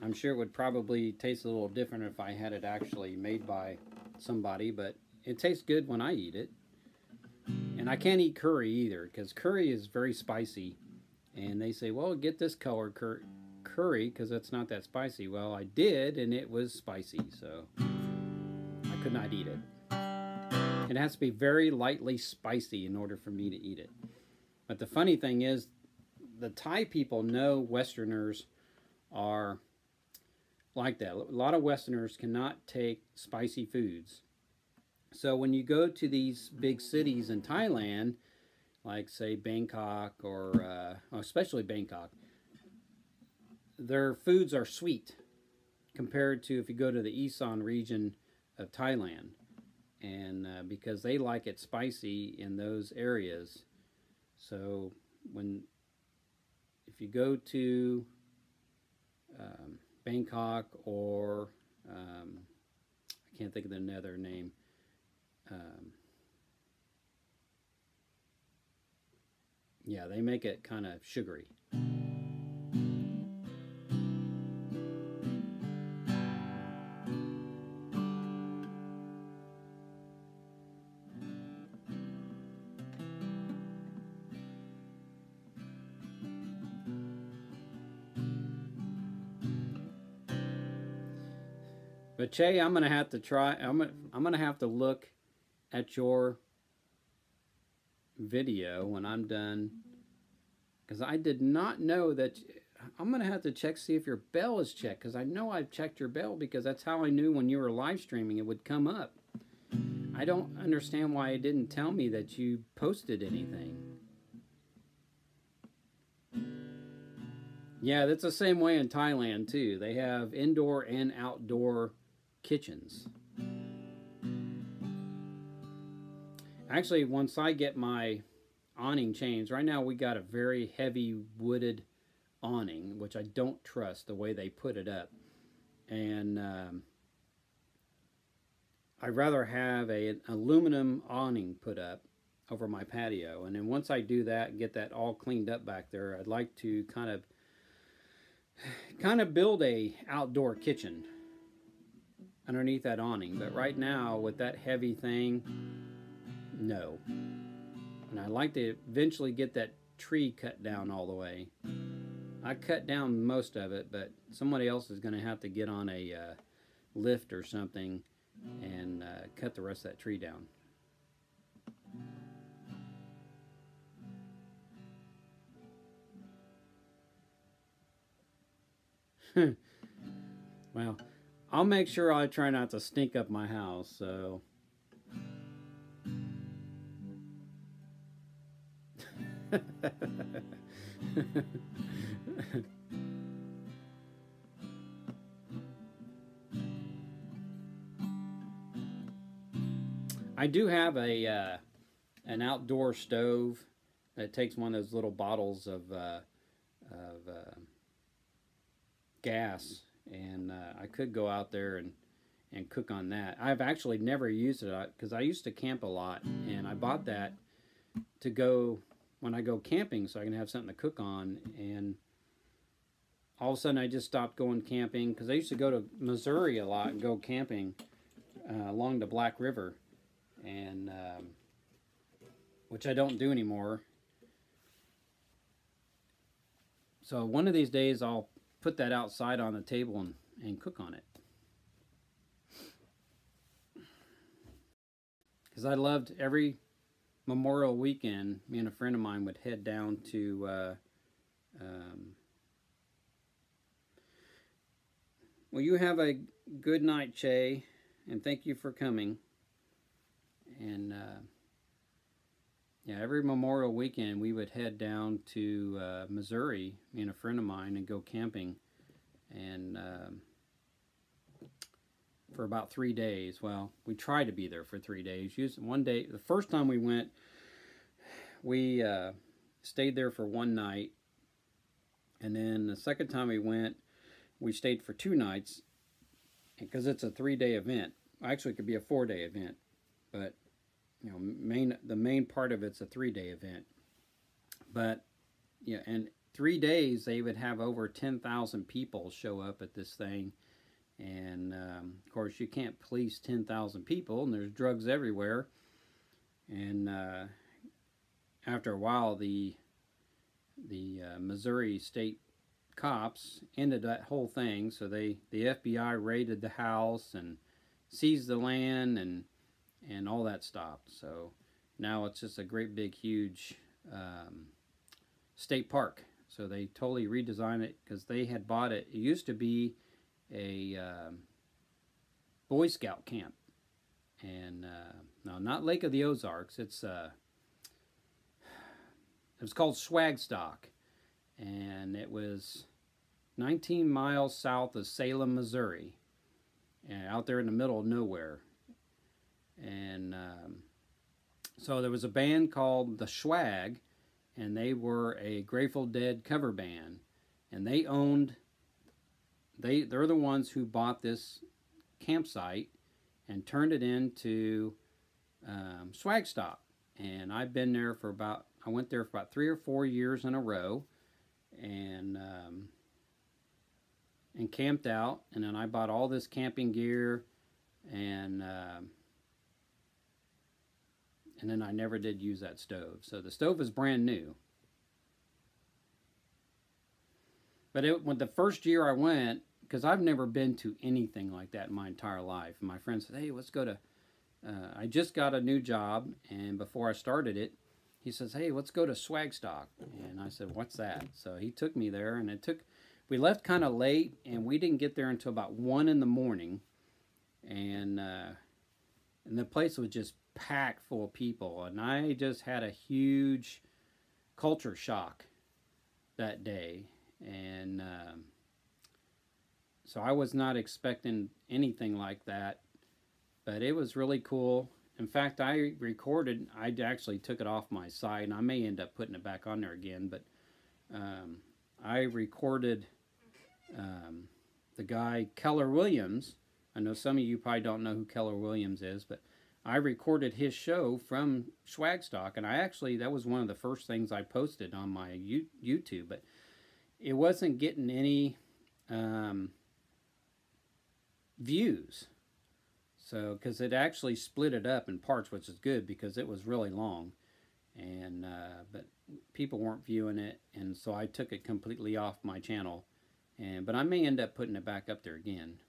I'm sure it would probably taste a little different if I had it actually made by somebody, but it tastes good when I eat it. And I can't eat curry either, because curry is very spicy, and they say, well, get this color curry because it's not that spicy. Well, I did, and it was spicy, so I could not eat it. It has to be very lightly spicy in order for me to eat it. But the funny thing is, the Thai people know Westerners are like that. A lot of Westerners cannot take spicy foods. So when you go to these big cities in Thailand, like say Bangkok or especially Bangkok, their foods are sweet compared to if you go to the Isan region of Thailand, and because they like it spicy in those areas. So if you go to Bangkok or I can't think of another name. Yeah, they make it kind of sugary. But Che, I'm gonna have to try. I'm gonna have to look at your video when I'm done because I did not know that. I'm going to have to check, see if your bell is checked, because I know I've checked your bell, because that's how I knew when you were live streaming it would come up. I don't understand why it didn't tell me that you posted anything. Yeah, that's the same way in Thailand too. They have indoor and outdoor kitchens. Actually, once I get my awning changed, right now we got a very heavy wooded awning, which I don't trust the way they put it up, and I'd rather have an aluminum awning put up over my patio. And then once I do that and get that all cleaned up back there, I'd like to kind of build a outdoor kitchen underneath that awning. But right now with that heavy thing, no. And I'd like to eventually get that tree cut down all the way. I cut down most of it, but somebody else is going to have to get on a lift or something and cut the rest of that tree down. Well, I'll make sure I try not to stink up my house, so... I do have an outdoor stove that takes one of those little bottles of gas, and I could go out there and cook on that. I've actually never used it because I used to camp a lot, and I bought that to go when I go camping so I can have something to cook on. And all of a sudden I just stopped going camping because I used to go to Missouri a lot and go camping along the Black River, and which I don't do anymore. So one of these days I'll put that outside on the table and cook on it. Because I loved every Memorial weekend, me and a friend of mine would head down to well, you have a good night, Che, and thank you for coming. And yeah, every Memorial weekend we would head down to Missouri, me and a friend of mine, and go camping. And for about 3 days. Well, we tried to be there for 3 days. One day, the first time we went, we stayed there for one night. And then the second time we went, we stayed for 2 nights because it's a 3-day event. Actually, it could be a 4-day event, but you know, the main part of it's a 3-day event. But yeah, and 3 days they would have over 10,000 people show up at this thing, and of course you can't police 10,000 people, and there's drugs everywhere. And after a while, the Missouri State cops ended that whole thing. So the FBI raided the house and seized the land, and all that stopped. So now it's just a great big huge state park. So they totally redesigned it because they had bought it. It used to be a Boy Scout camp, and no, not Lake of the Ozarks. It was called Swagstock, and it was 19 miles south of Salem, Missouri, and out there in the middle of nowhere. And so there was a band called the Swag, and they were a Grateful Dead cover band, and they're the ones who bought this campsite and turned it into Swagstock. And I've been there for I went there for about 3 or 4 years in a row, and camped out. And then I bought all this camping gear, and then I never did use that stove. So the stove is brand new. But when the first year I went, because I've never been to anything like that in my entire life, and my friend said, "Hey, let's go to." I just got a new job, and before I started it, he says, "Hey, let's go to Swagstock." And I said, "What's that?" So he took me there, and we left kind of late, and we didn't get there until about 1 in the morning. And the place was just packed full of people, and I just had a huge culture shock that day. And so I was not expecting anything like that, but it was really cool. In fact, I actually took it off my site, and I may end up putting it back on there again, but I recorded the guy Keller Williams. I know some of you probably don't know who Keller Williams is, but I recorded his show from Swagstock, and that was one of the first things I posted on my YouTube, but it wasn't getting any views. So, because it actually split it up in parts, which is good because it was really long, and but people weren't viewing it, and so I took it completely off my channel, but I may end up putting it back up there again.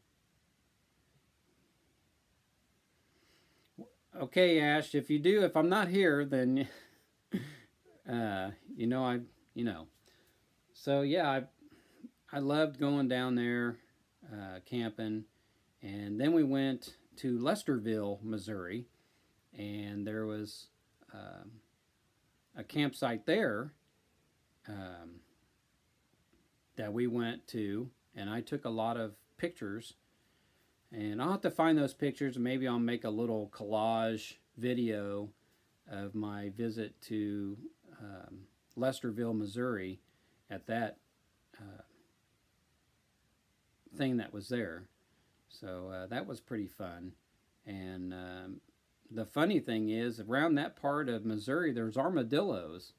Okay, Ash, if I'm not here, then you know. So yeah, I loved going down there camping, and then we went to Lesterville, Missouri, and there was a campsite there that we went to, and I took a lot of pictures. And I'll have to find those pictures, and maybe I'll make a little collage video of my visit to Lesterville, Missouri, at that thing that was there. So that was pretty fun. And the funny thing is, around that part of Missouri, there's armadillos.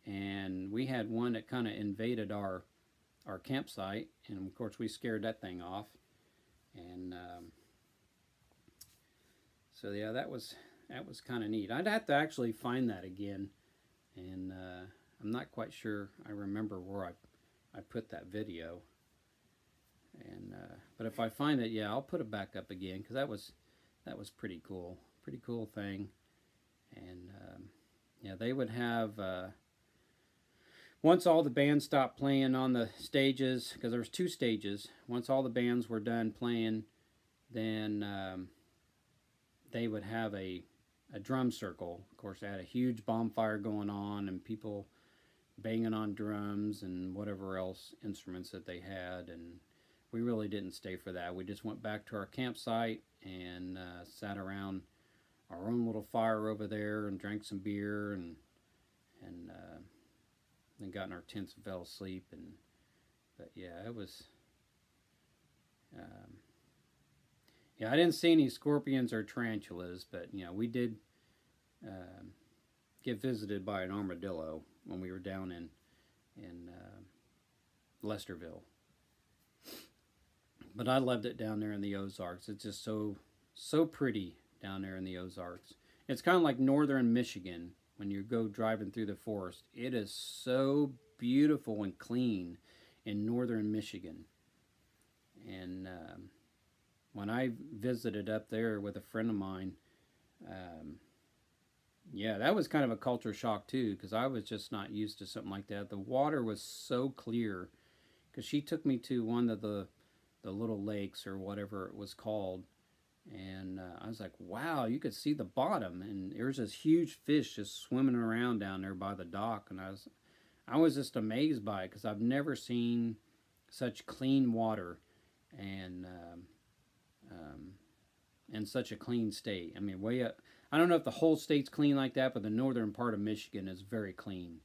And we had one that kind of invaded our campsite. And, of course, we scared that thing off. And so yeah, that was kind of neat. I'd have to actually find that again, and I'm not quite sure I remember where I put that video. And but if I find it, yeah, I'll put it back up again, because that was pretty cool thing. And yeah, they would have once all the bands stopped playing on the stages, because there was 2 stages, once all the bands were done playing, then they would have a drum circle. Of course, they had a huge bonfire going on, and people banging on drums and whatever else instruments that they had. And we really didn't stay for that. We just went back to our campsite and sat around our own little fire over there and drank some beer, and then got in our tents and fell asleep. But yeah, it was yeah, I didn't see any scorpions or tarantulas, but you know, we did get visited by an armadillo when we were down in Lesterville. But I loved it down there in the Ozarks. It's just so pretty down there in the Ozarks. It's kind of like northern Michigan. When you go driving through the forest, it is so beautiful and clean in northern Michigan. And when I visited up there with a friend of mine, yeah, that was kind of a culture shock too, because I was just not used to something like that. The water was so clear, because she took me to one of the little lakes or whatever it was called. And I was like, wow, you could see the bottom, and there was this huge fish just swimming around down there by the dock. And I was just amazed by it, because I've never seen such clean water and in such a clean state. I mean, way up. I don't know if the whole state's clean like that, but the northern part of Michigan is very clean.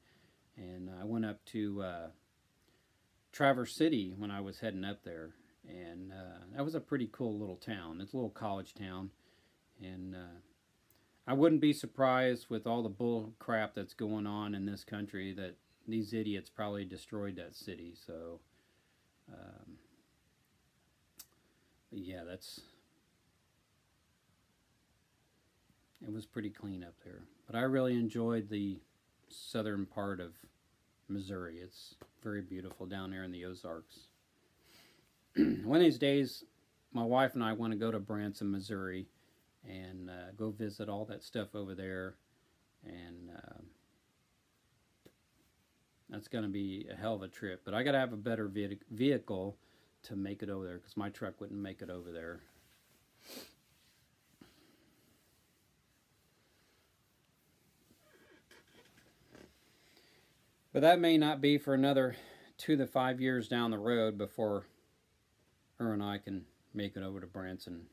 And I went up to Traverse City when I was heading up there. And that was a pretty cool little town. It's a little college town. And I wouldn't be surprised, with all the bull crap that's going on in this country, that these idiots probably destroyed that city. So, yeah, it was pretty clean up there. But I really enjoyed the southern part of Missouri. It's very beautiful down there in the Ozarks. One of these days, my wife and I want to go to Branson, Missouri, and go visit all that stuff over there. And That's going to be a hell of a trip. But I got to have a better vehicle to make it over there, because my truck wouldn't make it over there. But that may not be for another 2 to 5 years down the road before her and I can make it over to Branson.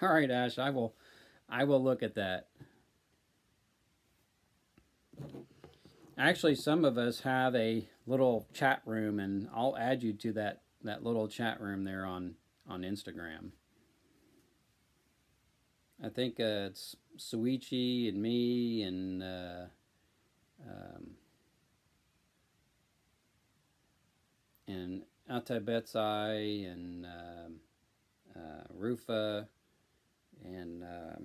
All right, Ash, I will look at that. Actually, some of us have a little chat room, and I'll add you to that little chat room there on Instagram. I think it's Suichi and me and Atabetsai and Rufa, and I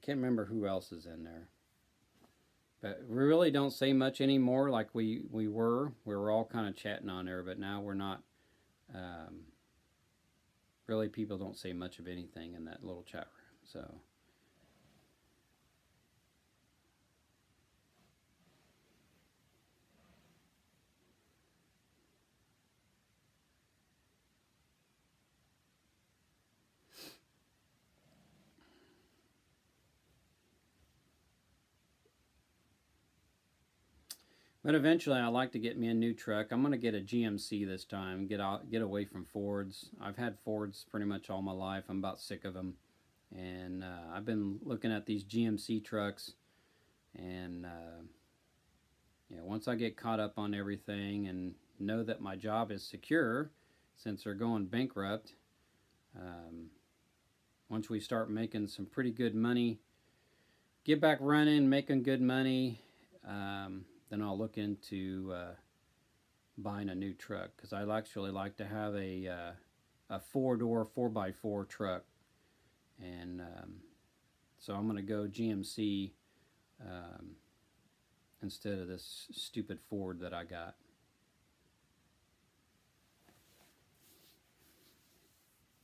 can't remember who else is in there. But we really don't say much anymore like we were. We were all kind of chatting on there, but now we're not. Really, people don't say much of anything in that little chat room. So. But eventually, I'd like to get me a new truck. I'm going to get a GMC this time. Get away from Fords. I've had Fords pretty much all my life. I'm about sick of them. And I've been looking at these GMC trucks. And yeah, once I get caught up on everything and know that my job is secure, since they're going bankrupt, once we start making some pretty good money, get back running, making good money, then I'll look into buying a new truck, because I'd actually like to have a 4-door 4x4 truck, and so I'm going to go GMC instead of this stupid Ford that I got.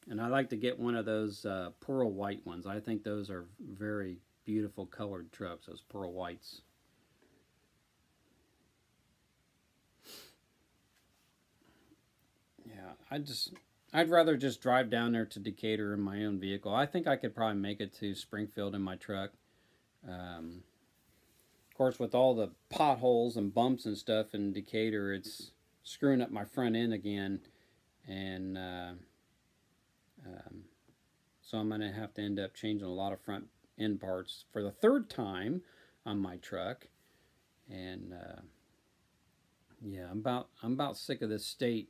And I like to get one of those pearl white ones. I think those are very beautiful colored trucks, those pearl whites. Yeah, I'd rather just drive down there to Decatur in my own vehicle. I think I could probably make it to Springfield in my truck. Of course, with all the potholes and bumps and stuff in Decatur, it's screwing up my front end again. And so I'm going to have to end up changing a lot of front end parts for the 3rd time on my truck. And yeah, I'm about sick of this state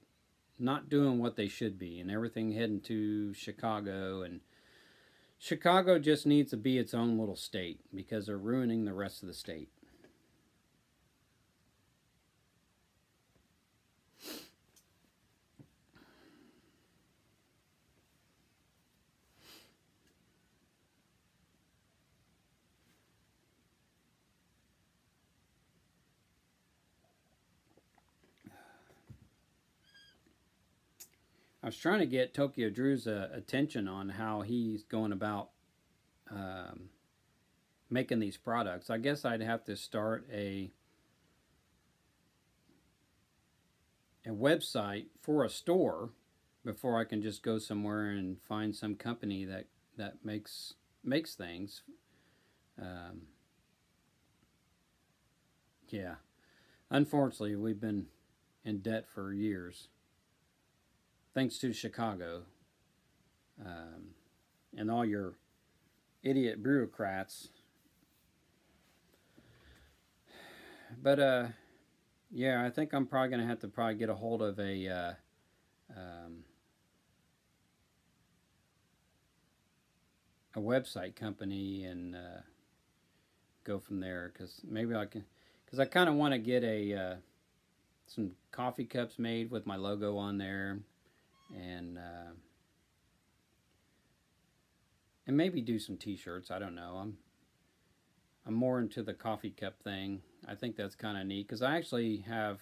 not doing what they should be, and everything heading to Chicago. And Chicago just needs to be its own little state, because they're ruining the rest of the state. I was trying to get Tokyo Drew's attention on how he's going about making these products. I guess I'd have to start a website for a store before I can just go somewhere and find some company that makes things. Yeah, unfortunately, we've been in debt for years, thanks to Chicago and all your idiot bureaucrats. But yeah, I think I'm probably going to have to get a hold of a website company and go from there, because maybe I can, because I kind of want to get some coffee cups made with my logo on there, and maybe do some t-shirts. I don't know. I'm more into the coffee cup thing. I think that's kind of neat, because I actually have,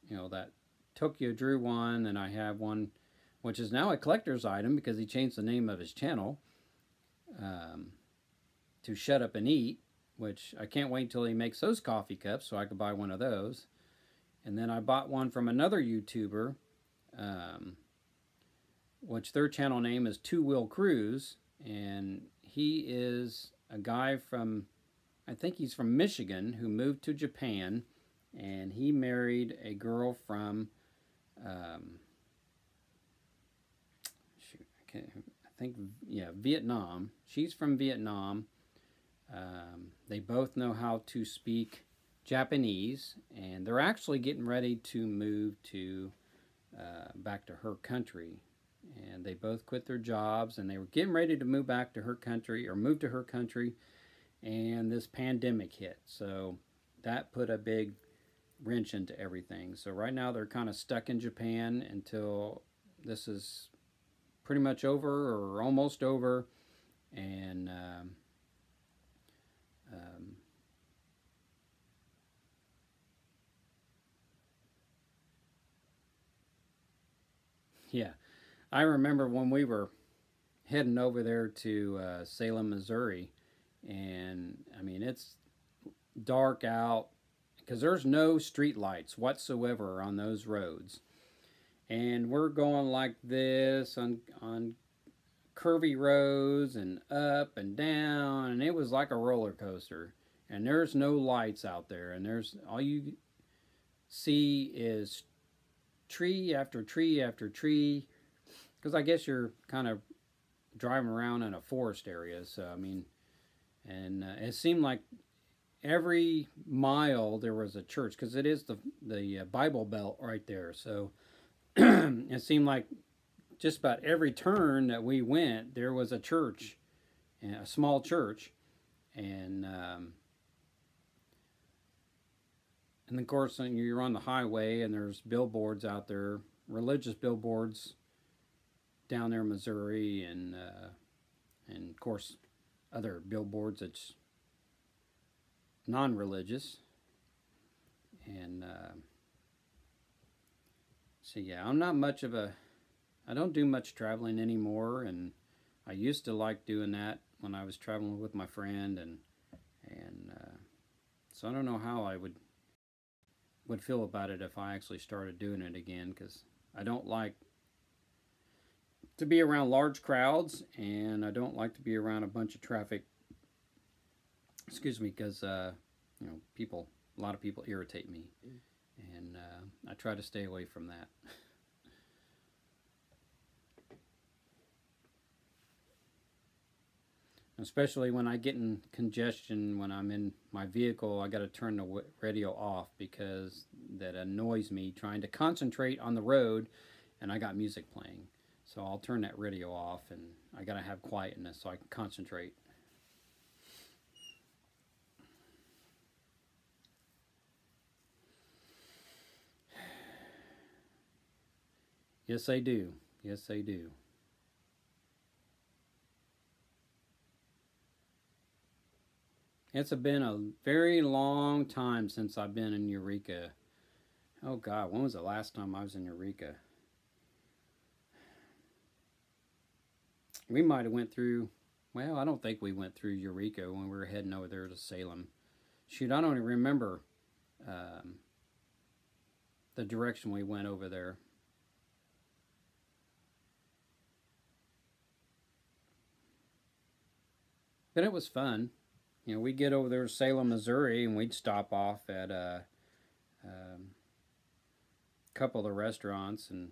that Tokyo Drew one, and I have one which is now a collector's item because he changed the name of his channel. to Shut Up and Eat, which I can't wait until he makes those coffee cups so I could buy one of those. And then I bought one from another YouTuber, which their channel name is Two Wheel Cruise, and he is a guy from, I think he's from Michigan, who moved to Japan, and he married a girl from, Vietnam. She's from Vietnam. They both know how to speak Japanese, and they're actually getting ready to move to back to her country. And they both quit their jobs, and they were getting ready to move back to her country, or move to her country, and this pandemic hit. So that put a big wrench into everything. So right now they're kind of stuck in Japan until this is pretty much over or almost over. And yeah, I remember when we were heading over there to Salem, Missouri, and I mean, it's dark out because there's no street lights whatsoever on those roads. And we're going like this on curvy roads and up and down, and it was like a roller coaster. And there's no lights out there, and there's all you see is tree after tree after tree, because I guess you're kind of driving around in a forest area. So I mean, and it seemed like every mile there was a church, because it is the Bible Belt right there. So it seemed like just about every turn that we went, there was a church, a small church, and of course you're on the highway, and there's billboards out there, religious billboards down there in Missouri, and of course other billboards that's non-religious. And so yeah, I'm not much of a, I don't do much traveling anymore, and I used to like doing that when I was traveling with my friend, and so I don't know how I would feel about it if I actually started doing it again, because I don't like to be around large crowds, and I don't like to be around a bunch of traffic. Excuse me, because you know, a lot of people irritate me, and I try to stay away from that. Especially when I get in congestion when I'm in my vehicle, I got to turn the radio off, because that annoys me trying to concentrate on the road, and I got music playing. So I'll turn that radio off, and I got to have quietness so I can concentrate. Yes, they do. Yes, they do. It's been a very long time since I've been in Eureka. Oh God, when was the last time I was in Eureka? We might have went through, well, I don't think we went through Eureka when we were heading over there to Salem. Shoot, I don't even remember the direction we went over there. But it was fun. You know, we'd get over there to Salem, Missouri, and we'd stop off at a couple of the restaurants and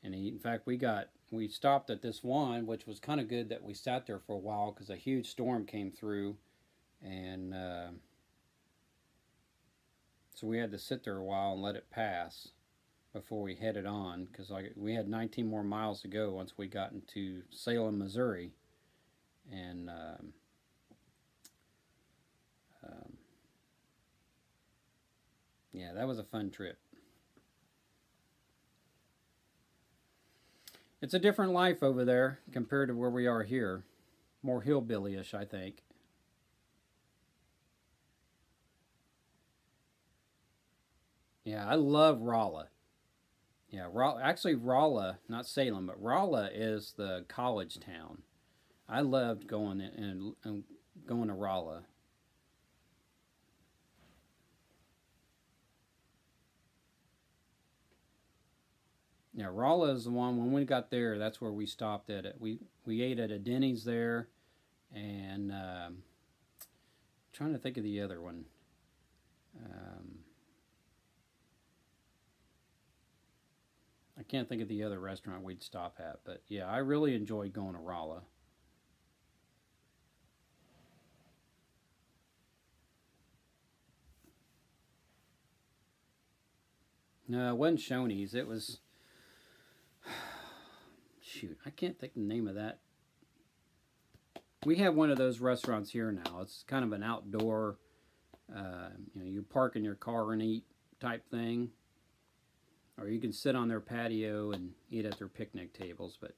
eat. In fact, we stopped at this one, which was kind of good that we sat there for a while, because a huge storm came through, and so we had to sit there a while and let it pass before we headed on, because we had 19 more miles to go once we got into Salem, Missouri. And yeah, that was a fun trip. It's a different life over there compared to where we are here. More hillbilly-ish, I think. Yeah, I love Rolla. Yeah, actually Rolla, not Salem, but Rolla is the college town. I loved going and going to Rolla. Yeah, Rolla is the one. When we got there, that's where we stopped at it. We ate at a Denny's there, and trying to think of the other one. Um, I can't think of the other restaurant we'd stop at, but yeah, I really enjoyed going to Rolla. No, it wasn't Shoney's. It was, shoot, I can't think the name of that. We have one of those restaurants here now. It's kind of an outdoor, you park in your car and eat type thing. Or you can sit on their patio and eat at their picnic tables, but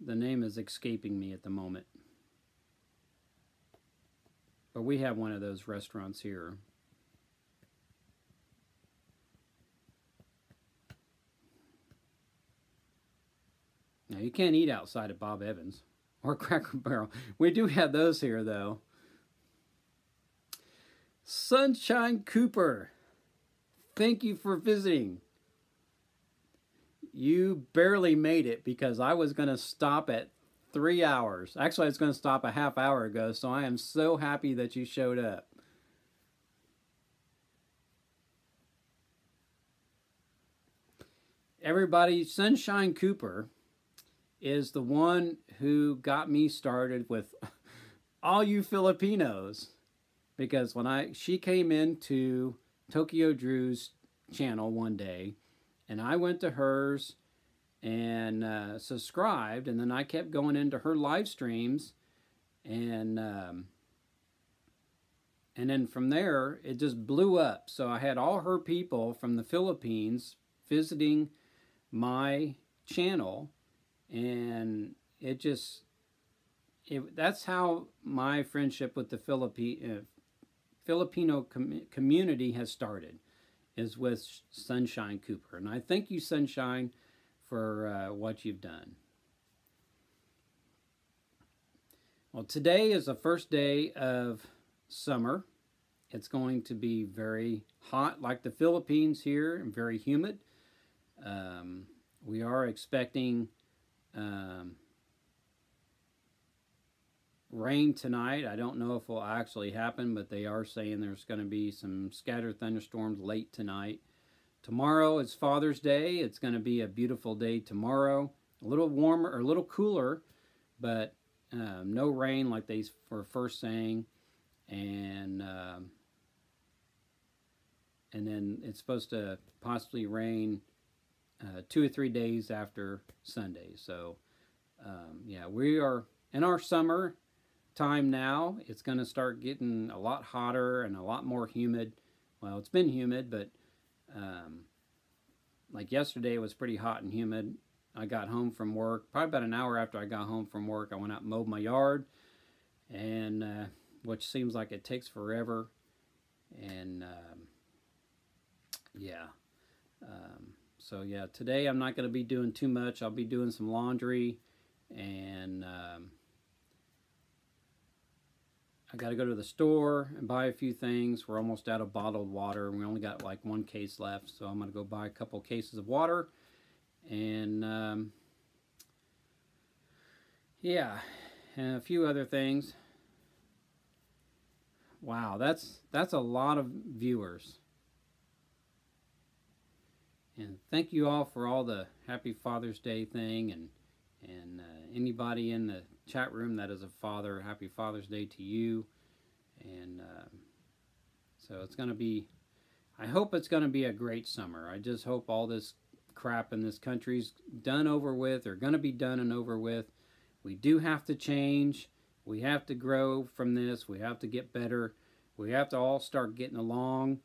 the name is escaping me at the moment. But we have one of those restaurants here. Now, you can't eat outside of Bob Evans or Cracker Barrel. We do have those here, though. Sunshine Cooper, thank you for visiting. You barely made it because I was going to stop at 3 hours. Actually, I was going to stop a half hour ago, so I am so happy that you showed up. Everybody, Sunshine Cooper is the one who got me started with all you Filipinos, because when she came into Tokyo Drew's channel one day, and I went to hers and subscribed, and then I kept going into her live streams, and then from there it just blew up. So I had all her people from the Philippines visiting my channel, and that's how my friendship with the Filipino community has started, is with Sunshine Cooper. And I thank you, Sunshine, for what you've done. Well, today is the first day of summer. It's going to be very hot like the Philippines here, and very humid. We are expecting rain tonight. I don't know if it will actually happen, but they are saying there's going to be some scattered thunderstorms late tonight. Tomorrow is Father's Day. It's going to be a beautiful day tomorrow. A little warmer, or a little cooler, but no rain like they were first saying. And then it's supposed to possibly rain 2 or 3 days after Sunday. So yeah, we are in our summer time now. It's going to start getting a lot hotter and a lot more humid. Well, it's been humid, but like yesterday it was pretty hot and humid. I got home from work, probably about an hour after I got home from work, I went out and mowed my yard, and which seems like it takes forever. And yeah, so yeah, today I'm not going to be doing too much. I'll be doing some laundry, and I got to go to the store and buy a few things. We're almost out of bottled water. We only got like 1 case left, so I'm going to go buy a couple cases of water. And yeah, and a few other things. Wow, that's a lot of viewers. And thank you all for all the Happy Father's Day thing, and anybody in the chat room that is a father, Happy Father's Day to you. And so it's going to be, I hope it's going to be a great summer. I just hope all this crap in this country's done over with, or going to be done and over with. We do have to change. We have to grow from this. We have to get better. We have to all start getting along,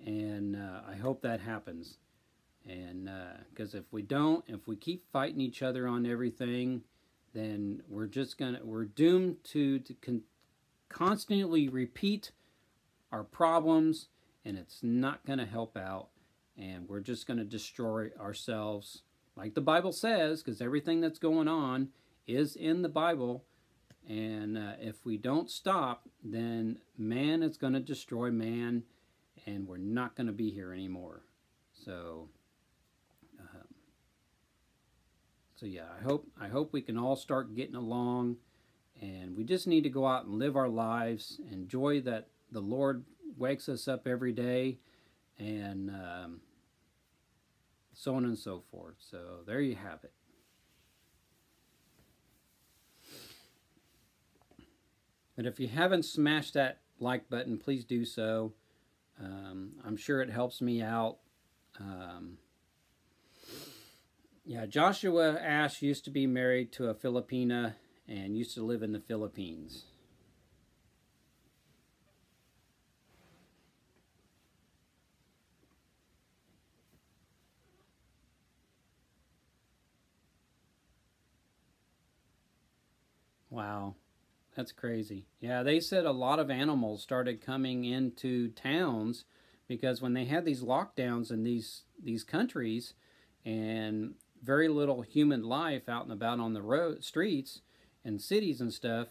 and I hope that happens. And because if we don't, if we keep fighting each other on everything, then we're doomed to constantly repeat our problems, and it's not going to help out, and we're just going to destroy ourselves, like the Bible says, because everything that's going on is in the Bible. And if we don't stop, then man is going to destroy man, and we're not going to be here anymore. So, so yeah, I hope we can all start getting along, and we just need to go out and live our lives, enjoy that the Lord wakes us up every day, and so on and so forth. So there you have it. But if you haven't smashed that like button, please do so. I'm sure it helps me out. Yeah, Joshua Ash used to be married to a Filipina and used to live in the Philippines. Wow. That's crazy. Yeah, they said a lot of animals started coming into towns because when they had these lockdowns in these countries and very little human life out and about on the road streets and cities and stuff,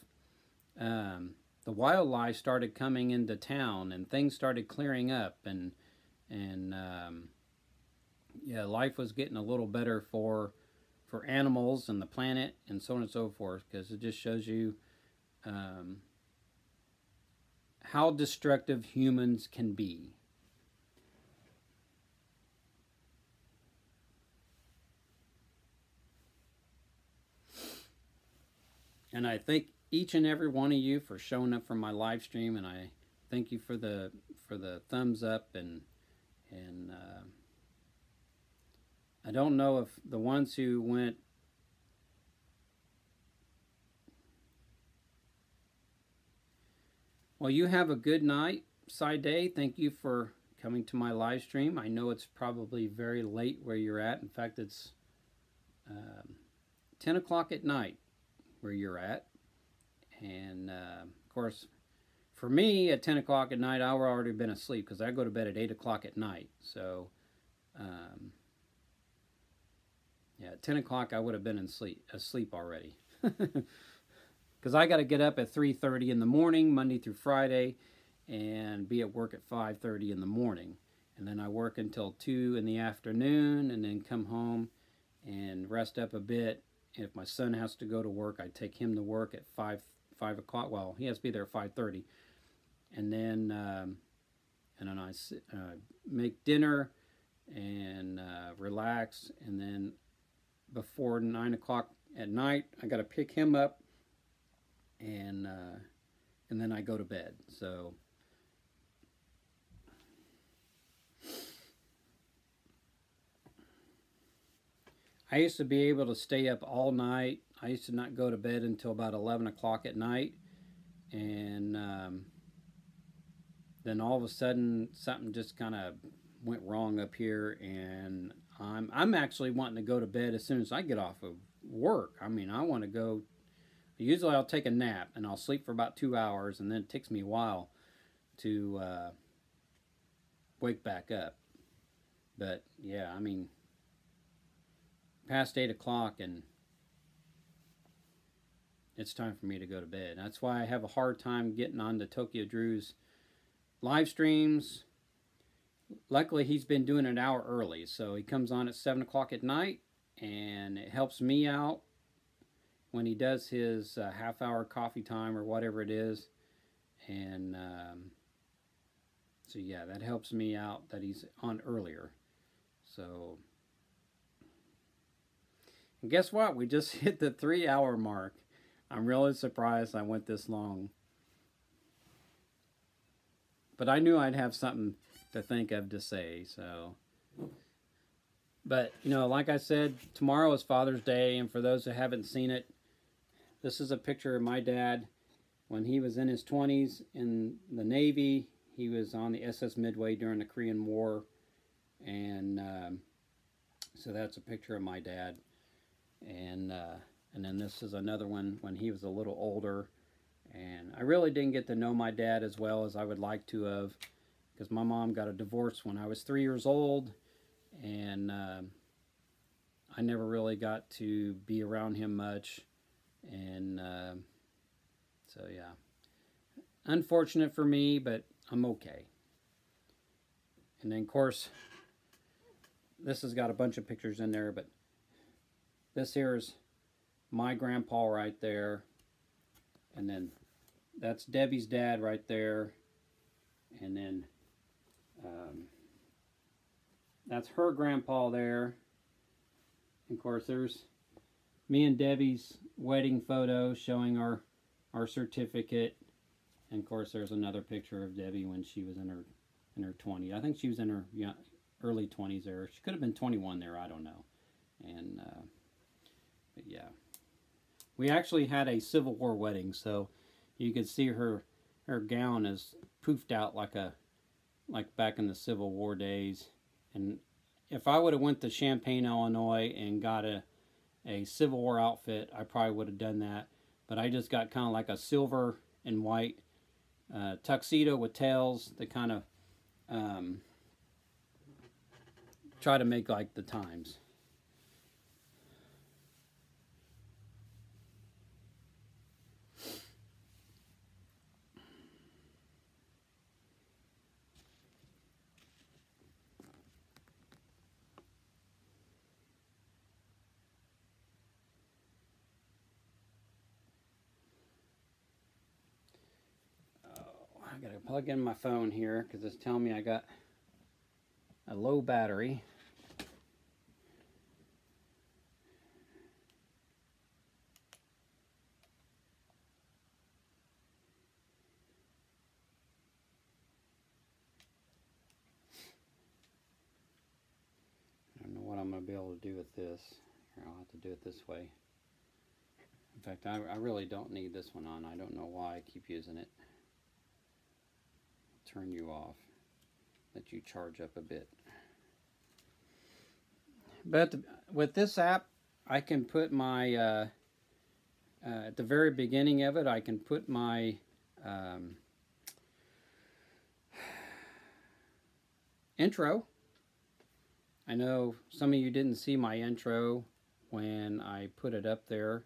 the wildlife started coming into town and things started clearing up, and yeah, life was getting a little better for animals and the planet and so on and so forth, because it just shows you how destructive humans can be. And I thank each and every one of you for showing up for my live stream, and I thank you for the thumbs up, and I don't know if the ones who went well, you have a good night, Side. Thank you for coming to my live stream. I know it's probably very late where you're at. In fact, it's 10 o'clock at night where you're at. And of course, for me, at 10 o'clock at night, I would already been asleep because I go to bed at 8 o'clock at night. So, yeah, at 10 o'clock, I would have been asleep already. Because I got to get up at 3:30 in the morning, Monday through Friday, and be at work at 5:30 in the morning. And then I work until 2 in the afternoon, and then come home and rest up a bit. And if my son has to go to work, I take him to work at 5 o'clock. Well, he has to be there at 5:30. And then I make dinner and relax. And then before 9 o'clock at night, I got to pick him up. And then I go to bed. So I used to be able to stay up all night. I used to not go to bed until about 11 o'clock at night, and then all of a sudden something just kind of went wrong up here, and I'm actually wanting to go to bed as soon as I get off of work. I mean, I want to go. Usually I'll take a nap and I'll sleep for about 2 hours, and then it takes me a while to wake back up. But yeah, I mean, past 8 o'clock and it's time for me to go to bed. That's why I have a hard time getting on to Tokyo Drew's live streams. Luckily, he's been doing it an hour early, so he comes on at 7 o'clock at night, and it helps me out when he does his half-hour coffee time or whatever it is. And so yeah, that helps me out that he's on earlier. So, and guess what? We just hit the 3-hour mark. I'm really surprised I went this long. But I knew I'd have something to think of to say, so. But, you know, like I said, tomorrow is Father's Day, and for those who haven't seen it, this is a picture of my dad when he was in his 20s in the Navy. He was on the SS Midway during the Korean War, and so that's a picture of my dad. And then this is another one when he was a little older. And I really didn't get to know my dad as well as I would like to have, because my mom got a divorce when I was 3 years old, and I never really got to be around him much. And so yeah, unfortunate for me, but I'm okay. And then of course, this has got a bunch of pictures in there, but this here's my grandpa right there, and then that's Debbie's dad right there, and then that's her grandpa there. And of course, there's me and Debbie's wedding photo showing our certificate. And of course, there's another picture of Debbie when she was in her 20s. I think she was in her early 20s there. She could have been 21 there. I don't know. And but yeah, we actually had a Civil War wedding, so you could see her gown is poofed out like back in the Civil War days. And if I would have went to Champaign, Illinois, and got a Civil War outfit, I probably would have done that. But I just got kind of like a silver and white tuxedo with tails that kind of try to make like the times. I gotta plug in my phone here because it's telling me I got a low battery. I don't know what I'm gonna be able to do with this. Here, I'll have to do it this way. In fact, I really don't need this one on. I don't know why I keep using it. Turn you off. Let you charge up a bit. But with this app, I can put my, at the very beginning of it, I can put my intro. I know some of you didn't see my intro when I put it up there.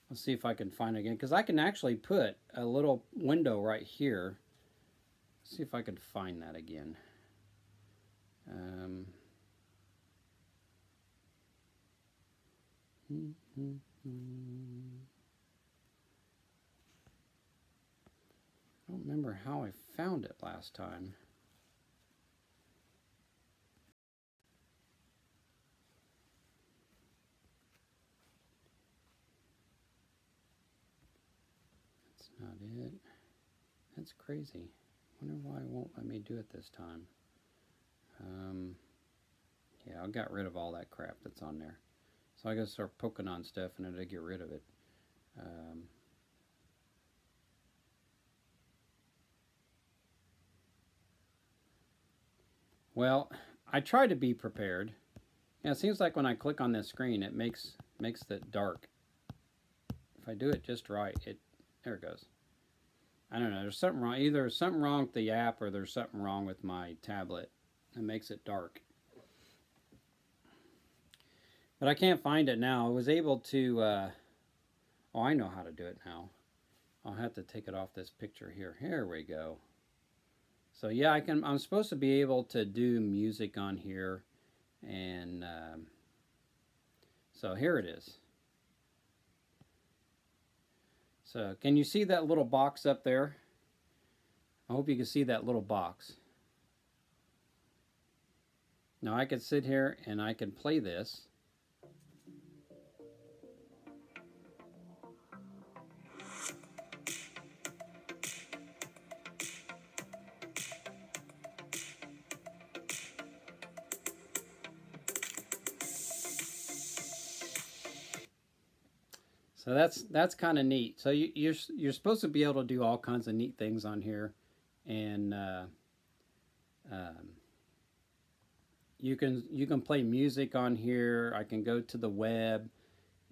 Let's see if I can find it again, because I can actually put a little window right here. Let's see if I can find that again. I don't remember how I found it last time. Not it. That's crazy. Wonder why it won't let me do it this time. Yeah, I got rid of all that crap that's on there. So I gotta start poking on stuff and it'll get rid of it. Well, I try to be prepared. Yeah, it seems like when I click on this screen, it makes it dark. If I do it just right, there it goes. I don't know, there's something wrong. Either there's something wrong with the app or there's something wrong with my tablet. It makes it dark. But I can't find it now. I was able to, oh, I know how to do it now. I'll have to take it off this picture here. Here we go. So yeah, I'm supposed to be able to do music on here. And so here it is. So can you see that little box up there? I hope you can see that little box. Now I could sit here and I can play this. So that's kind of neat. So you're supposed to be able to do all kinds of neat things on here, and you can play music on here. I can go to the web,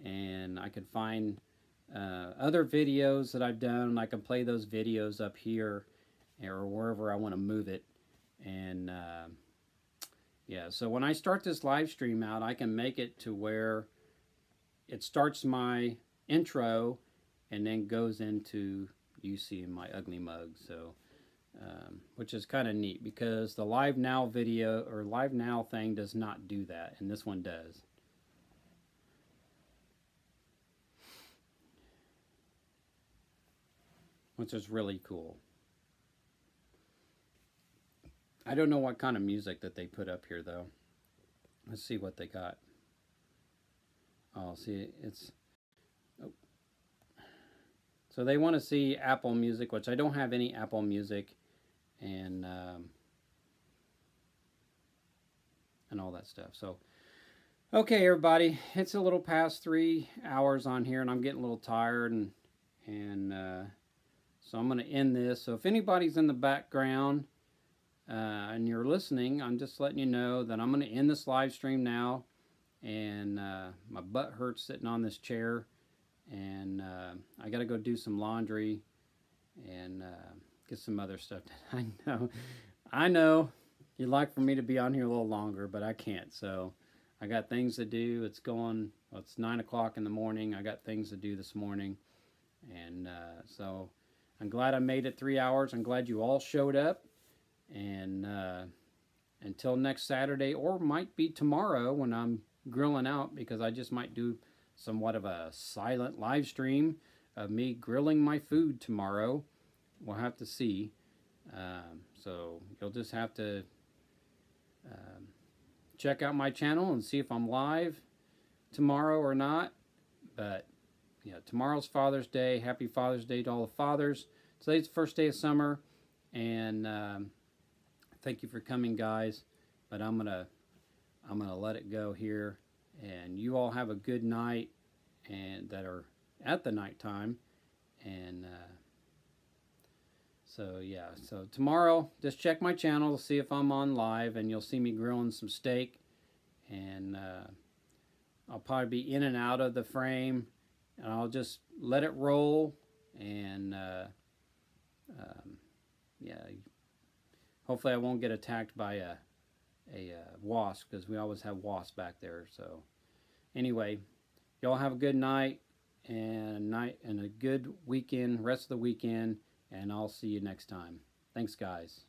and I can find other videos that I've done. I can play those videos up here, or wherever I want to move it, and yeah. So when I start this live stream out, I can make it to where it starts my intro and then goes into you seeing my ugly mug. So which is kind of neat because the Live Now video or Live Now thing does not do that, and this one does. Which is really cool. I don't know what kind of music that they put up here though. Let's see what they got. Oh, see, it's... Oh. So they want to see Apple Music, which I don't have any Apple Music, and all that stuff. So, okay, everybody, it's a little past 3 hours on here, and I'm getting a little tired, and so I'm going to end this. So if anybody's in the background and you're listening, I'm just letting you know that I'm going to end this live stream now. And my butt hurts sitting on this chair, and I got to go do some laundry and get some other stuff done. I know you'd like for me to be on here a little longer, but I can't. So I got things to do. It's 9 o'clock in the morning. I got things to do this morning, and so I'm glad I made it 3 hours. I'm glad you all showed up, and until next Saturday, or might be tomorrow when I'm grilling out, because I just might do somewhat of a silent live stream of me grilling my food tomorrow. We'll have to see. So you'll just have to check out my channel and see if I'm live tomorrow or not. But yeah, tomorrow's Father's Day. Happy Father's Day to all the fathers. Today's the first day of summer, and thank you for coming, guys. But I'm gonna let it go here, and you all have a good night, and that are at the nighttime, and so yeah. So tomorrow, just check my channel to see if I'm on live, and you'll see me grilling some steak, and I'll probably be in and out of the frame, and I'll just let it roll, and yeah. Hopefully, I won't get attacked by a wasp, because we always have wasps back there. So anyway, y'all have a good night and a good weekend, rest of the weekend, and I'll see you next time. Thanks, guys.